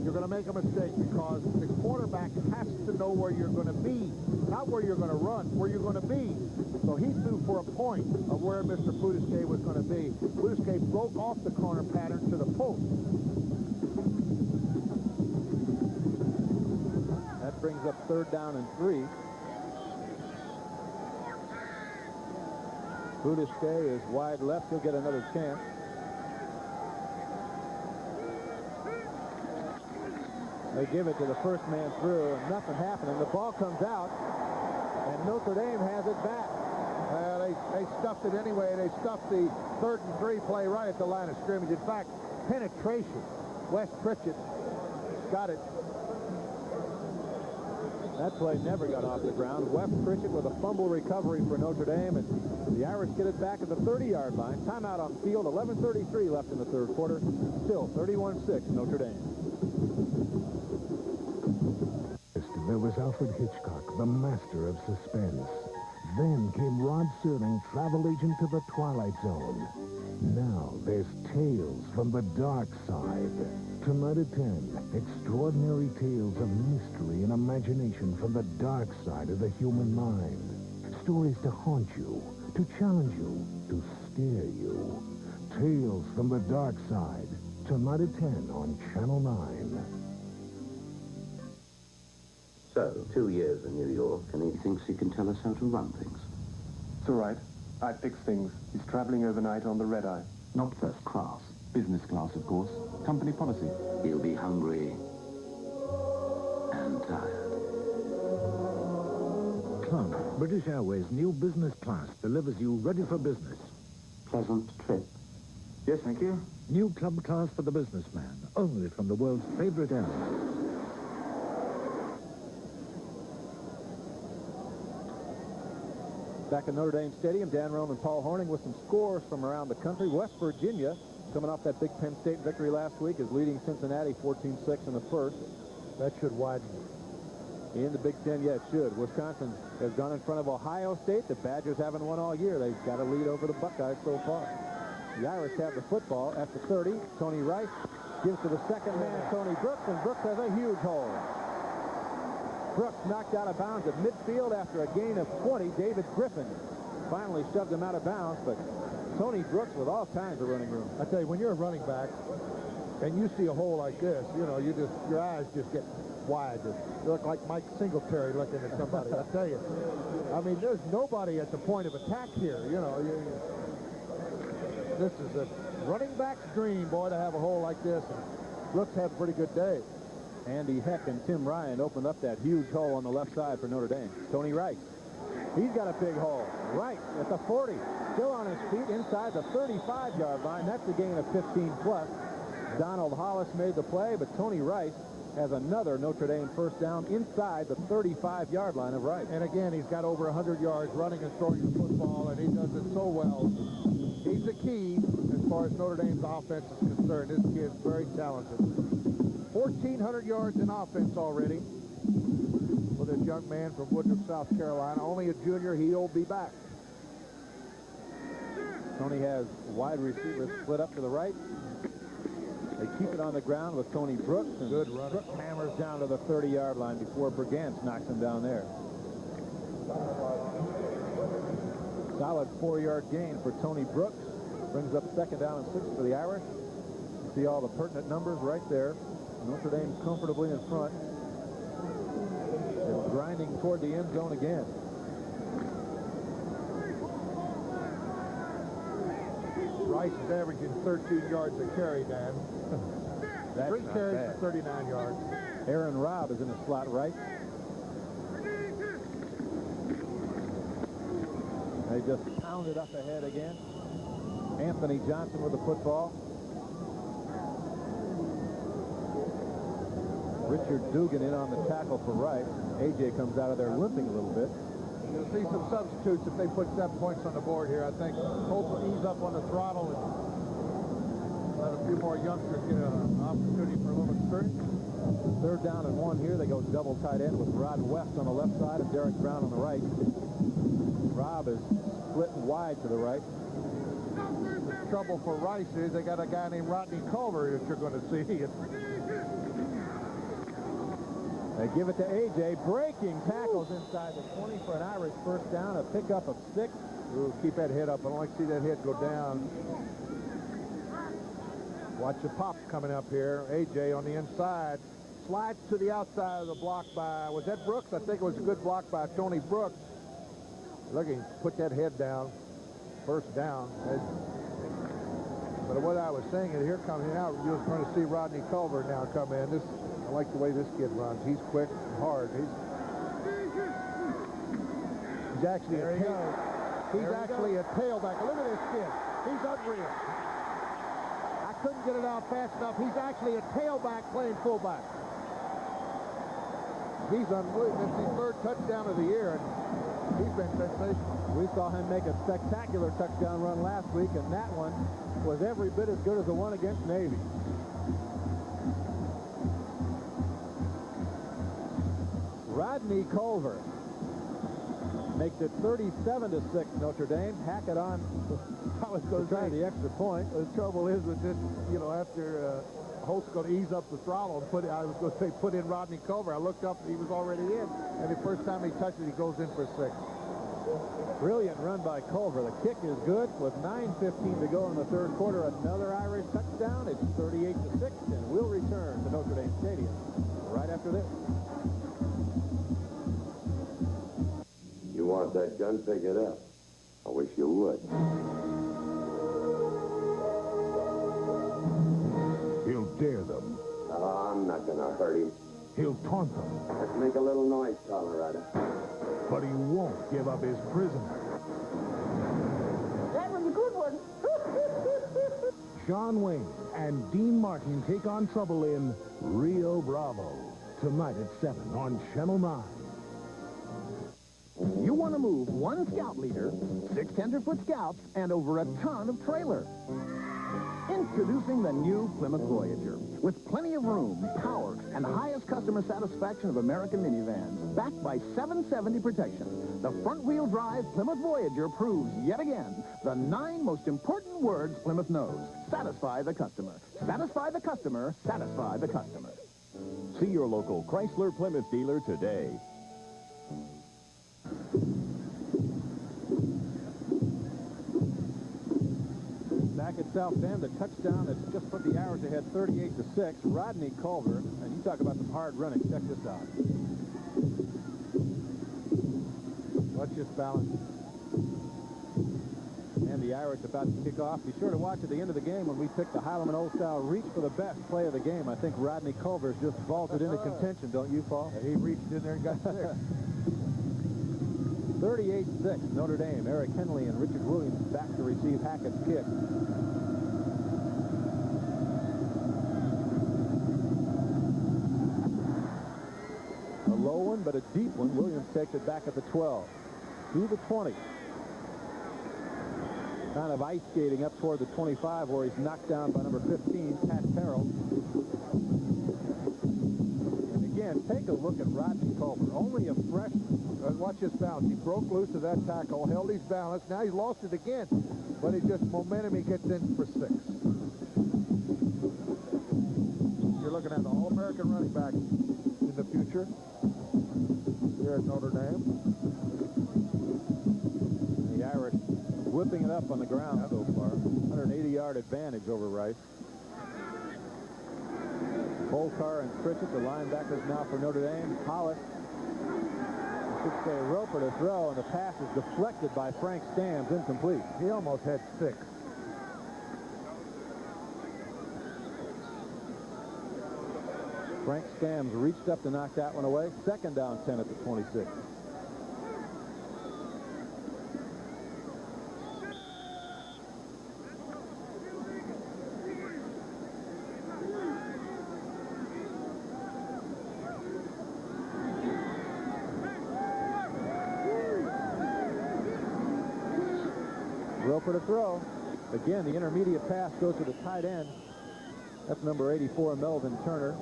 you're going to make a mistake because the quarterback has to know where you're going to be, not where you're going to run, where you're going to be. So he threw for a point of where Mr. Boudesquet was going to be. Boudesquet broke off the corner pattern to the post. That brings up 3rd down and 3. Boudesquet is wide left. He'll get another chance. They give it to the first man through, and nothing happening. The ball comes out, and Notre Dame has it back. They stuffed it anyway. They stuffed the 3rd and 3 play right at the line of scrimmage. In fact, penetration. Wes Pritchett got it. That play never got off the ground. Wes Pritchett with a fumble recovery for Notre Dame, and the Irish get it back at the 30-yard line. Timeout on field, 11:33 left in the 3rd quarter. Still 31-6 Notre Dame. There was Alfred Hitchcock, the master of suspense. Then came Rod Serling, travel agent to the Twilight Zone. Now there's Tales from the Dark Side. Tonight at 10, extraordinary tales of mystery and imagination from the dark side of the human mind. Stories to haunt you, to challenge you, to scare you. Tales from the Dark Side. Tonight at 10 on Channel 9. So, 2 years in New York, and he thinks he can tell us how to run things. It's all right. I fix things. He's traveling overnight on the red-eye. Not first class. Business class, of course. Company policy. He'll be hungry and tired. Club, British Airways' new business class delivers you ready for business. Pleasant trip. Yes, thank you. New club class for the businessman, only from the world's favorite airline. Back at Notre Dame Stadium, Dan Rome and Paul Horning with some scores from around the country. West Virginia, coming off that big Penn State victory last week, is leading Cincinnati 14-6 in the first. That should widen. In the Big Ten, yeah, it should. Wisconsin has gone in front of Ohio State. The Badgers haven't won all year. They've got a lead over the Buckeyes so far. The Irish have the football at the 30. Tony Rice gives to the second man, Tony Brooks, and Brooks has a huge hole. Brooks knocked out of bounds at midfield after a gain of 20. David Griffin finally shoved him out of bounds, but Tony Brooks with all kinds of running room. I tell you, when you're a running back and you see a hole like this, you know, your eyes just get wide. You look like Mike Singletary looking at somebody. I tell you, I mean, there's nobody at the point of attack here. You know, this is a running back's dream, boy, to have a hole like this. And Brooks had a pretty good day. Andy Heck and Tim Ryan opened up that huge hole on the left side for Notre Dame. Tony Rice, he's got a big hole. Right at the 40, still on his feet inside the 35-yard line. That's a gain of 15+. Donald Hollis made the play, but Tony Rice has another Notre Dame first down inside the 35-yard line of Rice. And again, he's got over 100 yards running and throwing the football, and he does it so well. He's the key as far as Notre Dame's offense is concerned. This kid's very talented. 1,400 yards in offense already for this young man from Woodruff, South Carolina. Only a junior. He'll be back. Tony has wide receivers split up to the right. They keep it on the ground with Tony Brooks. And good run. Brooks hammers down to the 30-yard line before Brigance knocks him down there. Solid 4-yard gain for Tony Brooks. Brings up 2nd down and 6 for the Irish. You see all the pertinent numbers right there. Notre Dame comfortably in front. toward the end zone again. Rice is averaging 13 yards a carry, Dan. That's 3 not carries bad. for 39 yards. Aaron Robb is in the slot right. They just pounded up ahead again. Anthony Johnson with the football. Richard Dugan in on the tackle for Rice. A.J. comes out of there limping a little bit. You'll see some substitutes if they put 7 points on the board here. I think Hope will ease up on the throttle and let a few more youngsters get an opportunity for a little experience. 3rd down and 1 here. They go double tight end with Rod West on the left side and Derek Brown on the right. Robb is split wide to the right. The trouble for Rice is they got a guy named Rodney Culver that you're going to see. They give it to A.J. Breaking tackles inside the 20 for an Irish first down, a pickup of 6. Ooh, keep that head up. I don't like to see that head go down. Watch the pops coming up here. A.J. on the inside. Slides to the outside of the block by, was that Brooks? I think it was a good block by Tony Brooks. Look, he put that head down. First down. But what I was saying is here coming out, you're going to see Rodney Culver now come in. I like the way this kid runs. He's quick and hard. He's actually a tailback. Look at this kid. He's unreal. I couldn't get it out fast enough. He's actually a tailback playing fullback. He's unbelievable. It's his 3rd touchdown of the year, and he's been sensational. We saw him make a spectacular touchdown run last week, and that one was every bit as good as the one against Navy. Rodney Culver makes it 37-6 Notre Dame. Hackett on. I was going to try the extra point. The trouble is with this, you know, after Holt's going to ease up the throttle and put in Rodney Culver. I looked up and he was already in. And the first time he touches it, he goes in for 6. Brilliant run by Culver. The kick is good with 9:15 to go in the 3rd quarter. Another Irish touchdown. It's 38-6, and we'll return to Notre Dame Stadium right after this. You want that gun? Pick it up. I wish you would. He'll dare them. Oh, I'm not going to hurt him. He'll taunt them. Let's make a little noise, Colorado. But he won't give up his prisoner. That was a good one. John Wayne and Dean Martin take on trouble in Rio Bravo. Tonight at 7 on Channel 9. You want to move 1 scout leader, 6 tenderfoot scouts, and over a ton of trailer. Introducing the new Plymouth Voyager. With plenty of room, power, and the highest customer satisfaction of American minivans. Backed by 770 protection, the front-wheel drive Plymouth Voyager proves yet again the 9 most important words Plymouth knows. Satisfy the customer. Satisfy the customer. Satisfy the customer. See your local Chrysler Plymouth dealer today. Back at South Bend, the touchdown that's just put the Irish ahead 38-6. Rodney Culver, and you talk about some hard running. Check this out. Watch this balance. And the Irish about to kick off. Be sure to watch at the end of the game when we pick the Heilemann Old-Style Reach for the best play of the game. I think Rodney Culver's just vaulted into contention, don't you, Paul? He reached in there and got 6. 38-6, Notre Dame. Eric Henley and Richard Williams back to receive Hackett's kick. A low one, but a deep one. Williams takes it back at the 12. To the 20. Kind of ice skating up toward the 25 where he's knocked down by number 15, Pat Terrell. And again, take a look at Rodney Culver. Only a freshman. Watch his balance. He broke loose of that tackle, held his balance. Now he's lost it again. But it's just momentum. He gets in for 6. You're looking at an All-American running back in the future here at Notre Dame. The Irish whipping it up on the ground so far. 180-yard advantage over Rice. Polkar and Pritchett, the linebackers now for Notre Dame. Hollis should say Roper to throw, and the pass is deflected by Frank Stams, incomplete. He almost had 6. Frank Stams reached up to knock that one away. 2nd down 10 at the 26. Roper to throw. Again, the intermediate pass goes to the tight end. That's number 84, Melvin Turner.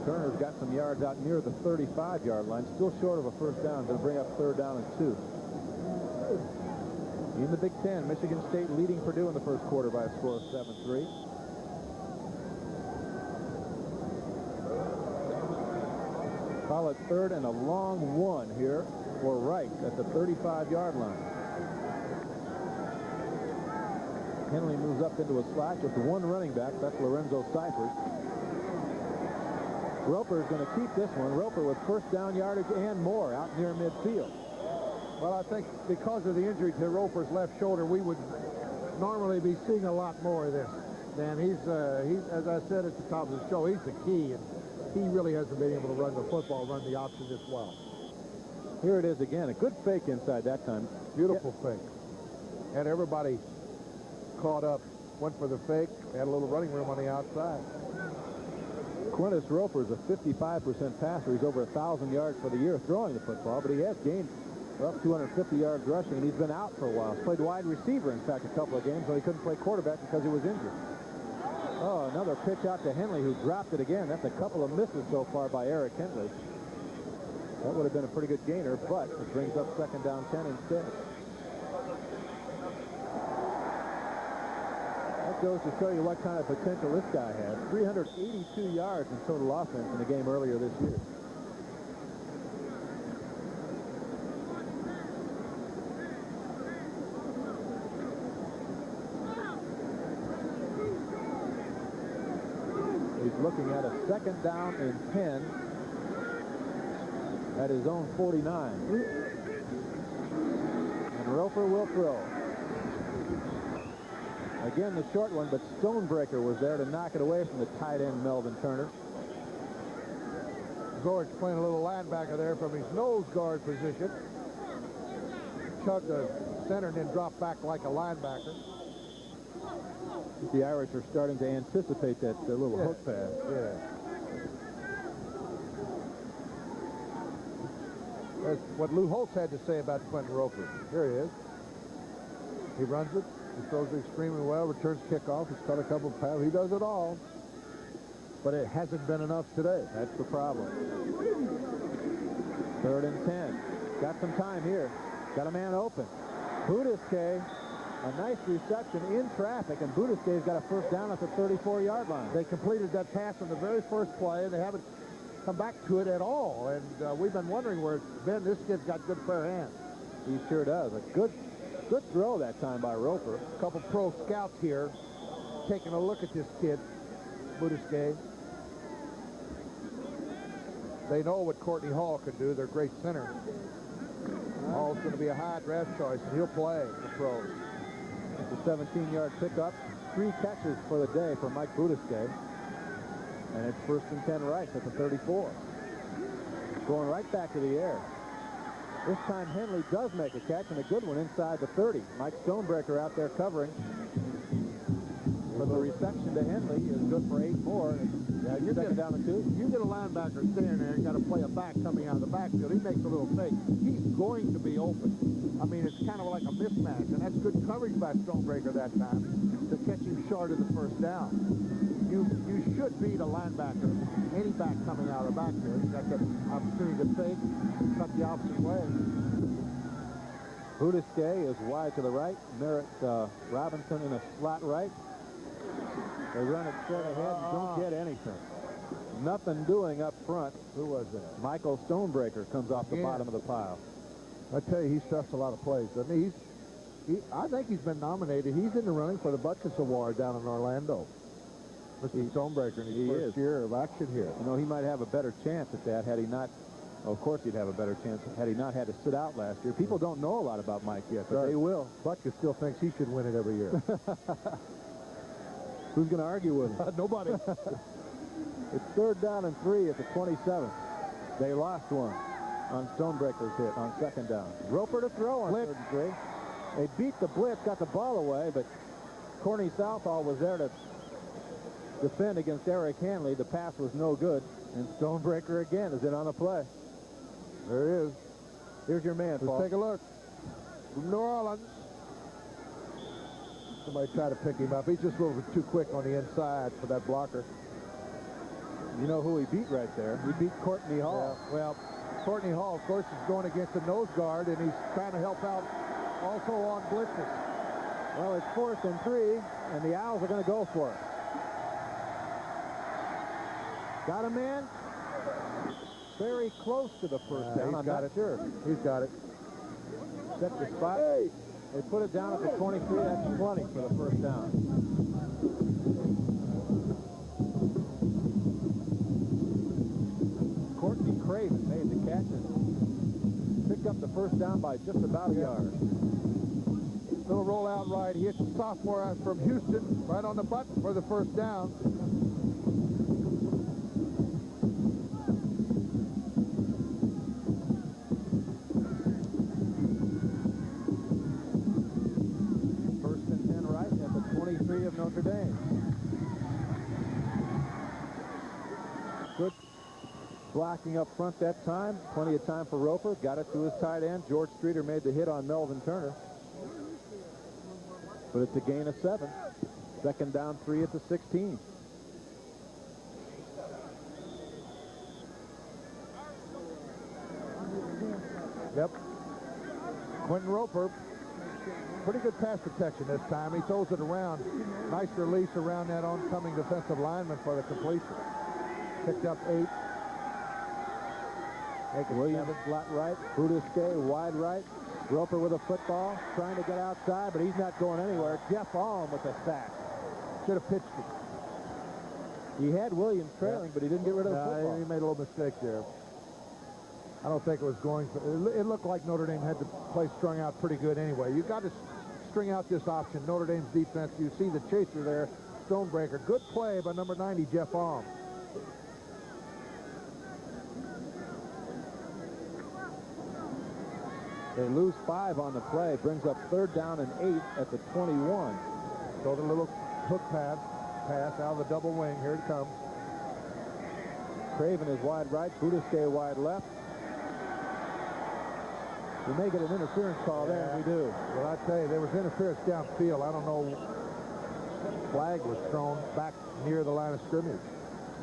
Turner's got some yards out near the 35-yard line. Still short of a first down. Going to bring up 3rd down and 2. In the Big Ten, Michigan State leading Purdue in the first quarter by a score of 7-3. Call it 3rd and a long 1 here for Wright at the 35-yard line. Henley moves up into a slot, just one running back. That's Lorenzo Cyphers. Roper is going to keep this one. Roper with first down yardage and more out near midfield. Well, I think because of the injury to Roper's left shoulder, we would normally be seeing a lot more of this. Dan, he's as I said at the top of the show, he's the key, and he really hasn't been able to run the football, run the option this well. Here it is again. A good fake inside that time. Beautiful fake. And everybody caught up, went for the fake, had a little running room on the outside. Quintus Roper is a 55% passer. He's over 1,000 yards for the year throwing the football, but he has gained up 250 yards rushing, and he's been out for a while. He's played wide receiver, in fact, a couple of games, but he couldn't play quarterback because he was injured. Oh, another pitch out to Henley, who dropped it again. That's a couple of misses so far by Eric Henley. That would have been a pretty good gainer, but it brings up 2nd down 10 instead. That goes to show you what kind of potential this guy has. 382 yards in total offense in the game earlier this year. He's looking at a 2nd down and 10 at his own 49. And Roper will throw. Again, the short one, but Stonebreaker was there to knock it away from the tight end, Melvin Turner. George playing a little linebacker there from his nose guard position. Chugged the center and then dropped back like a linebacker. The Irish are starting to anticipate that little hook pass. Yeah. That's what Lou Holtz had to say about Quentin Roper. Here he is. He runs it. He throws it extremely well. Returns kickoff. He's caught a couple of passes. He does it all. But it hasn't been enough today. That's the problem. 3rd and 10. Got some time here. Got a man open. Budisque, a nice reception in traffic, and Budisque's got a first down at the 34-yard line. They completed that pass on the very first play, and they haven't come back to it at all. And we've been wondering where it's been. This kid's got good fair hands. He sure does. A good throw that time by Roper. A couple pro scouts here taking a look at this kid, Budisque. They know what Courtney Hall can do. They're great center. Hall's going to be a high draft choice, and he'll play the pros. It's a 17-yard pickup. 3 catches for the day for Mike Budisque. And it's 1st and 10 right at the 34. Going right back to the air. This time Henley does make a catch, and a good one inside the 30. Mike Stonebreaker out there covering. But the reception to Henley is good for 8 more. Yeah, you get down to 2. You get a linebacker standing there and got to play a back coming out of the backfield. He makes a little fake. He's going to be open. I mean, it's kind of like a mismatch, and that's good coverage by Stonebreaker that time to catch him short of the first down. You should beat a linebacker, any back coming out of the backfield. He's got the opportunity to fake, cut the opposite way. Budisque is wide to the right. Merritt Robinson in a slot right. They run it straight ahead and don't get anything. Nothing doing up front. Who was that? Michael Stonebreaker comes off the bottom of the pile. I tell you, he stuffs a lot of plays. I mean, I think he's been nominated. He's in the running for the Butkus Award down in Orlando. Mr. Stonebreaker in his first year of action here. You know, he might have a better chance at that had he not Of course he'd have a better chance had he not had to sit out last year. People don't know a lot about Mike yet, but they will. Butkus still thinks he should win it every year. Who's going to argue with him? Nobody. It's 3rd down and 3 at the 27th. They lost one on Stonebreaker's hit on 2nd down. Roper to throw on 3rd and 3. They beat the blitz, got the ball away, but Corny Southall was there to defend against Eric Hanley. The pass was no good, and Stonebreaker again is in on the play. There he is. Here's your man, Paul. Let's take a look. From New Orleans. Somebody try to pick him up. He's just a little bit too quick on the inside for that blocker. You know who he beat right there? He beat Courtney Hall. Yeah, well, Courtney Hall, of course, is going against a nose guard, and he's trying to help out also on blitzes. Well, it's 4th and 3, and the Owls are going to go for it. Got a man very close to the first down. I'm not sure. He's got it. Set the spot. Hey. They put it down at the 23. That's plenty for the first down. Courtney Craven made the catch and picked up the first down by just about a yard. Little rollout right. He hits the sophomore from Houston right on the button for the first down. First and 10 right at the 23 of Notre Dame. Good blocking up front that time. Plenty of time for Roper. Got it to his tight end. George Streeter made the hit on Melvin Turner. But it's a gain of 7. 2nd down, 3 at the 16. Yep. Quentin Roper, pretty good pass protection this time. He throws it around. Nice release around that oncoming defensive lineman for the completion. Picked up 8. Williams flat right. Budusque wide right. Roper with a football, trying to get outside, but he's not going anywhere. Jeff Alm with a sack. Should have pitched it. He had Williams trailing, but he didn't get rid of the football. He made a little mistake there. I don't think it was going for... It looked like Notre Dame had the play strung out pretty good anyway. You got to string out this option. Notre Dame's defense, you see the chaser there, Stonebreaker. Good play by number 90, Jeff Alm. They lose 5 on the play. Brings up 3rd down and 8 at the 21. So the little hook pass out of the double wing. Here it comes. Craven is wide right. Budusque wide left. We may get an interference call there, and we do. Well, I tell you, there was interference downfield. I don't know. Flag was thrown back near the line of scrimmage.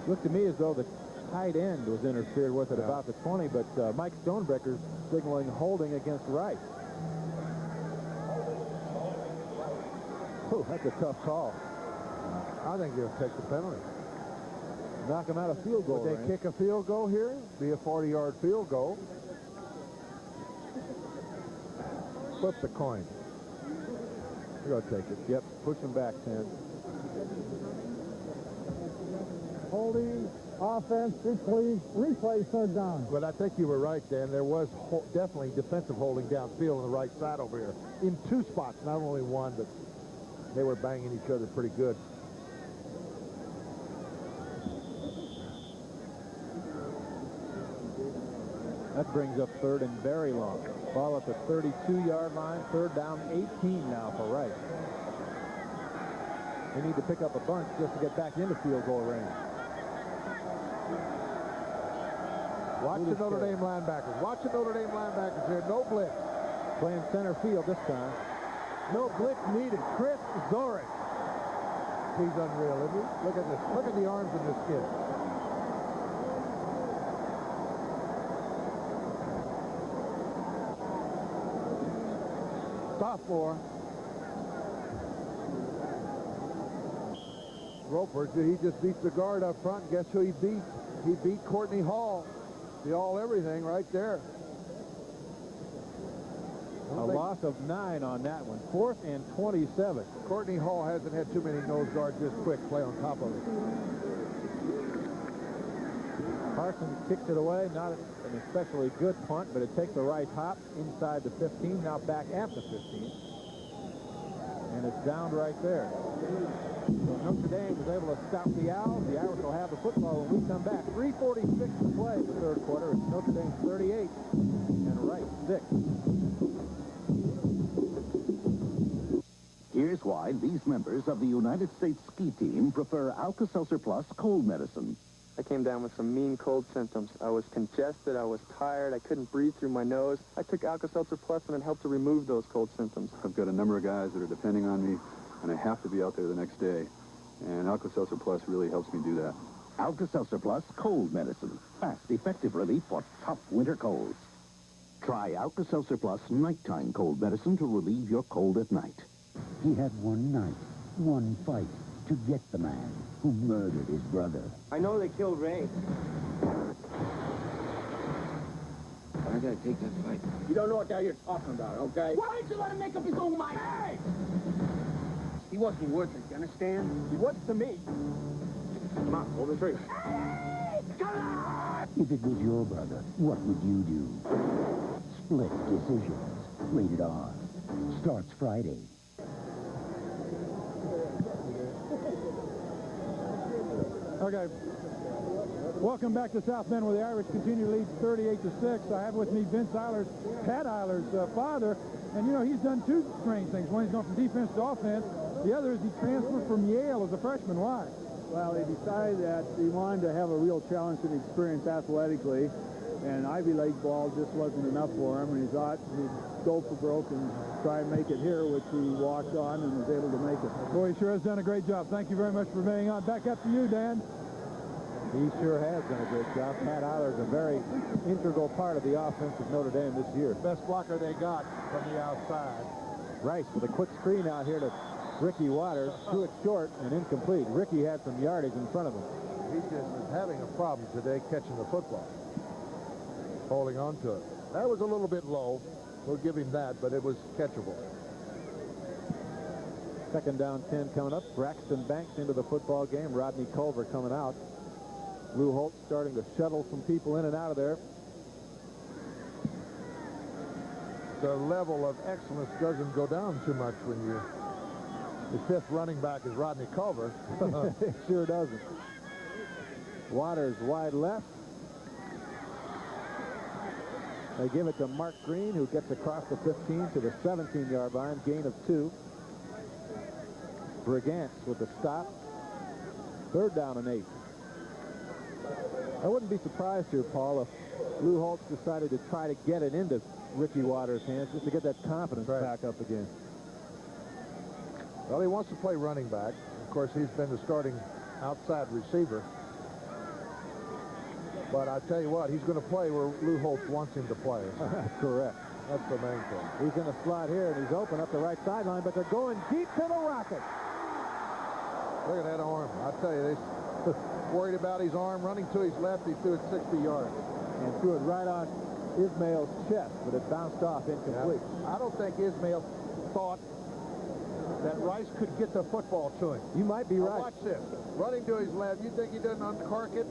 Looked to me as though the tight end was interfered with at about the 20, but Mike Stonebreaker's signaling holding against Wright. Oh, that's a tough call. I think they'll take the penalty. Knock him out of field goal Would they kick a field goal here? Be a 40-yard field goal. Flip the coin. You're going to take it. Yep, push him back 10. Holding, offense, replay, 3rd down. But I think you were right, Dan. There was definitely defensive holding downfield on the right side over here. In 2 spots, not only one, but they were banging each other pretty good. That brings up 3rd and very long. Ball at the 32-yard line. 3rd down, 18 now for Wright. They need to pick up a bunch just to get back into field goal range. Watch the Notre Dame linebackers. Watch the Notre Dame linebackers here. No blitz. Playing center field this time. No blitz needed. Chris Zorich. He's unreal, isn't he? Look at this. Look at the arms of this kid. Sophomore. Roper, he just beats the guard up front. Guess who he beat? He beat Courtney Hall. The all-everything right there. A loss of 9 on that one. 4th and 27. Courtney Hall hasn't had too many nose guards this quick. Play on top of it. Hard Larson kicks it away. Not an especially good punt, but it takes the right hop inside the 15, now back at the 15. And it's down right there. So Notre Dame was able to stop the Owls. The Irish will have the football when we come back. 3:46 to play in the third quarter. It's Notre Dame 38 and Rice 6. Here's why these members of the United States ski team prefer Alka-Seltzer Plus cold medicine. I came down with some mean cold symptoms. I was congested, I was tired, I couldn't breathe through my nose. I took Alka-Seltzer Plus and it helped to remove those cold symptoms. I've got a number of guys that are depending on me, and I have to be out there the next day. And Alka-Seltzer Plus really helps me do that. Alka-Seltzer Plus cold medicine. Fast, effective relief for tough winter colds. Try Alka-Seltzer Plus nighttime cold medicine to relieve your cold at night. He had one night, one fight, to get the man who murdered his brother. I know they killed Ray. I gotta take that fight. You don't know what the hell you're talking about, okay? Why didn't you let him make up his own mind? Hey! He wasn't worth it, you understand? He was to me. Come on, pull the trigger. Hey! Come on! If it was your brother, what would you do? Split Decisions. Rated R. Starts Friday. Okay. Welcome back to South Bend, where the Irish continue to lead 38-6. I have with me Vince Eiler's, Pat Eiler's father. And, you know, he's done two strange things. One, he's gone from defense to offense. The other is he transferred from Yale as a freshman. Why? Well, he decided that he wanted to have a real challenge and experience athletically. And Ivy League ball just wasn't enough for him. And he thought he'd go for broke and try and make it here, which he walked on and was able to make it. Boy, he sure has done a great job. Thank you very much for being on. Back up to you, Dan. He sure has done a great job. Pat Eiler is a very integral part of the offense of Notre Dame this year. Best blocker they got from the outside. Rice with a quick screen out here to Ricky Waters. Threw it short and incomplete. Ricky had some yardage in front of him. He just is having a problem today catching the football. Holding on to it. That was a little bit low. We'll give him that, but it was catchable. Second down 10 coming up. Braxton Banks into the football game. Rodney Culver coming out. Lou Holtz starting to shuttle some people in and out of there. The level of excellence doesn't go down too much when the fifth running back is Rodney Culver. It sure doesn't. Waters wide left. They give it to Mark Green, who gets across the 15 to the 17-yard line, gain of 2. Brigance with the stop. Third down and 8. I wouldn't be surprised here, Paul, if Lou Holtz decided to try to get it into Ricky Waters' hands just to get that confidence back up again. Well, he wants to play running back. Of course, he's been the starting outside receiver. But I tell you what, he's going to play where Lou Holtz wants him to play. Correct. That's the main thing. He's in the slot here, and he's open up the right sideline, but they're going deep to the Rockets. Look at that arm. I tell you, they're worried about his arm. Running to his left, he threw it 60 yards. And threw it right on Ismail's chest, but it bounced off incomplete. Yeah. I don't think Ismail thought that Rice could get the football to him. You might be right. Watch this. Running to his left. You think he doesn't uncork it?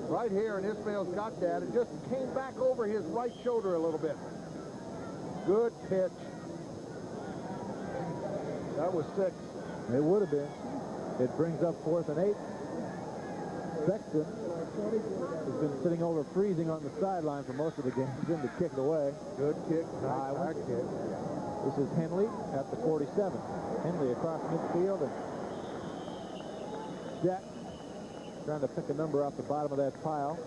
Right here, and Ismail's got that. It just came back over his right shoulder a little bit. Good pitch. That was 6. It would have been. It brings up 4th and 8. Sexton has been sitting over freezing on the sideline for most of the game. He's in to kick it away. Good kick. Nice kick. This is Henley at the 47. Henley across midfield, and Jack trying to pick a number off the bottom of that pile.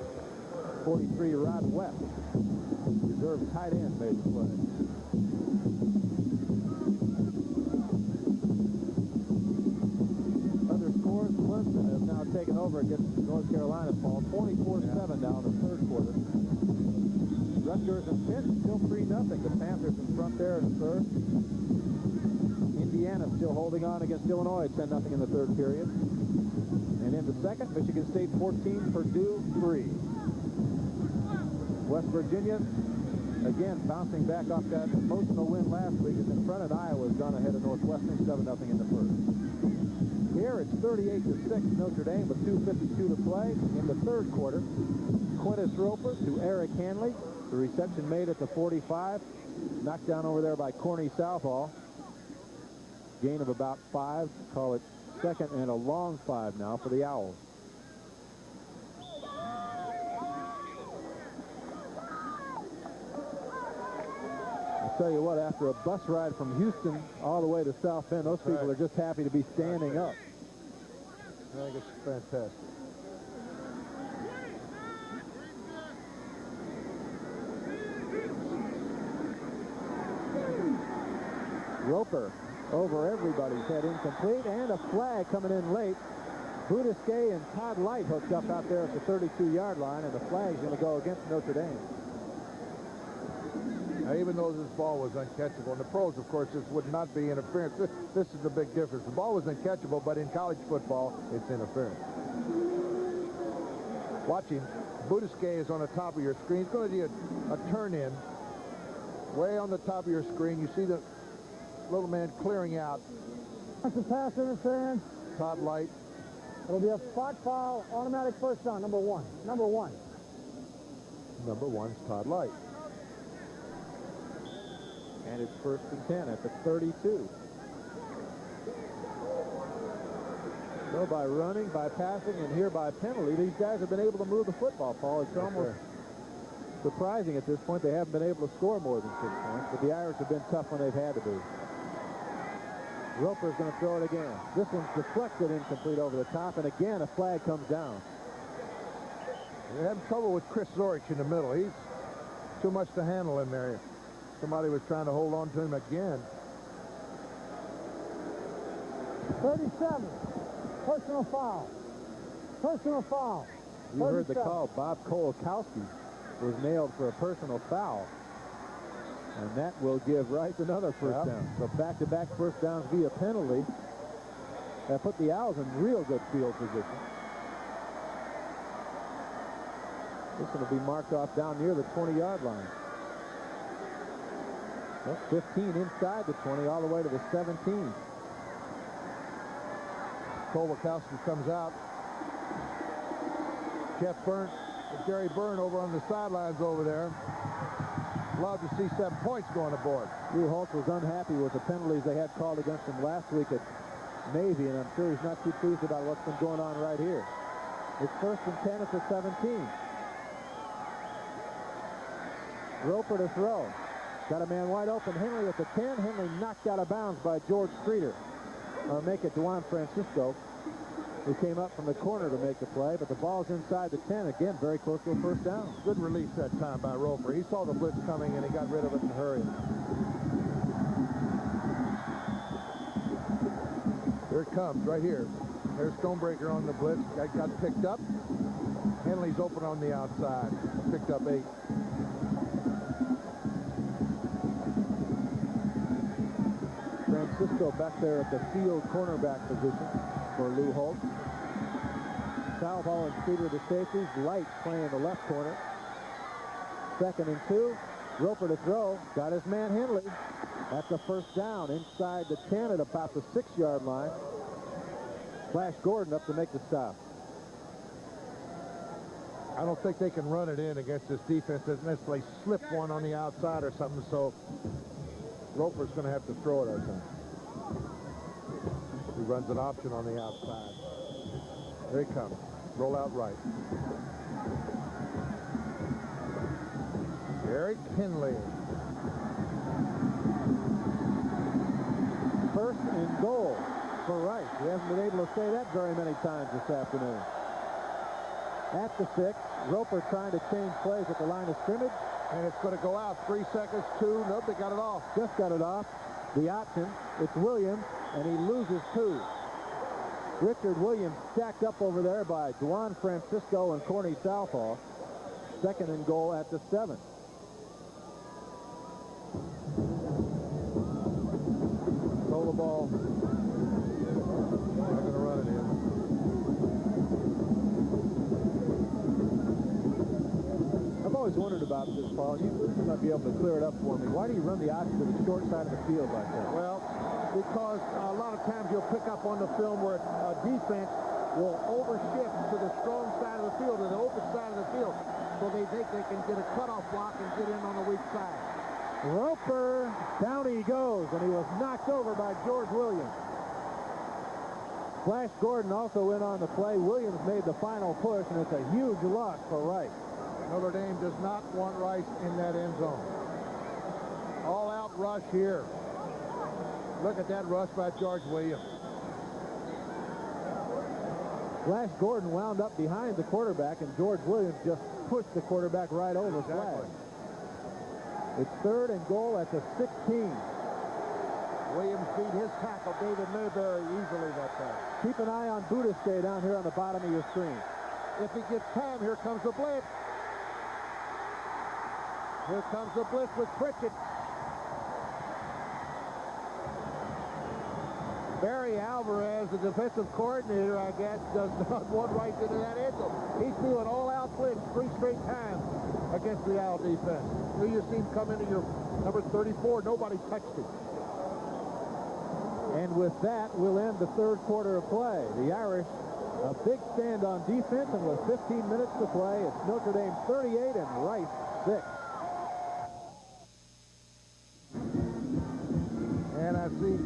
43, Rod West. Reserve tight end made the play. Other scores, Clemson has now taken over against North Carolina, Paul. 24-7 now in the third quarter. Rutgers and Pitt still 3-0. The Panthers in front there in the third. Indiana still holding on against Illinois at 10-0 in the third period. And in the second, Michigan State 14, Purdue 3. West Virginia, again, bouncing back off that emotional win last week, is in front, and Iowa's gone ahead of Northwestern 7-0 in the first. Here it's 38-6 Notre Dame with 2:52 to play in the third quarter. Quintus Roper to Eric Hanley. The reception made at the 45. Knocked down over there by Corny Southall. Gain of about 5. Call it second and a long 5 now for the Owls. I'll tell you what, after a bus ride from Houston all the way to South Bend, those people are just happy to be standing up. I think it's fantastic. Roper over everybody's head, incomplete, and a flag coming in late. Boudesquet and Todd Light hooked up out there at the 32-yard line, and the flag's going to go against Notre Dame. Now, even though this ball was uncatchable, and the pros, of course, this would not be interference. This is the big difference. The ball was uncatchable, but in college football, it's interference. Watch him. Boudesquet is on the top of your screen. He's going to do a turn-in way on the top of your screen. You see the little man clearing out. That's a pass interference. Todd Light. It'll be a spot foul, automatic first down, number 1. Number 1. Number 1's Todd Light. And it's 1st and 10 at the 32. So by running, by passing, and here by penalty, these guys have been able to move the football, Paul. It's almost surprising at this point they haven't been able to score more than 6 points, but the Irish have been tough when they've had to be. Roper's going to throw it again. This one's deflected, incomplete over the top, and again a flag comes down. They're having trouble with Chris Zorich in the middle. He's too much to handle in there. Somebody was trying to hold on to him again. 37. Personal foul. Personal foul. You heard the call. Bob Kolakowski was nailed for a personal foul. And that will give Rice another first down. So back-to-back first downs via penalty. That put the Owls in real good field position. This one will be marked off down near the 20-yard line. Well, 15 inside the 20, all the way to the 17. Kolakowski comes out. Jeff Byrne, Jerry Byrne over on the sidelines over there. Love to see 7 points going aboard. Lou Holtz was unhappy with the penalties they had called against him last week at Navy, and I'm sure he's not too pleased about what's been going on right here. It's 1st and 10 at the 17. Roper to throw. Got a man wide open. Henley at the 10. Henley knocked out of bounds by George Streeter. Or make it Juan Francisco, who came up from the corner to make the play, but the ball's inside the 10. Again, very close to a first down. Good release that time by Roper. He saw the blitz coming, and he got rid of it in a hurry. Here it comes, right here. There's Stonebreaker on the blitz. Got picked up. Henley's open on the outside. Picked up 8. Francisco back there at the field cornerback position for Lou Holtz. Southall and Streeter the safeties. Light playing the left corner. 2nd and 2. Roper to throw. Got his man Henley. That's a first down inside the 10 at about the 6-yard line. Flash Gordon up to make the stop. I don't think they can run it in against this defense. Unless they slip one on the outside or something, so Roper's going to have to throw it, I think. He runs an option on the outside. There he comes. Roll out right. Eric Henley. 1st and goal for Rice. He hasn't been able to say that very many times this afternoon. At the 6, Roper trying to change plays at the line of scrimmage. And it's going to go out. 3 seconds, 2. Nope, they got it off. Just got it off. The option, it's Williams, and he loses 2. Richard Williams stacked up over there by Juan Francisco and Corny Southall. 2nd and goal at the 7. Throw the ball. They're going to run it in. I've always wondered about this, Paul. You might be able to clear it up for me. Why do you run the option to the short side of the field like that? Well, because a lot of times you'll pick up on the film where a defense will overshift to the strong side of the field or the open side of the field. so they think they can get a cutoff block and get in on the weak side. Roper, down he goes, and he was knocked over by George Williams. Flash Gordon also in on the play. Williams made the final push, and it's a huge loss for Rice. Notre Dame does not want Rice in that end zone. All-out rush here. Look at that rush by George Williams. Flash Gordon wound up behind the quarterback, and George Williams just pushed the quarterback right over Flash. It's 3rd and goal at the 16. Williams beat his tackle, David Mayberry, easily that time. Keep an eye on Budesque down here on the bottom of your screen. If he gets time, here comes the blitz. Here comes the blitz with Pritchett. Barry Alvarez, the defensive coordinator, I guess, does not want Rice into that end zone. He's doing all-out blitz 3 straight times against the Owl defense. You see him come into your number 34. Nobody touched him. And with that, we'll end the 3rd quarter of play. The Irish, a big stand on defense, and with 15 minutes to play, it's Notre Dame 38 and Rice 6. And I see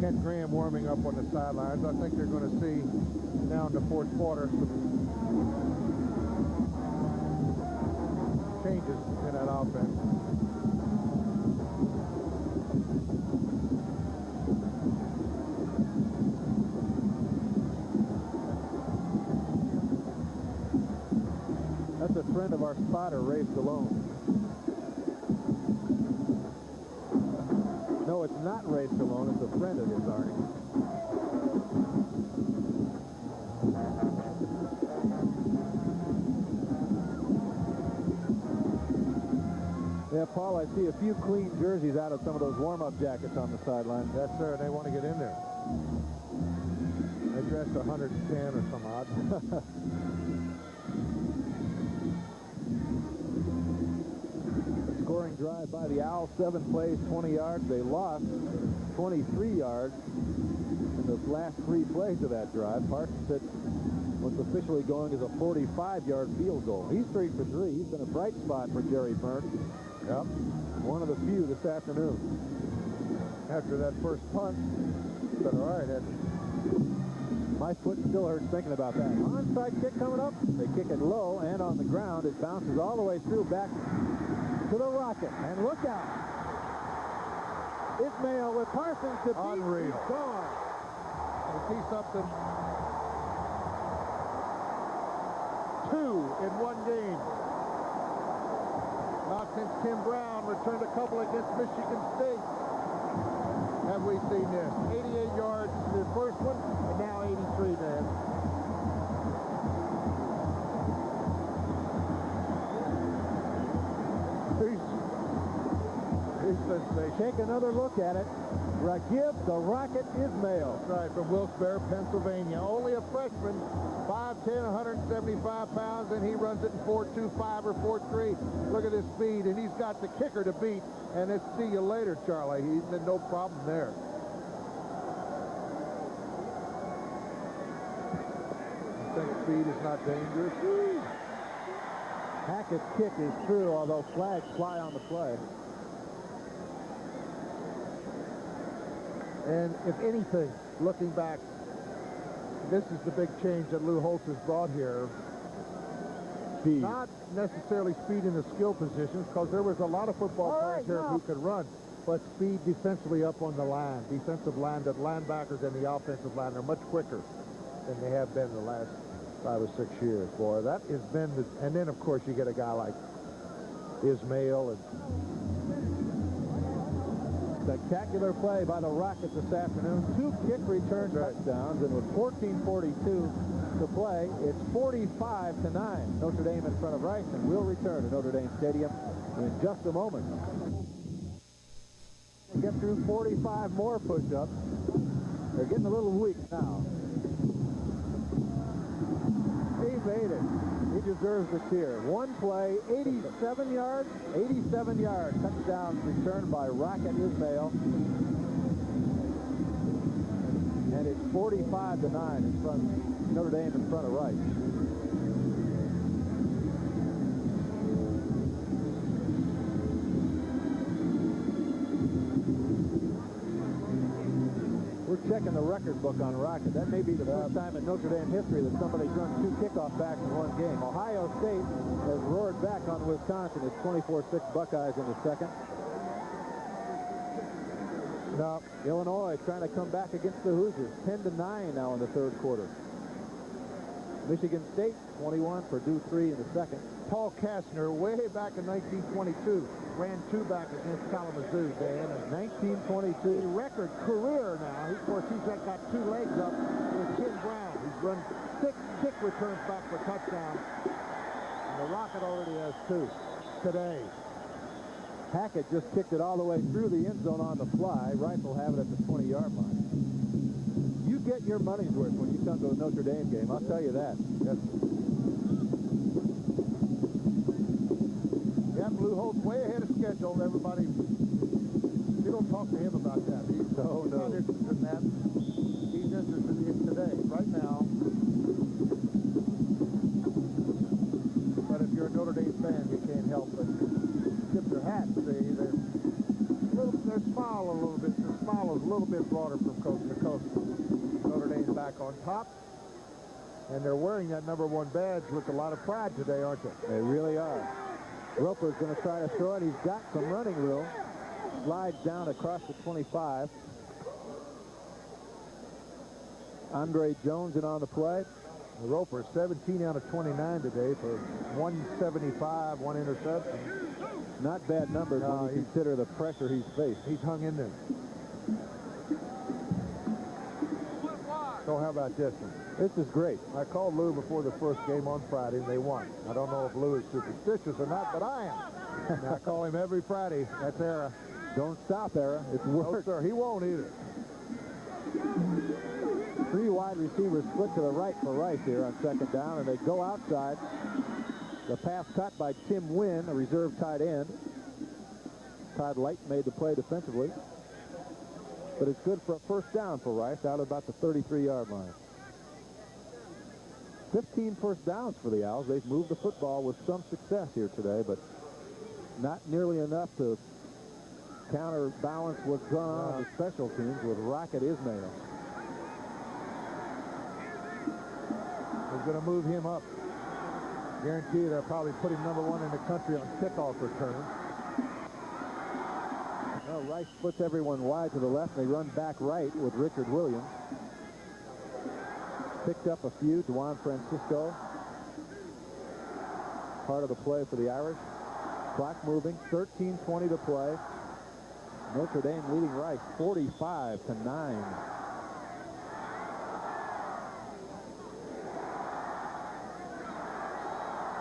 Kent Graham warming up on the sidelines. I think they're going to see now in the 4th quarter some changes in that offense. That's a friend of our spotter, Ray Stallone. No, it's not Ray Stallone. It's a friend of his, Arnie. Yeah, Paul, I see a few clean jerseys out of some of those warm-up jackets on the sideline. Yes, sir. They want to get in there. They dressed 110 or some odd. Scoring drive by the Owls, 7 plays, 20 yards. They lost 23 yards in the last 3 plays of that drive. Parsons said what's officially going is a 45-yard field goal. He's 3 for 3. He's been a bright spot for Jerry Byrne. Yep. One of the few this afternoon. After that first punt, but all right, my foot still hurts thinking about that. Onside kick coming up. They kick it low and on the ground. It bounces all the way through back to the Rocket. And look out. Ismail with Parsons to beat. Unreal. He's gone. You see something? 2 in 1 game. Not since Tim Brown returned a couple against Michigan State have we seen this. 88 yards the first one, and now 83, man. He's sensational. Take another look at it. Ragib the Rocket Ismail. That's right, from Wilkes-Barre, Pennsylvania. Only a freshman, 5'10", 175 pounds, and he runs it in 4.25 or 4.3. Look at his speed, and he's got the kicker to beat. And it's see you later, Charlie. He said no problem there. You think speed is not dangerous? Hackett's kick is through, although flags fly on the play. And if anything, looking back, this is the big change that Lou Holtz has brought here. Speed. Not necessarily speed in the skill positions, because there was a lot of football players here who could run, but speed defensively up on the line. Defensive line, the linebackers and the offensive line are much quicker than they have been the last 5 or 6 years. Boy, that has been the, and then of course you get a guy like Ismail and spectacular play by the Rockets this afternoon. 2 kick return touchdowns, and with 14:42 to play, it's 45-9. Notre Dame in front of Rice, and we'll return to Notre Dame Stadium in just a moment. Get through 45 more push-ups. They're getting a little weak now. He made it. He deserves the cheer. 1 play, 87 yards. 87 yards. Touchdown returned by Rocket Ismail. And it's 45-9 in front. Notre Dame in front of Rice. checking the record book on Rocket. That may be the first time in Notre Dame history that somebody's run 2 kickoff backs in one game. Ohio State has roared back on Wisconsin. It's 24-6 Buckeyes in the second. Now, Illinois trying to come back against the Hoosiers. 10-9 now in the third quarter. Michigan State, 21, Purdue 3 in the second. Paul Kastner, way back in 1922, ran 2 back against Kalamazoo, Dan. In 1922, record career now. Of course, he's got 2 legs up with Tim Brown. He's run 6 kick returns back for touchdowns. And the Rocket already has 2 today. Hackett just kicked it all the way through the end zone on the fly. Rice will have it at the 20-yard line. You get your money's worth when you come to a Notre Dame game. I'll tell you that. Yes. Yeah, Blue Holt's way ahead of schedule. Everybody, you don't talk to him about that. He's not interested in that. He's interested in today, right now. But if you're a Notre Dame fan, you can't help but tip their hat. See, their smile a little bit. The smile is a little bit broader from coast to coast. Notre Dame's back on top, and they're wearing that #1 badge with a lot of pride today, aren't they? They really are. Roper's going to try to throw it. He's got some running room. Slides down across the 25. Andre Jones in on the play. Roper 17 out of 29 today for 175, 1 interception. Not bad numbers when you consider the pressure he's faced. He's hung in there. So how about this one? This is great. I called Lou before the first game on Friday, and they won. I don't know if Lou is superstitious or not, but I am. And I call him every Friday. That's Era. Don't stop, Era. It's work. No, sir. He won't either. 3 wide receivers split to the right for Rice here on second down, and they go outside. The pass caught by Tim Wynn, a reserve tight end. Todd Light made the play defensively. But it's good for a first down for Rice out about the 33-yard line. 15 first downs for the Owls. They've moved the football with some success here today, but not nearly enough to counterbalance what's going on the special teams with Rocket Ismail. They're going to move him up. Guarantee they'll probably put him #1 in the country on kickoff return. No, Rice splits everyone wide to the left, and they run back right with Richard Williams. Picked up a few. Juan Francisco. Part of the play for the Irish. Clock moving. 13:20 to play. Notre Dame leading Rice 45-9.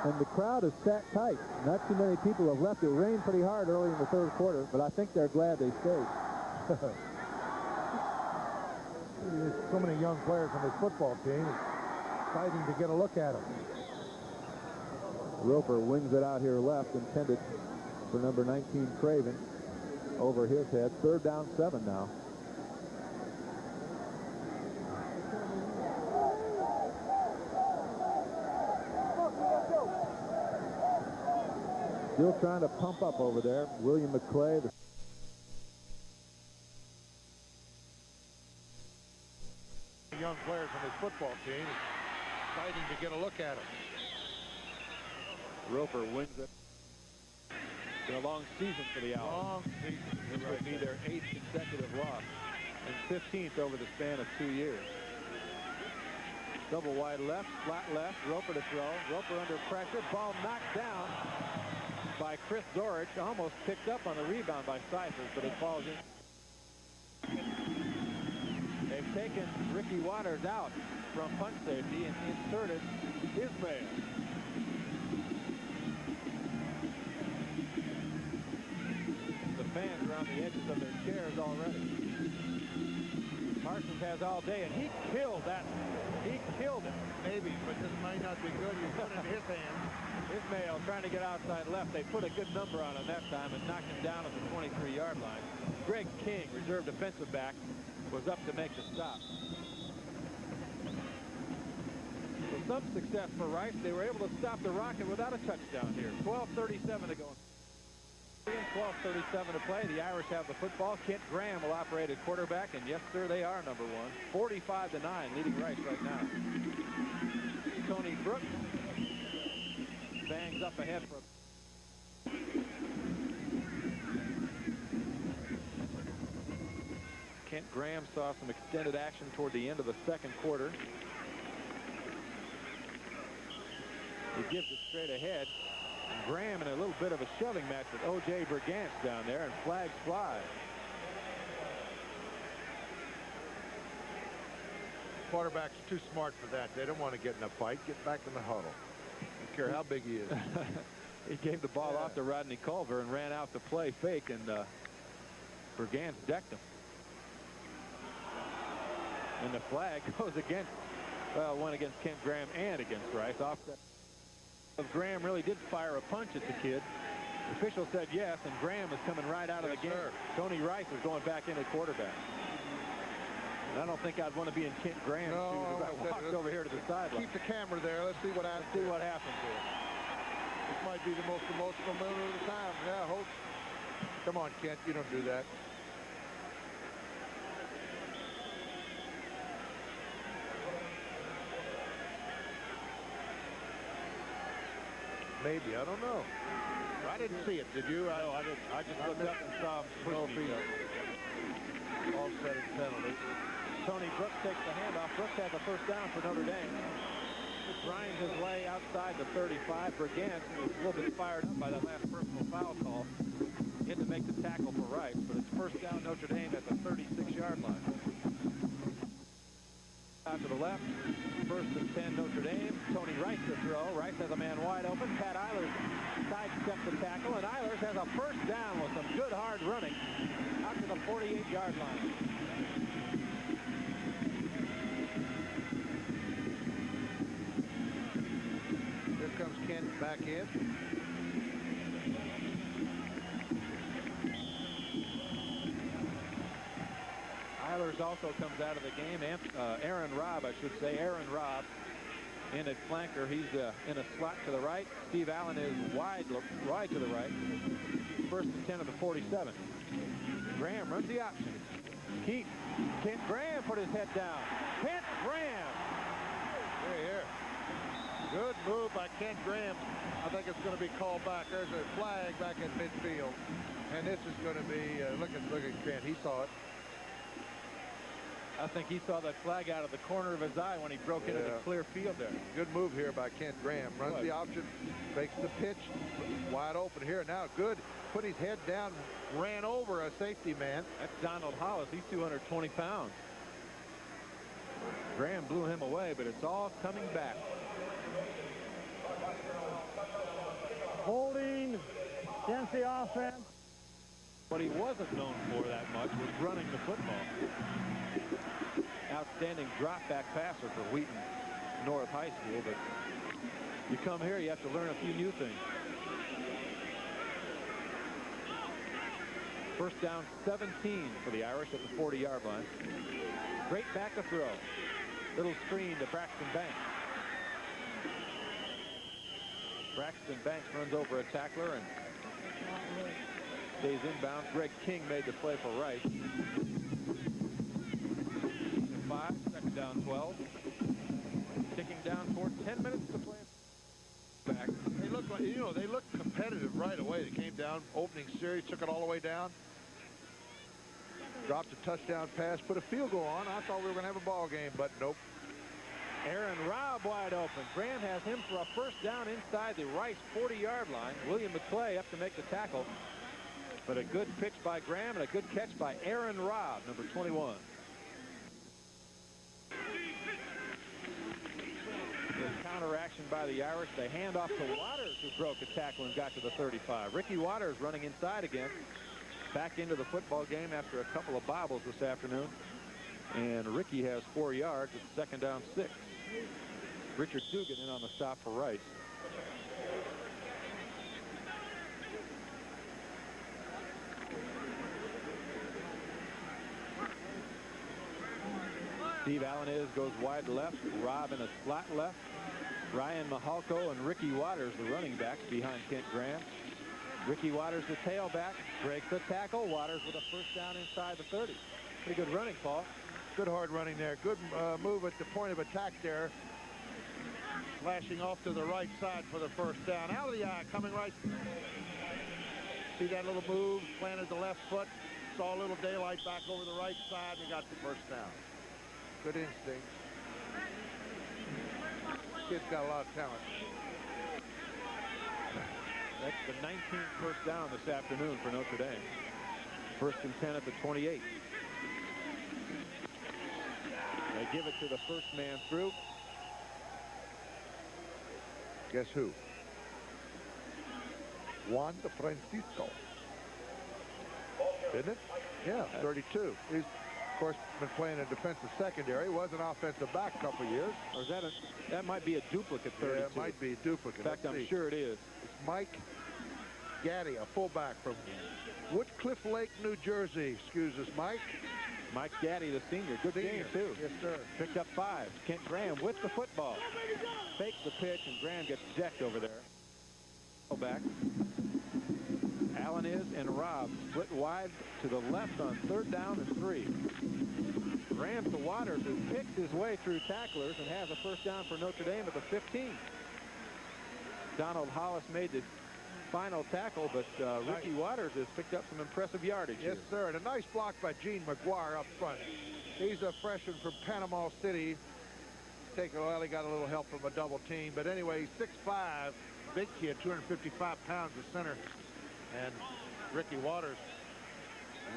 And the crowd is sat tight. Not too many people have left. It rained pretty hard early in the third quarter, but I think they're glad they stayed. There's so many young players on this football team. It's exciting to get a look at them. Roper wings it out here left, intended for number 19, Craven, over his head. 3rd down, 7 now. Still trying to pump up over there. William McClay. Young players on this football team. It's exciting to get a look at them. Roper wins it. It's been a long season for the Owls. Long season. This would be their 8th consecutive loss and 15th over the span of 2 years. Double wide left, flat left, Roper to throw. Roper under pressure. Ball knocked down by Chris Zorich. Almost picked up on the rebound by Cyphers, but it falls in. They've taken Ricky Waters out from punt safety and inserted Ismail. The fans are on the edges of their chairs already. Parsons has all day, and he killed that. He killed it. Maybe, but this might not be good. You put it in his hand. Ismail trying to get outside left. They put a good number on him that time and knocked him down at the 23-yard line. Greg King, reserve defensive back, was up to make the stop. So some success for Rice. They were able to stop the Rocket without a touchdown here. 12:37 to go. 12:37 to play. The Irish have the football. Kent Graham will operate at quarterback, and yes, sir, they are number one. 45-9, leading Rice right now. Tony Brooks bangs up ahead for Kent Graham. Saw some extended action toward the end of the second quarter. He gives it straight ahead. And Graham in a little bit of a shoving match with O.J. Brigance down there, and flags fly. Quarterback's too smart for that. They don't want to get in a fight. Get back in the huddle. Don't care how big he is. He gave the ball off to Rodney Culver and ran out to play fake, and Brigance decked him. And the flag goes against, well, went against Kent Graham and against Rice. Offset of Graham really did fire a punch at the kid. The official said yes, and Graham is coming right out of the game. Sir. Tony Rice is going back in at quarterback. And I don't think I'd want to be in Kent Graham's shoes as I walked over here to the sideline. Keep the camera there. Let's see what happens. See what happens here. This might be the most emotional moment of the time. Yeah, I hope. Come on, Kent. You don't do that. Maybe. I don't know. I didn't see it. Did you? No, I didn't. I just looked up and saw him push me. Offsetting penalty. Tony Brooks takes the handoff. Brooks has a first down for Notre Dame. He grinds his way outside the 35. Brigance was a little bit fired up by that last personal foul call. He had to make the tackle for Rice, but it's first down Notre Dame at the 36-yard line. Out to the left, first and 10 Notre Dame. Tony Rice to throw. Rice has a man wide open. Pat Eilers sidesteps the tackle, and Eilers has a first down with some good hard running out to the 48-yard line. Here comes Kent back in. Eilers also comes out of the game. Aaron Robb, I should say. Aaron Robb in at flanker. He's in a slot to the right. Steve Allen is wide to the right. First and 10 of the 47. Graham runs the option. Kent Graham put his head down. Kent Graham. Here. Good move by Kent Graham. I think it's going to be called back. There's a flag back at midfield. And this is going to be, look at Kent. He saw it. I think he saw that flag out of the corner of his eye when he broke into the clear field there. Good move here by Kent Graham. Runs the option, makes the pitch, wide open here. Now good. Put his head down, ran over a safety man. That's Donald Hollis. He's 220 pounds. Graham blew him away, but it's all coming back. Holding against the offense. What he wasn't known for that much was running the football. Outstanding drop-back passer for Wheaton North High School, but you come here, you have to learn a few new things. First down 17 for the Irish at the 40-yard line. Great back to throw. Little screen to Braxton Banks. Braxton Banks runs over a tackler and stays inbound. Greg King made the play for Rice. 5, second down 12. Ticking down toward 10 minutes to play. Back. They look like, you know, they look competitive right away. They came down, opening series, took it all the way down. Dropped a touchdown pass, put a field goal on. I thought we were going to have a ball game, but nope. Aaron Robb wide open. Graham has him for a first down inside the Rice 40-yard line. William McClay up to make the tackle. But a good pitch by Graham and a good catch by Aaron Robb, number 21. Counter action by the Irish. They hand off to Waters, who broke a tackle and got to the 35. Ricky Waters running inside again. Back into the football game after a couple of bobbles this afternoon. And Ricky has 4 yards. It's second down 6. Richard Dugan in on the stop for Rice. Steve Allen goes wide left. Robb in a slot left. Ryan Mahalko and Ricky Waters, the running backs, behind Kent Graham. Ricky Waters, the tailback, breaks the tackle. Waters with a first down inside the 30. Pretty good running, Paul. Good hard running there. Good move at the point of attack there. Flashing off to the right side for the first down. Out of the eye, coming right. See that little move? Planted the left foot. Saw a little daylight back over the right side and got the first down. Good instinct. Kid's got a lot of talent. That's the 19th first down this afternoon for Notre Dame. First and 10 at the 28. They give it to the first man through. Guess who? Juan de Francisco. Isn't it? Yeah, 32. He's, of course, been playing in defensive secondary. Was an offensive back a couple years. Or is that that might be a duplicate 32. Yeah, it might be a duplicate. In fact, I'm sure it is. It's Mike Gaddy, a fullback from Woodcliff Lake, New Jersey. Excuse us, Mike. Mike Gaddy, the senior. Good game, too. Yes, sir. Picked up 5. Kent Graham with the football. Fakes the pitch, and Graham gets decked over there. Back. Allen is and Robb split wide to the left on 3rd down and 3. Graham to Waters, who picks his way through tacklers and has a first down for Notre Dame at the 15. Donald Hollis made the final tackle, but Ricky Waters has picked up some impressive yardage. Yes, sir. And a nice block by Gene McGuire up front. He's a freshman from Panama City. Well, he got a little help from a double team. But anyway, he's 6'5", big kid, 255 pounds of center. And Ricky Waters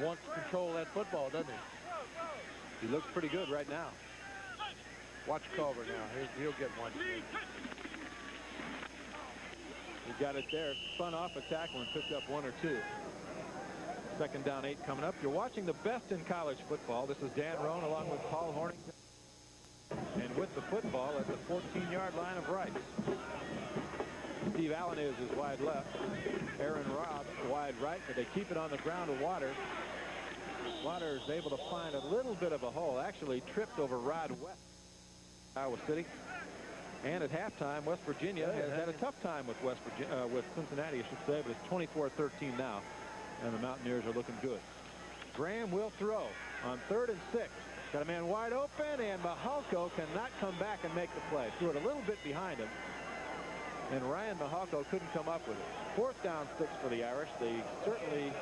wants to control that football, doesn't he? He looks pretty good right now. Watch Culver now. He'll get one. He got it there, spun off a tackle and picked up 1 or 2. 2nd down 8 coming up. You're watching the best in college football. This is Dan Roan along with Paul Hornington. And with the football at the 14-yard line of Rice. Steve Allen is wide left. Aaron Robb wide right, but they keep it on the ground with Waters. Waters able to find a little bit of a hole. Actually tripped over Rod West. Iowa City. And at halftime, West Virginia has had a tough time with with Cincinnati, I should say, but it's 24-13 now, and the Mountaineers are looking good. Graham will throw on 3rd and 6. Got a man wide open, and Mahalko cannot come back and make the play. Threw it a little bit behind him, and Ryan Mahalko couldn't come up with it. 4th down 6 for the Irish. They certainly,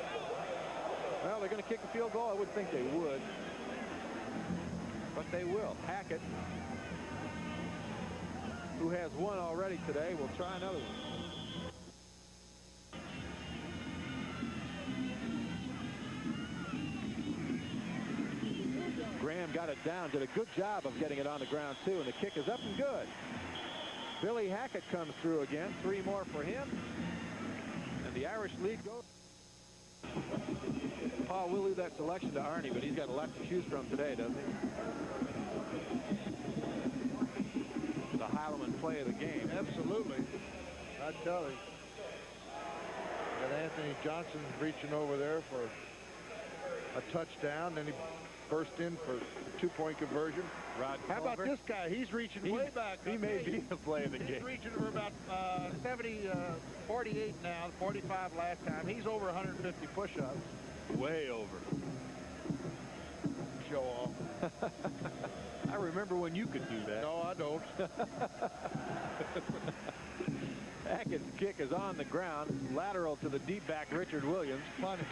well, they're going to kick the field goal. I would think they would, but they will. Hackett, who has one already today, will try another one. Graham got it down, did a good job of getting it on the ground, too, and the kick is up and good. Billy Hackett comes through again. 3 more for him, and the Irish lead goes. Paul, we'll leave that selection to Arnie, but he's got a lot to choose from today, doesn't he? The Heilman play of the game. Absolutely. I tell you. And Anthony Johnson reaching over there for a touchdown. Then he burst in for a 2-point conversion. How about this guy? He's reaching way back. He may be the play of the game. He's reaching for about 48 now, 45 last time. He's over 150 push-ups. Way over. Show off. I remember when you could do that. No, I don't. Hackett's kick is on the ground. Lateral to the deep back, Richard Williams. Funny.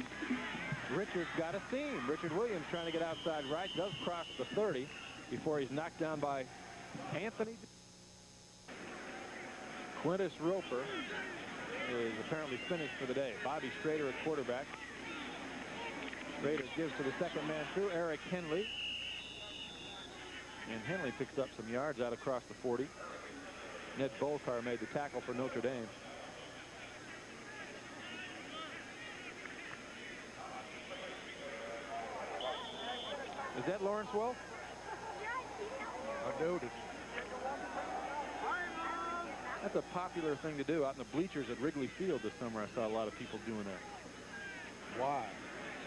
Richard's got a seam. Richard Williams trying to get outside right. Does cross the 30 before he's knocked down by Anthony. Quintus Roper is apparently finished for the day. Bobby Strader at quarterback. Strader gives to the 2nd man through, Eric Henley. And Henley picks up some yards out across the 40. Ned Bolkar made the tackle for Notre Dame. Is that Lawrence Wolf? I noticed. That's a popular thing to do out in the bleachers at Wrigley Field this summer. I saw a lot of people doing that. Why?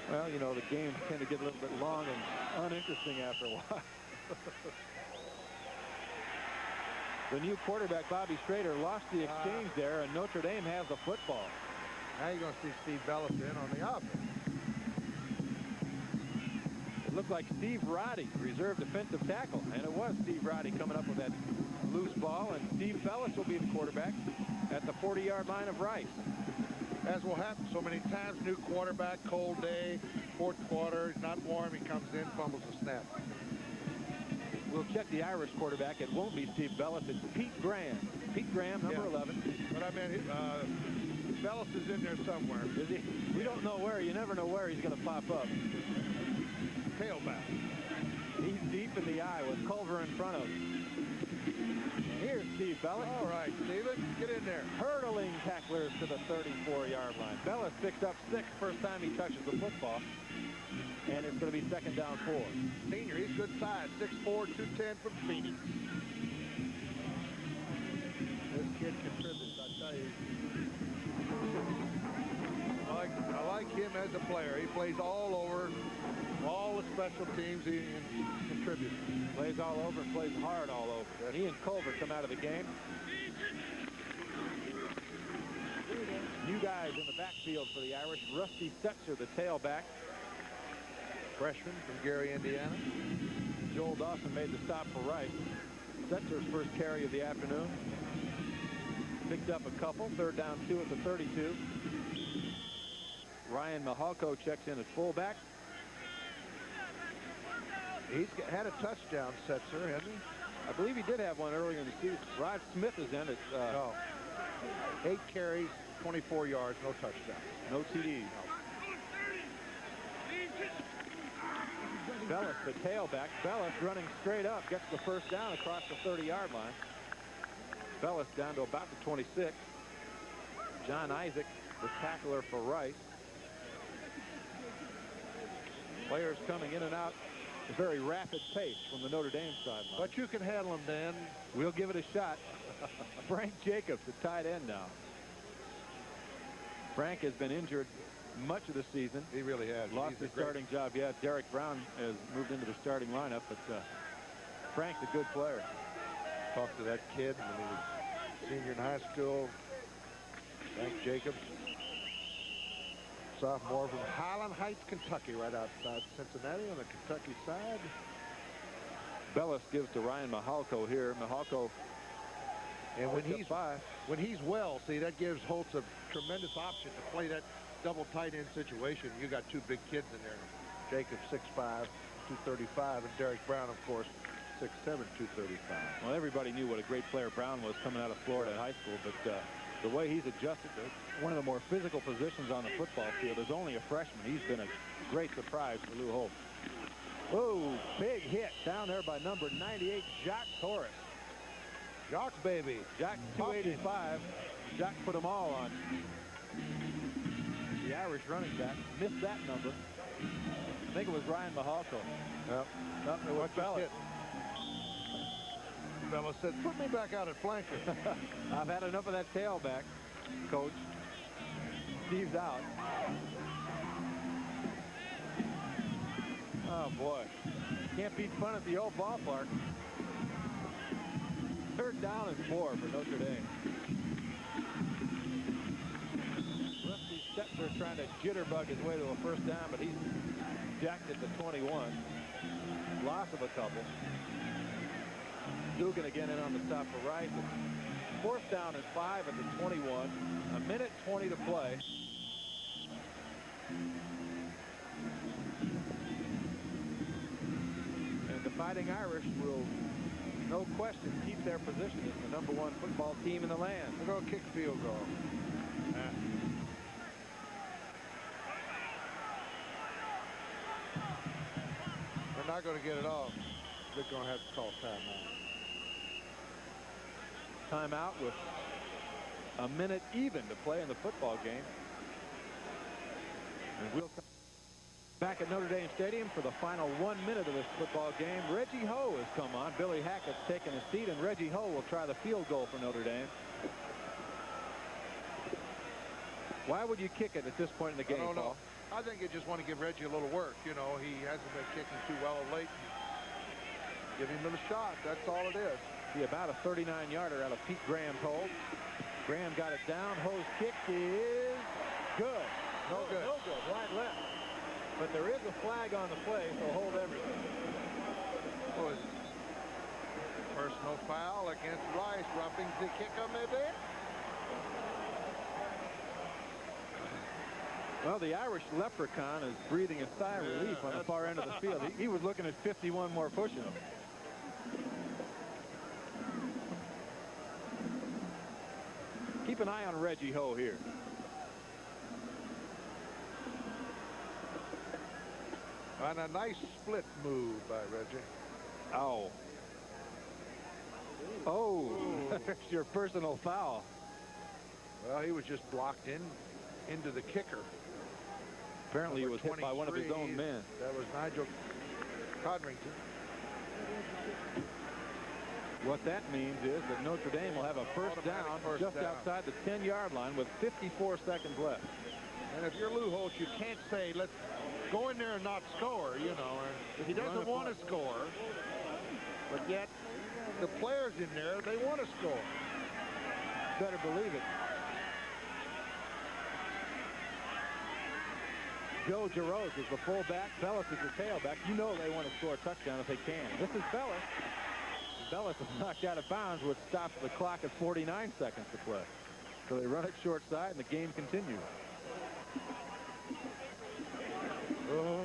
Well, you know, the games tend to get a little bit long and uninteresting after a while. The new quarterback, Bobby Strader, lost the exchange there, and Notre Dame has the football. Now you're going to see Steve Bellis in on the offense. It looked like Steve Roddy, reserve defensive tackle, and it was Steve Roddy coming up with that loose ball, and Steve Bellis will be the quarterback at the 40-yard line of Rice. As will happen so many times, new quarterback, cold day, fourth quarter, not warm, he comes in, fumbles the snap. We'll check the Irish quarterback. It won't be Steve Bellis, it's Pete Graham. Pete Graham, number 11. But I mean, Bellis is in there somewhere. Is he? We don't know where. You never know where he's going to pop up. Tailback. He's deep in the eye with Culver in front of him. Here's Steve Bellis. All right, Steven, get in there. Hurdling tacklers to the 34-yard line. Bellis picked up 6 first time he touches the football. And it's going to be second down 4. Senior, he's good size. 6'4", 210 from Phoenix. This kid contributes, I tell you. I like him as a player. He plays all over, all the special teams. He contributes. Plays all over and plays hard all over. Yes. He and Culver come out of the game. New guys in the backfield for the Irish. Rusty Setzer, the tailback. Freshman from Gary, Indiana. Joel Dawson made the stop for Rice. Setzer's first carry of the afternoon. Picked up a couple. Third down 2 at the 32. Ryan Mihalko checks in at fullback. He's had a touchdown, Setzer, hasn't he? I believe he did have one earlier in the season. Rod Smith is in at... No. 8 carries, 24 yards, no touchdown. No TDs. Bellis, the tailback. Bellis running straight up, gets the first down across the 30-yard line. Bellis down to about the 26. John Isaac, the tackler for Rice. Players coming in and out at a very rapid pace from the Notre Dame sideline. But you can handle them, Dan. We'll give it a shot. Frank Jacobs, the tight end now. Frank has been injured much of the season. He really has. Lost his starting job. Yeah, Derek Brown has moved into the starting lineup, but Frank's a good player. Talked to that kid when he was senior in high school. Frank Jacobs. Sophomore from Highland Heights, Kentucky, right outside Cincinnati on the Kentucky side. Bellis gives to Ryan Mihalko here. Mihalko, and when he's well, see, that gives Holtz a tremendous option to play that double tight end situation. You got 2 big kids in there. Jacobs 6'5", 235, and Derek Brown, of course, 6'7", 235. Well, everybody knew what a great player Brown was coming out of Florida high school, but the way he's adjusted to one of the more physical positions on the football field is only a freshman. He's been a great surprise for Lou Holtz. Oh, big hit down there by number 98, Jacques Torres. Jacques, baby. Jacques, 285. Jacques put them all on. The Irish running back missed that number. I think it was Ryan Mihalko. Yep. Nope, it was Bellis. Bellis said, put me back out at flanker. I've had enough of that tailback, coach. Steve's out. Oh, boy. Can't beat fun at the old ballpark. Third down and 4 for Notre Dame. Rusty Setzer trying to jitterbug his way to a first down, but he's jacked at the 21. Loss of a couple. Dugan again in on the stop for Rice. Fourth down and 5 at the 21. A minute 20 to play. And the Fighting Irish will, no question, keep their position as the #1 football team in the land. They're going to kick field goal. They're not going to get it off. They're going to have to call timeout. Timeout with a minute even to play in the football game. And we'll come back at Notre Dame Stadium for the final 1 minute of this football game. Reggie Ho has come on. Billy Hackett's taken a seat, and Reggie Ho will try the field goal for Notre Dame. Why would you kick it at this point in the game, Paul? I think you just want to give Reggie a little work. You know, he hasn't been kicking too well of late. Give him a shot. That's all it is. See, about a 39-yarder out of Pete Graham's hold. Graham got it down. Ho's kick is Good. No good. No good. Right left. But there is a flag on the play, so hold everything. Was personal foul against Rice, roughing the kick on the bit. Well, the Irish leprechaun is breathing a sigh of relief on the far end of the field. He was looking at 51 more push-ups. Keep an eye on Reggie Ho here. On a nice split move by Reggie. Oh. Oh, there's your personal foul. Well, he was just blocked into the kicker. Apparently he was hit by one of his own men. That was Nigel Codrington. What that means is that Notre Dame will have a first down just outside the 10-yard line with 54 seconds left. And if you're Lou Holtz, you can't say, let's go in there and not score, you know. He doesn't want to score, but yet the players in there, they want to score. Better believe it. Joe Giroux is the fullback. Bellis is the tailback. You know they want to score a touchdown if they can. This is Bellis. Bellis is knocked out of bounds, which stops the clock at 49 seconds to play. So they run it short side, and the game continues. Oh.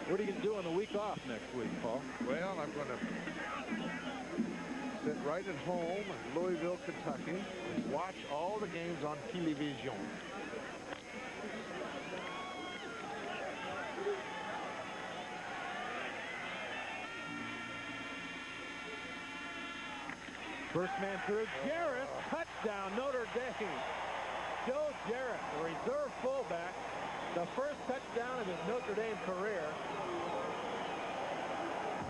What are you going to do on the week off next week, Paul? Well, I'm going to sit right at home in Louisville, Kentucky, and watch all the games on television. First man through. Jarrett, touchdown, Notre Dame. Joe Jarrett, the reserve fullback, the first touchdown of his Notre Dame career.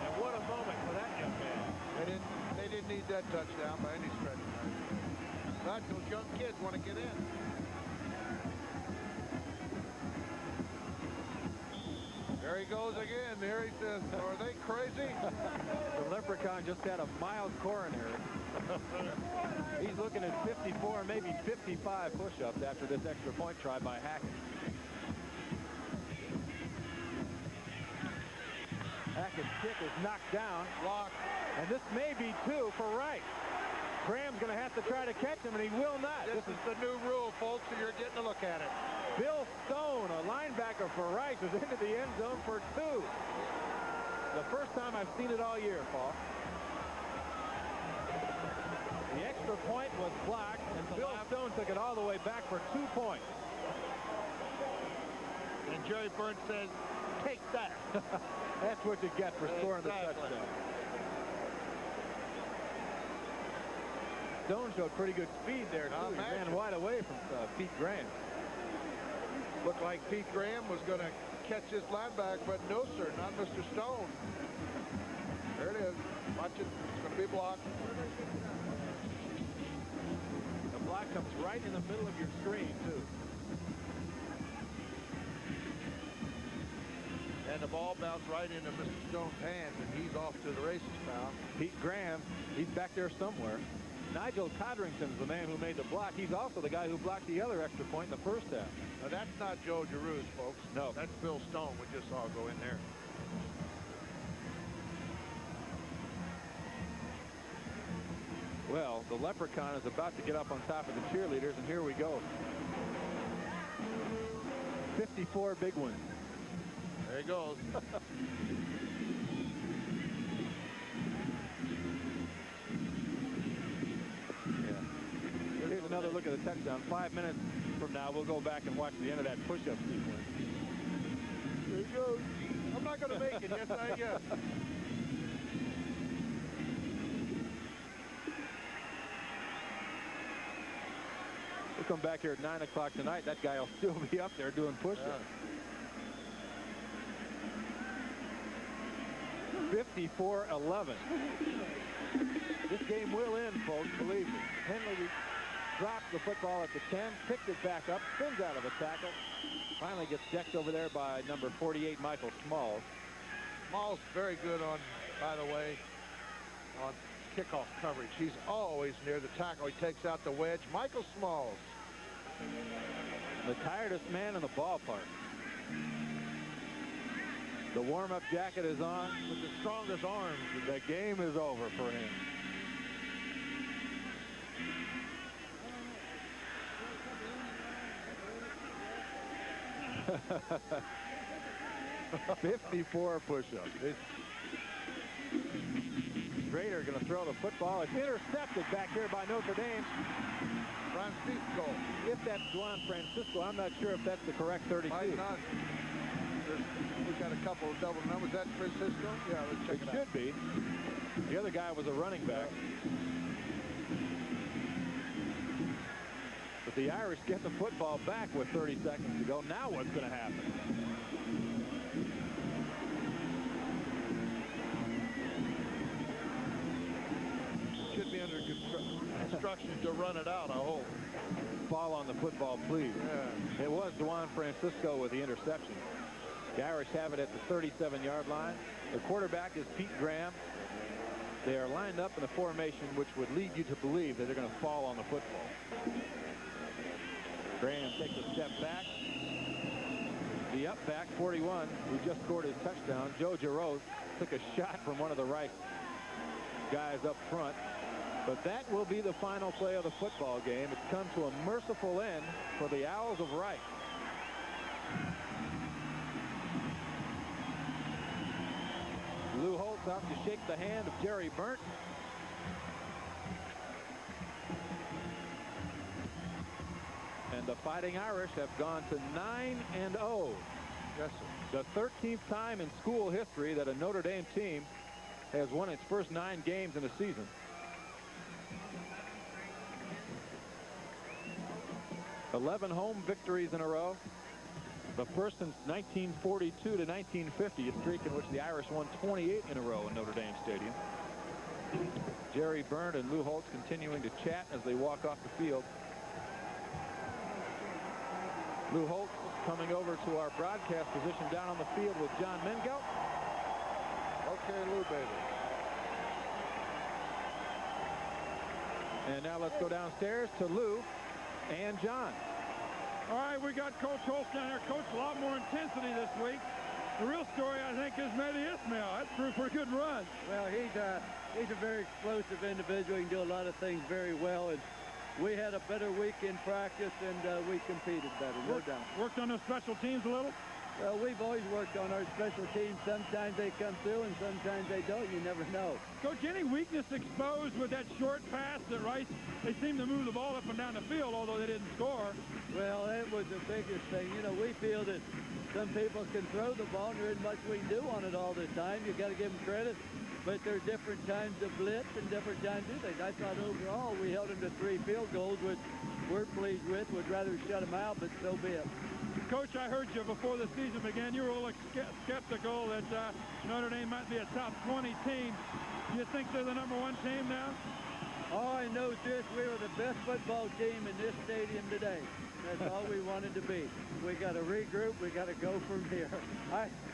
And what a moment for that young man. They didn't need that touchdown by any stretch. But those young kids want to get in. There he goes again. There he says, are they crazy? The leprechaun just had a mild coronary. He's looking at 54, maybe 55 push-ups after this extra point try by Hackett. Hackett's kick is knocked down. Blocked. And this may be two for Rice. Graham's going to have to try to catch him, and he will not. This is the new rule, folks, so you're getting a look at it. Bill Stone, a linebacker for Rice, is into the end zone for two. The first time I've seen it all year, Paul. The extra point was blocked, and Bill Stone took it all the way back for 2 points. And Jerry Burns says, take that. That's what you get for scoring the touchdown. Stone showed pretty good speed there, too. He ran wide away from Pete Graham. Looked like Pete Graham was going to catch this linebacker, but no, sir, not Mr. Stone. There it is. Watch it. It's going to be blocked. The block comes right in the middle of your screen, too. And the ball bounced right into Mr. Stone's hands, and he's off to the races now. Pete Graham, he's back there somewhere. Nigel Codrington's the man who made the block. He's also the guy who blocked the other extra point in the first half. Now, that's not Joe Giroux, folks. No. That's Bill Stone we just saw go in there. Well, the leprechaun is about to get up on top of the cheerleaders, and here we go. 54 big ones. There he goes. Here's another look at the touchdown. 5 minutes from now, we'll go back and watch the end of that push-up sequence. There he goes. I'm not going to make it. Yes, I am. We'll come back here at 9 o'clock tonight. That guy will still be up there doing push-ups. 54-11. This game will end, folks, believe me. Henley drops the football at the 10, picked it back up, spins out of a tackle, finally gets decked over there by number 48, Michael Smalls. Smalls very good on, by the way, on kickoff coverage. He's always near the tackle. He takes out the wedge. Michael Smalls. The tiredest man in the ballpark. The warm-up jacket is on. With the strongest arms. The game is over for him. "54 push-ups. Schrader going to throw the football. It's intercepted back here by Notre Dame. Francisco. If that's Juan Francisco, I'm not sure if that's the correct 32. Might not. We've got a couple of double numbers. That's Francisco? Yeah, let's check it out. Should be. The other guy was a running back. But the Irish get the football back with 30 seconds to go. Now what's going to happen? Should be under instructions to run it out, I hope. Fall on the football, please. Yeah. It was Juan Francisco with the interception. The Irish have it at the 37-yard line. The quarterback is Pete Graham. They are lined up in a formation which would lead you to believe that they're going to fall on the football. Graham takes a step back. The up back, 41, who just scored his touchdown, Joe Giroux, took a shot from one of the right guys up front. But that will be the final play of the football game. It's come to a merciful end for the Owls of Rice. Lou Holtz out to shake the hand of Jerry Burnt. And the Fighting Irish have gone to 9-0. Yes, sir. The 13th time in school history that a Notre Dame team has won its first 9 games in a season. "11 home victories in a row. The first since 1942 to 1950, a streak in which the Irish won 28 in a row in Notre Dame Stadium." Jerry Burnt and Lou Holtz continuing to chat as they walk off the field. Lou Holtz coming over to our broadcast position down on the field with John Mengelt. Okay, Lou, baby. And now let's go downstairs to Lou and John. All right, we got Coach Holtz down here. Coach, a lot more intensity this week. The real story, I think, is Mehdi Ismail. That threw for a good run. Well, he's a very explosive individual. He can do a lot of things very well. And we had a better week in practice, and we competed better, no doubt. Worked on those special teams a little? Well, we've always worked on our special teams. Sometimes they come through, and sometimes they don't. You never know. Coach, any weakness exposed with that short pass at Rice? They seem to move the ball up and down the field, although they didn't score. Well, that was the biggest thing. You know, we feel that some people can throw the ball, and there isn't much we can do on it all the time. You got to give them credit. But there are different times to blitz and different times to do things. I thought overall we held them to 3 field goals, which we're pleased with. Would rather shut them out, but so be it. Coach, I heard you before the season began. You were a little skeptical that Notre Dame might be a top 20 team. Do you think they're the #1 team now? All I know is this: we were the best football team in this stadium today. That's all we wanted to be. We got to regroup. We got to go from here.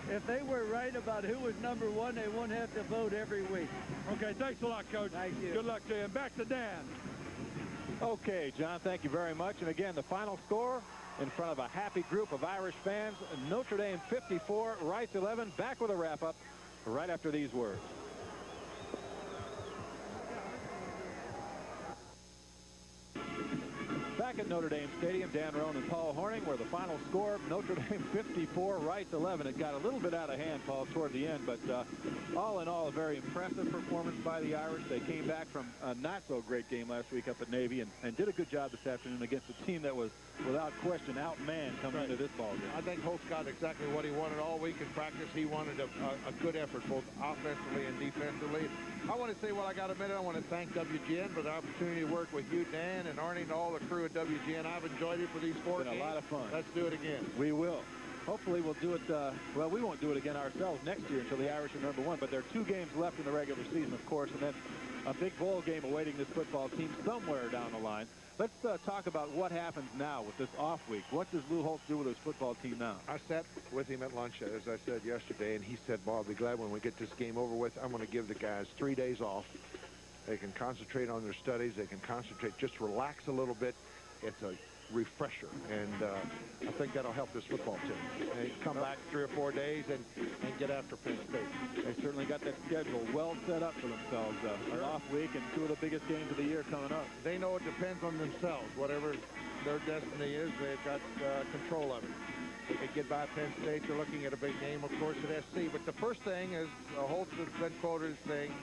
If they were right about who was #1, they wouldn't have to vote every week. Okay, thanks a lot, Coach. Thank you. Good luck to you. And back to Dan. Okay, John, thank you very much. And again, the final score in front of a happy group of Irish fans: Notre Dame 54, Rice 11. Back with a wrap-up right after these words. Back at Notre Dame Stadium, Dan Roan and Paul Horning, where the final score, Notre Dame 54, Rice 11. It got a little bit out of hand, Paul, toward the end, but all in all, a very impressive performance by the Irish. They came back from a not-so-great game last week up at Navy and did a good job this afternoon against a team that was, without question, outmanned coming into this ball game. I think Holtz got exactly what he wanted all week in practice. He wanted a good effort, both offensively and defensively. I want to say, while I got a minute, I want to thank WGN for the opportunity to work with you, Dan, and Arnie, and all the crew at WGN. I've enjoyed it for these 4 games. It's been a lot of fun. Let's do it again. We will. Hopefully we'll do it, well, we won't do it again ourselves next year until the Irish are #1, but there are 2 games left in the regular season, of course, and then a big bowl game awaiting this football team somewhere down the line. Let's talk about what happens now with this off week. What does Lou Holtz do with his football team now? I sat with him at lunch, as I said yesterday, and he said, "Bob, I'll be glad when we get this game over with. I'm going to give the guys 3 days off, They can concentrate on their studies. They can concentrate, just relax a little bit. It's a refresher, and I think that'll help this football team. They come back 3 or 4 days and get after Penn State. They certainly got that schedule well set up for themselves. An off week and 2 of the biggest games of the year coming up. They know it depends on themselves. Whatever their destiny is, they've got control of it. If they get by Penn State, they're looking at a big game, of course, at SC. But the first thing is, Holtz has been quoted as saying,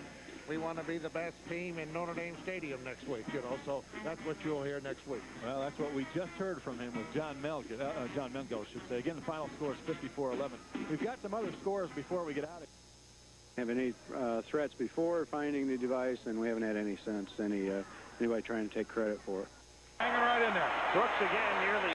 we want to be the best team in Notre Dame Stadium next week, you know, so that's what you'll hear next week. Well, that's what we just heard from him with John Mengo, I should say. Again, the final score is 54-11. We've got some other scores before we get out of here. Have any threats before finding the device, and we haven't had any since, anybody trying to take credit for it. Hanging right in there. Brooks again nearly